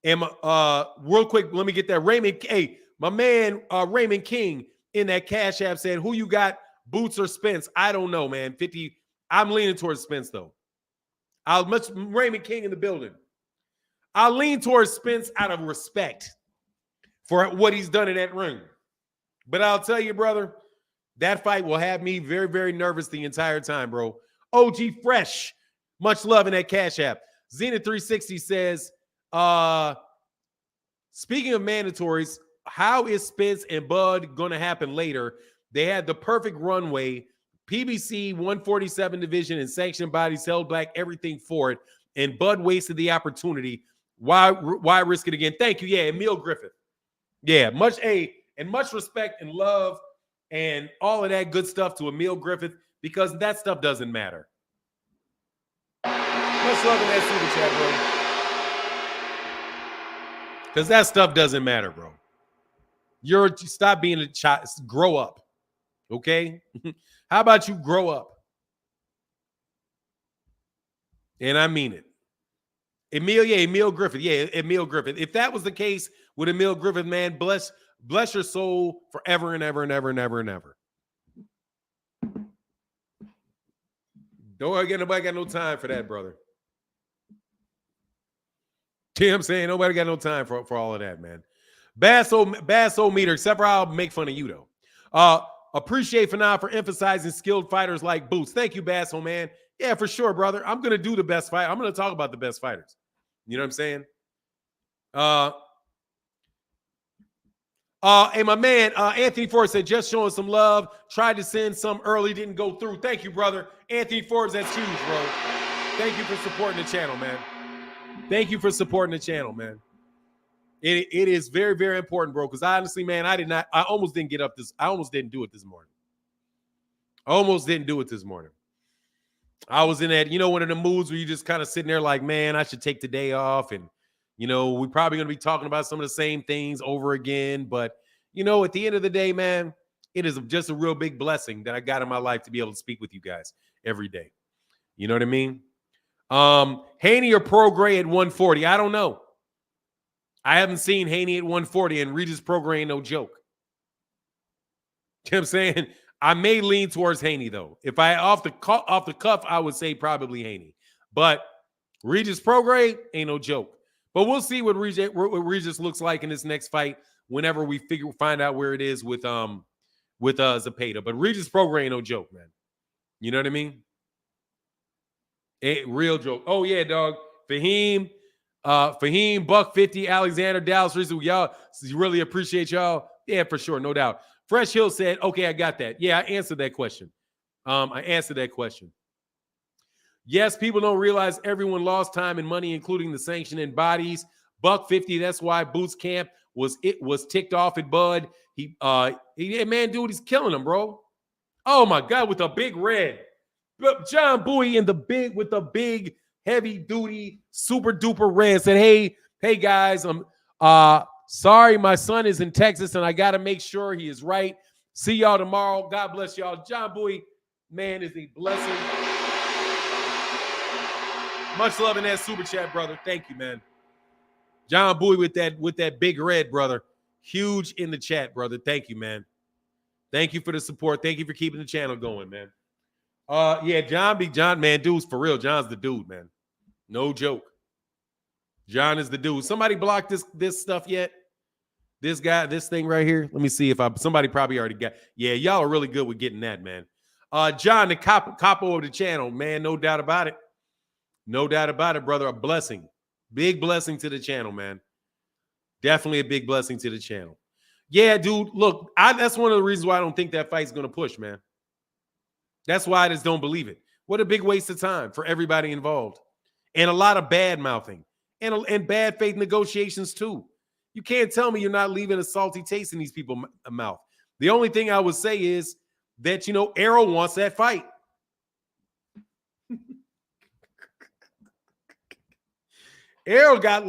real quick, let me get that. Raymond, hey, my man Raymond King in that Cash App said, who you got, Boots or Spence? I don't know, man. 50. I'm leaning towards Spence, though. Raymond King in the building. I'll lean towards Spence out of respect for what he's done in that ring. But I'll tell you, brother, that fight will have me very, very nervous the entire time, bro. OG Fresh, much love in that Cash App. Zenith 360 says, speaking of mandatories, how is Spence and Bud going to happen later? They had the perfect runway. PBC 147 division and sanctioned bodies held back everything for it, and Bud wasted the opportunity. Why risk it again? Thank you. Yeah, Emil Griffith. Yeah, much respect and love and all of that good stuff to Emil Griffith, because that stuff doesn't matter. Much love in that super chat, bro. Because that stuff doesn't matter, bro. Stop being a child. Grow up. Okay? How about you grow up? And I mean it. Emil Griffith. Yeah, Emil Griffith. If that was the case with Emil Griffith, man, bless your soul forever and ever and ever and ever and ever. Nobody got no time for that, brother. See what I'm saying? Nobody got no time for all of that, man. Basso meter, except for I'll make fun of you, though. Appreciate Fanon for emphasizing skilled fighters like Boots. Thank you, Basso, man. Yeah, for sure, brother. I'm going to do the best fight. I'm going to talk about the best fighters. You know what I'm saying? Hey, my man, Anthony Forbes said, just showing some love. Tried to send some early, didn't go through. Thank you, brother. Anthony Forbes, that's huge, bro. Thank you for supporting the channel, man. Thank you for supporting the channel, man. It is very, very important, bro, because honestly, man, I almost didn't get up I almost didn't do it this morning. I was in that, one of the moods where you just kind of sitting there like, man, I should take the day off. And, we're probably going to be talking about some of the same things over again. But, at the end of the day, man, it is just a real big blessing that I got in my life to be able to speak with you guys every day. You know what I mean? Haney or Prograis at 140? I don't know. I haven't seen Haney at 140, and Regis Prograis ain't no joke. You know what I'm saying? I may lean towards Haney, though. If I off the cuff, I would say probably Haney. But Regis Prograis ain't no joke. But we'll see what Regis looks like in this next fight whenever we find out where it is with Zepeda. But Regis Prograis ain't no joke, man. You know what I mean? Real joke. Oh, yeah, dog. Fahim, $150, Alexander, Dallas, Rizzo, y'all really appreciate y'all. Yeah, for sure, no doubt. Fresh Hill said, okay, I got that. Yeah, I answered that question. Yes, people don't realize everyone lost time and money, including the sanctioning bodies. $150, that's why Boots Camp was ticked off at Bud. Man, dude, he's killing him, bro. Oh my God, with a big red. John Bowie with the big heavy duty super duper red said, hey guys, I'm sorry my son is in Texas and I got to make sure he is right. See y'all tomorrow. God bless y'all. John Bowie, man, is a blessing. Much love in that super chat, brother. Thank you, man. John Bowie with that big red, brother. Huge in the chat, brother. Thank you, man. Thank you for the support. Thank you for keeping the channel going, man. Yeah, John, man, dude's for real. John's the dude, man. No joke. John is the dude. Somebody blocked this stuff yet? This thing right here. Let me see if somebody probably already got. Yeah, y'all are really good with getting that, man. John, the capo of the channel, man. No doubt about it. No doubt about it, brother. A blessing. Big blessing to the channel, man. Definitely a big blessing to the channel. Yeah, dude, look, that's one of the reasons why I don't think that fight's going to push, man. That's why I just don't believe it. What a big waste of time for everybody involved. And a lot of bad mouthing and bad faith negotiations, too. You can't tell me you're not leaving a salty taste in these people's mouth. The only thing I would say is that, Errol wants that fight. Errol got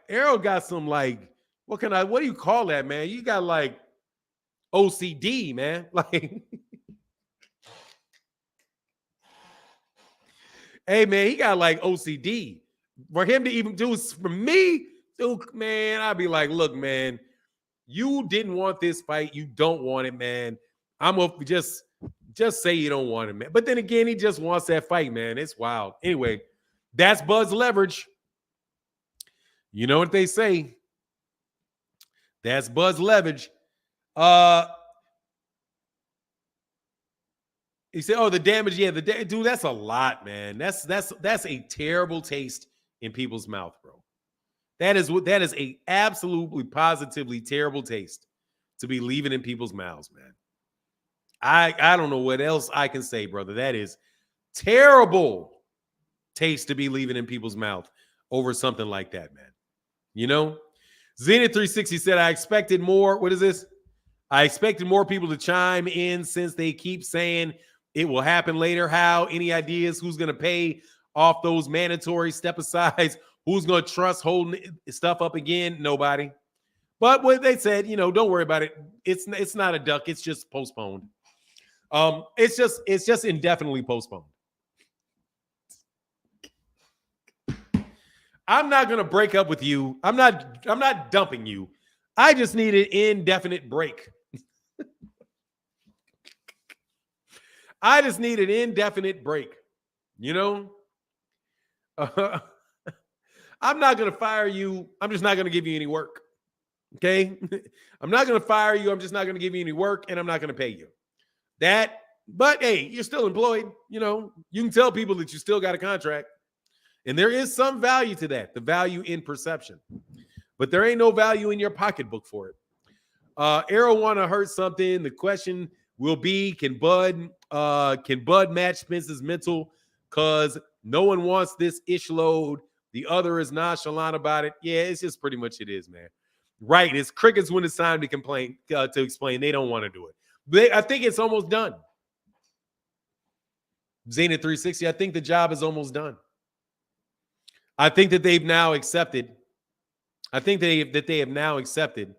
Errol got some what do you call that, man? You got OCD, man. Hey, man, he got OCD. For him to even do for me, dude, man, I'd be like, look, man, you didn't want this fight. You don't want it, man. I'm gonna just say you don't want it, man. But then again, he just wants that fight, man. It's wild. Anyway. That's Bud's leverage. You know what they say. That's Bud's leverage. He said, "Oh, the damage. Yeah, dude. That's a lot, man. That's a terrible taste in people's mouth, bro. That is a absolutely positively terrible taste to be leaving in people's mouths, man. I don't know what else I can say, brother. That is terrible taste to be leaving in people's mouth over something like that, man. Zenith 360 said, I expected more. What is this? I expected more people to chime in since they keep saying it will happen later. How? Any ideas? Who's going to pay off those mandatory step asides? Who's going to trust holding stuff up again? Nobody. But what they said, don't worry about it. It's not a duck. It's just postponed. It's just indefinitely postponed. I'm not going to break up with you. I'm not dumping you. I just need an indefinite break. I just need an indefinite break. I'm not going to fire you. I'm just not going to give you any work. Okay? I'm not going to fire you. I'm just not going to give you any work, and I'm not going to pay you. But hey, you're still employed. You can tell people that you still got a contract. And there is some value to that, the value in perception. But there ain't no value in your pocketbook for it. Arrow want to hurt something. The question will be, can Bud match Spence's mental? Because no one wants this ish load. The other is nonchalant about it. Yeah, it's just pretty much it is, man. Right. It's crickets when it's time to complain, to explain. They don't want to do it. I think it's almost done. Zenith 360, I think the job is almost done. I think that they've now accepted. I think that they have now accepted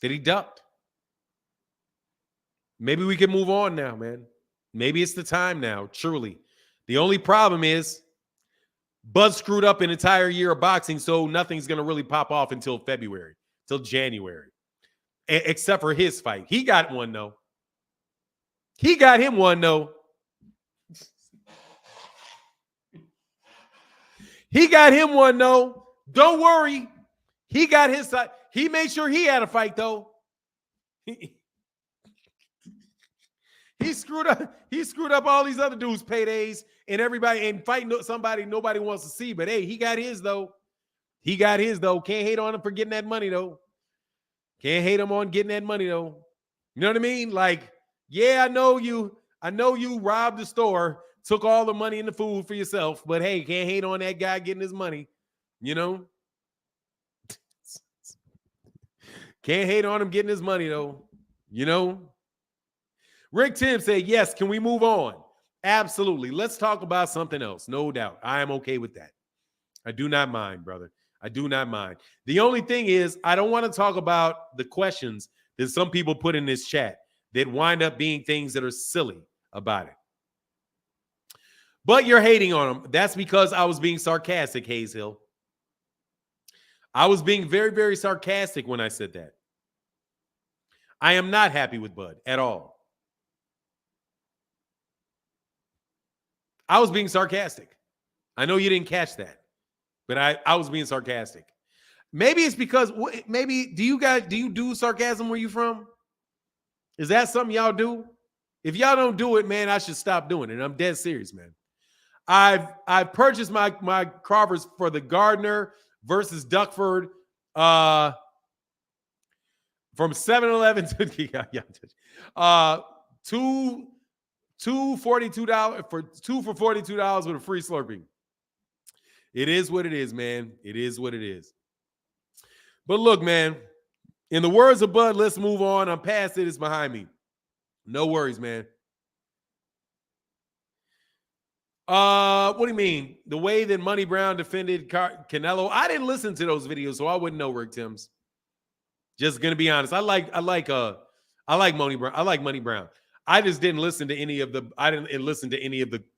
that he ducked. Maybe we can move on now, man. Maybe it's the time now, truly. The only problem is Bud screwed up an entire year of boxing, so nothing's going to really pop off until February, till January, except for his fight. He got one, though. He got him one, though. He got him one, though. Don't worry. He got his side. He made sure he had a fight, though. He He screwed up all these other dudes' paydays and everybody and fighting somebody nobody wants to see. But hey, he got his though. He got his though. Can't hate on him for getting that money though. Can't hate him on getting that money though. You know what I mean? Like, yeah, I know you robbed the store, took all the money and the food for yourself, but hey, can't hate on that guy getting his money. You know? Can't hate on him getting his money though. You know? Rick Tim said, yes, can we move on? Absolutely. Let's talk about something else. No doubt. I am okay with that. I do not mind, brother. I do not mind. The only thing is, I don't want to talk about the questions that some people put in this chat that wind up being things that are silly about it. But you're hating on them. That's because I was being sarcastic, Hayes Hill. I was being very, very sarcastic when I said that. I am not happy with Bud at all. I was being sarcastic. I know you didn't catch that, but I was being sarcastic. Maybe it's because do you do sarcasm where you from? Is that something y'all do? If y'all don't do it, man, I should stop doing it. I'm dead serious, man. I've purchased my Crawfords for the Gardner versus Duckford from 7-Eleven to two $42 for $42 with a free Slurpee. It is what it is, man. It is what it is. But look, man, in the words of Bud, let's move on. I'm past it. It's behind me. No worries, man. What do you mean? The way that Money Brown defended Canelo? I didn't listen to those videos, so I wouldn't know, Rick Timms. Just gonna be honest. I like Money Brown. I like Money Brown. I just didn't listen to any of the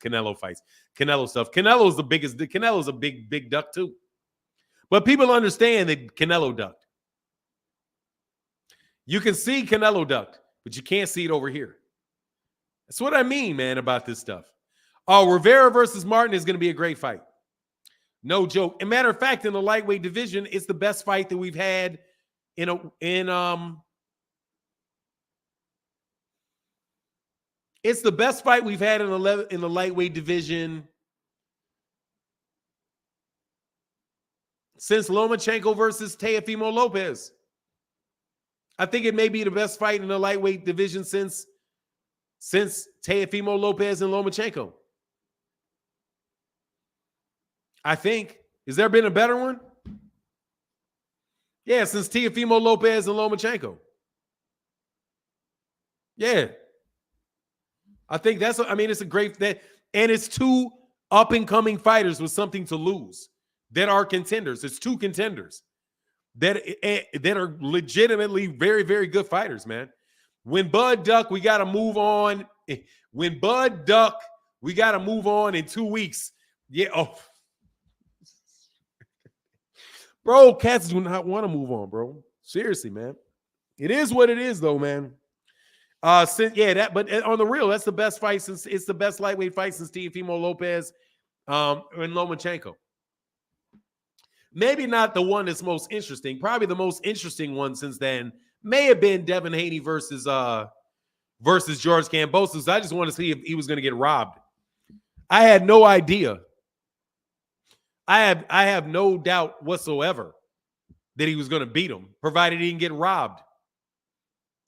Canelo fights, Canelo stuff. Canelo's a big duck too. But people understand that Canelo ducked. You can see Canelo ducked, but you can't see it over here. That's what I mean, man, about this stuff. Oh, Rivera versus Martin is going to be a great fight. No joke. As a matter of fact, in the lightweight division, it's the best fight that we've had it's the best fight we've had in the lightweight division since Lomachenko versus Teofimo Lopez. I think it may be the best fight in the lightweight division since Teofimo Lopez and Lomachenko. I think. Has there been a better one? Yeah, since Teofimo Lopez and Lomachenko. Yeah. I think it's a great and it's two up-and-coming fighters with something to lose that are contenders. It's two contenders that are legitimately very, very good fighters, man. When Bud duck, we got to move on. When Bud duck, we got to move on in 2 weeks. Yeah. Oh. Bro, cats do not want to move on, bro. Seriously, man. It is what it is, though, man. But on the real, that's the best fight since it's the best lightweight fight since Teofimo Lopez and Lomachenko. Maybe not the one that's most interesting. Probably the most interesting one since then may have been Devin Haney versus George Kambosos. I just want to see if he was going to get robbed. I had no idea. I have no doubt whatsoever that he was going to beat him, provided he didn't get robbed.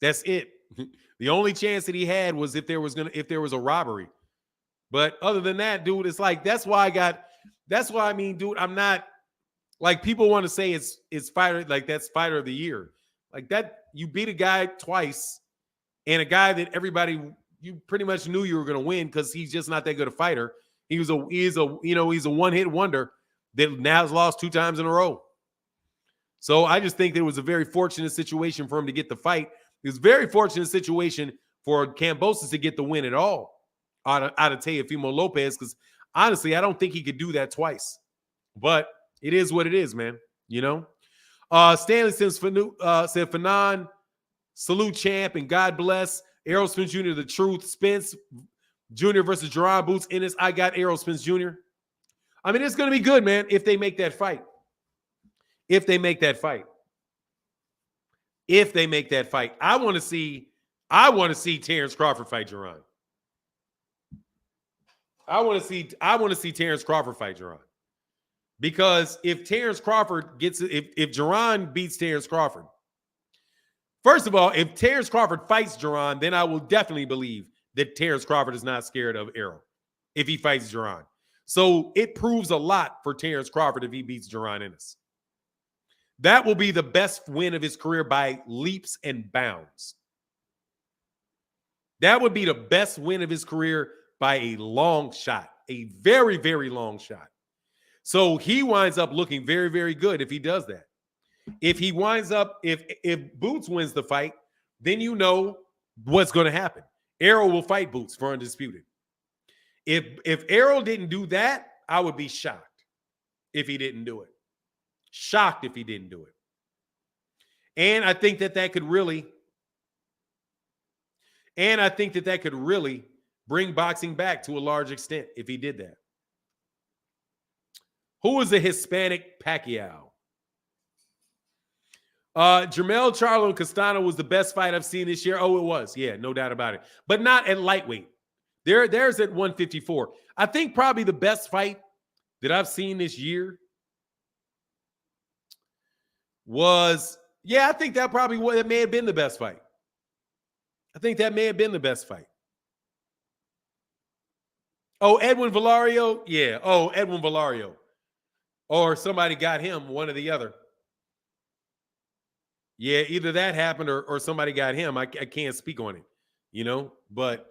That's it. The only chance that he had was if there was a robbery. But other than that, dude, it's like dude, I'm not like people want to say it's fighter, like that's fighter of the year. Like that, you beat a guy twice and a guy that you pretty much knew you were going to win because he's just not that good a fighter. He's a one-hit wonder that now has lost 2 times in a row. So I just think that it was a very fortunate situation for him to get the fight. It was a very fortunate situation for Kambosos to get the win at all out of Teofimo Lopez because honestly, I don't think he could do that twice. But it is what it is, man. You know? Stanley said, Fanon, salute champ, and God bless. Errol Spence Jr., the truth. Spence Jr. versus Gerard Boots Ennis. I got Errol Spence Jr. I mean, it's going to be good, man, if they make that fight. If they make that fight. I want to see Terence Crawford fight Gerard. I want to see Terence Crawford fight Jerron. Because if Terence Crawford if Jerron beats Terence Crawford, first of all, if Terence Crawford fights Jerron, then I will definitely believe that Terence Crawford is not scared of Errol if he fights Jerron. So it proves a lot for Terence Crawford if he beats Jerron Ennis. That will be the best win of his career by leaps and bounds. That would be the best win of his career by a long shot, a very, very long shot. So he winds up looking very, very good if he does that. If he winds up, if Boots wins the fight, then you know what's going to happen. Errol will fight Boots for undisputed. If Errol didn't do that, I would be shocked if he didn't do it. Shocked if he didn't do it. And I think that could really bring boxing back to a large extent if he did that. Who is a Hispanic Pacquiao? Jermell Charlo and Castano was the best fight I've seen this year. Oh, it was. Yeah, no doubt about it. But not at lightweight. There's at 154. I think probably the best fight that I've seen this year was, I think that may have been the best fight. I think that may have been the best fight. Oh, Edwin Valario? Yeah. Oh, Edwin Valario. Or somebody got him, one or the other. Yeah, either that happened or somebody got him. I can't speak on it, but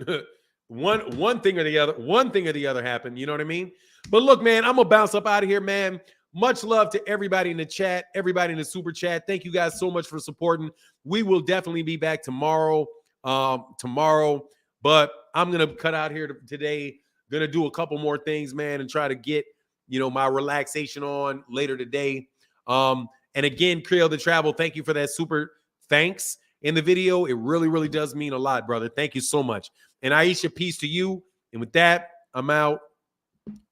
one thing or the other happened, you know what I mean? But look, man, I'm gonna bounce up out of here, man. Much love to everybody in the chat, everybody in the super chat. Thank you guys so much for supporting. We will definitely be back tomorrow. But I'm gonna cut out here today. Gonna do a couple more things, man, and try to get my relaxation on later today. And again, Creole the Travel, thank you for that super thanks in the video. It really, really does mean a lot, brother. Thank you so much. And Aisha, peace to you. And with that, I'm out.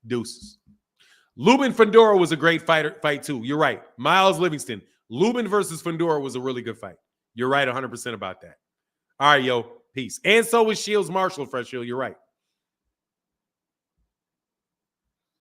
Deuces. Lubin Fundora was a great fight too. You're right. Miles Livingston. Lubin versus Fundora was a really good fight. You're right 100% about that. All right, yo. Peace. And so was Shields Marshall, Fresh Hill. You're right.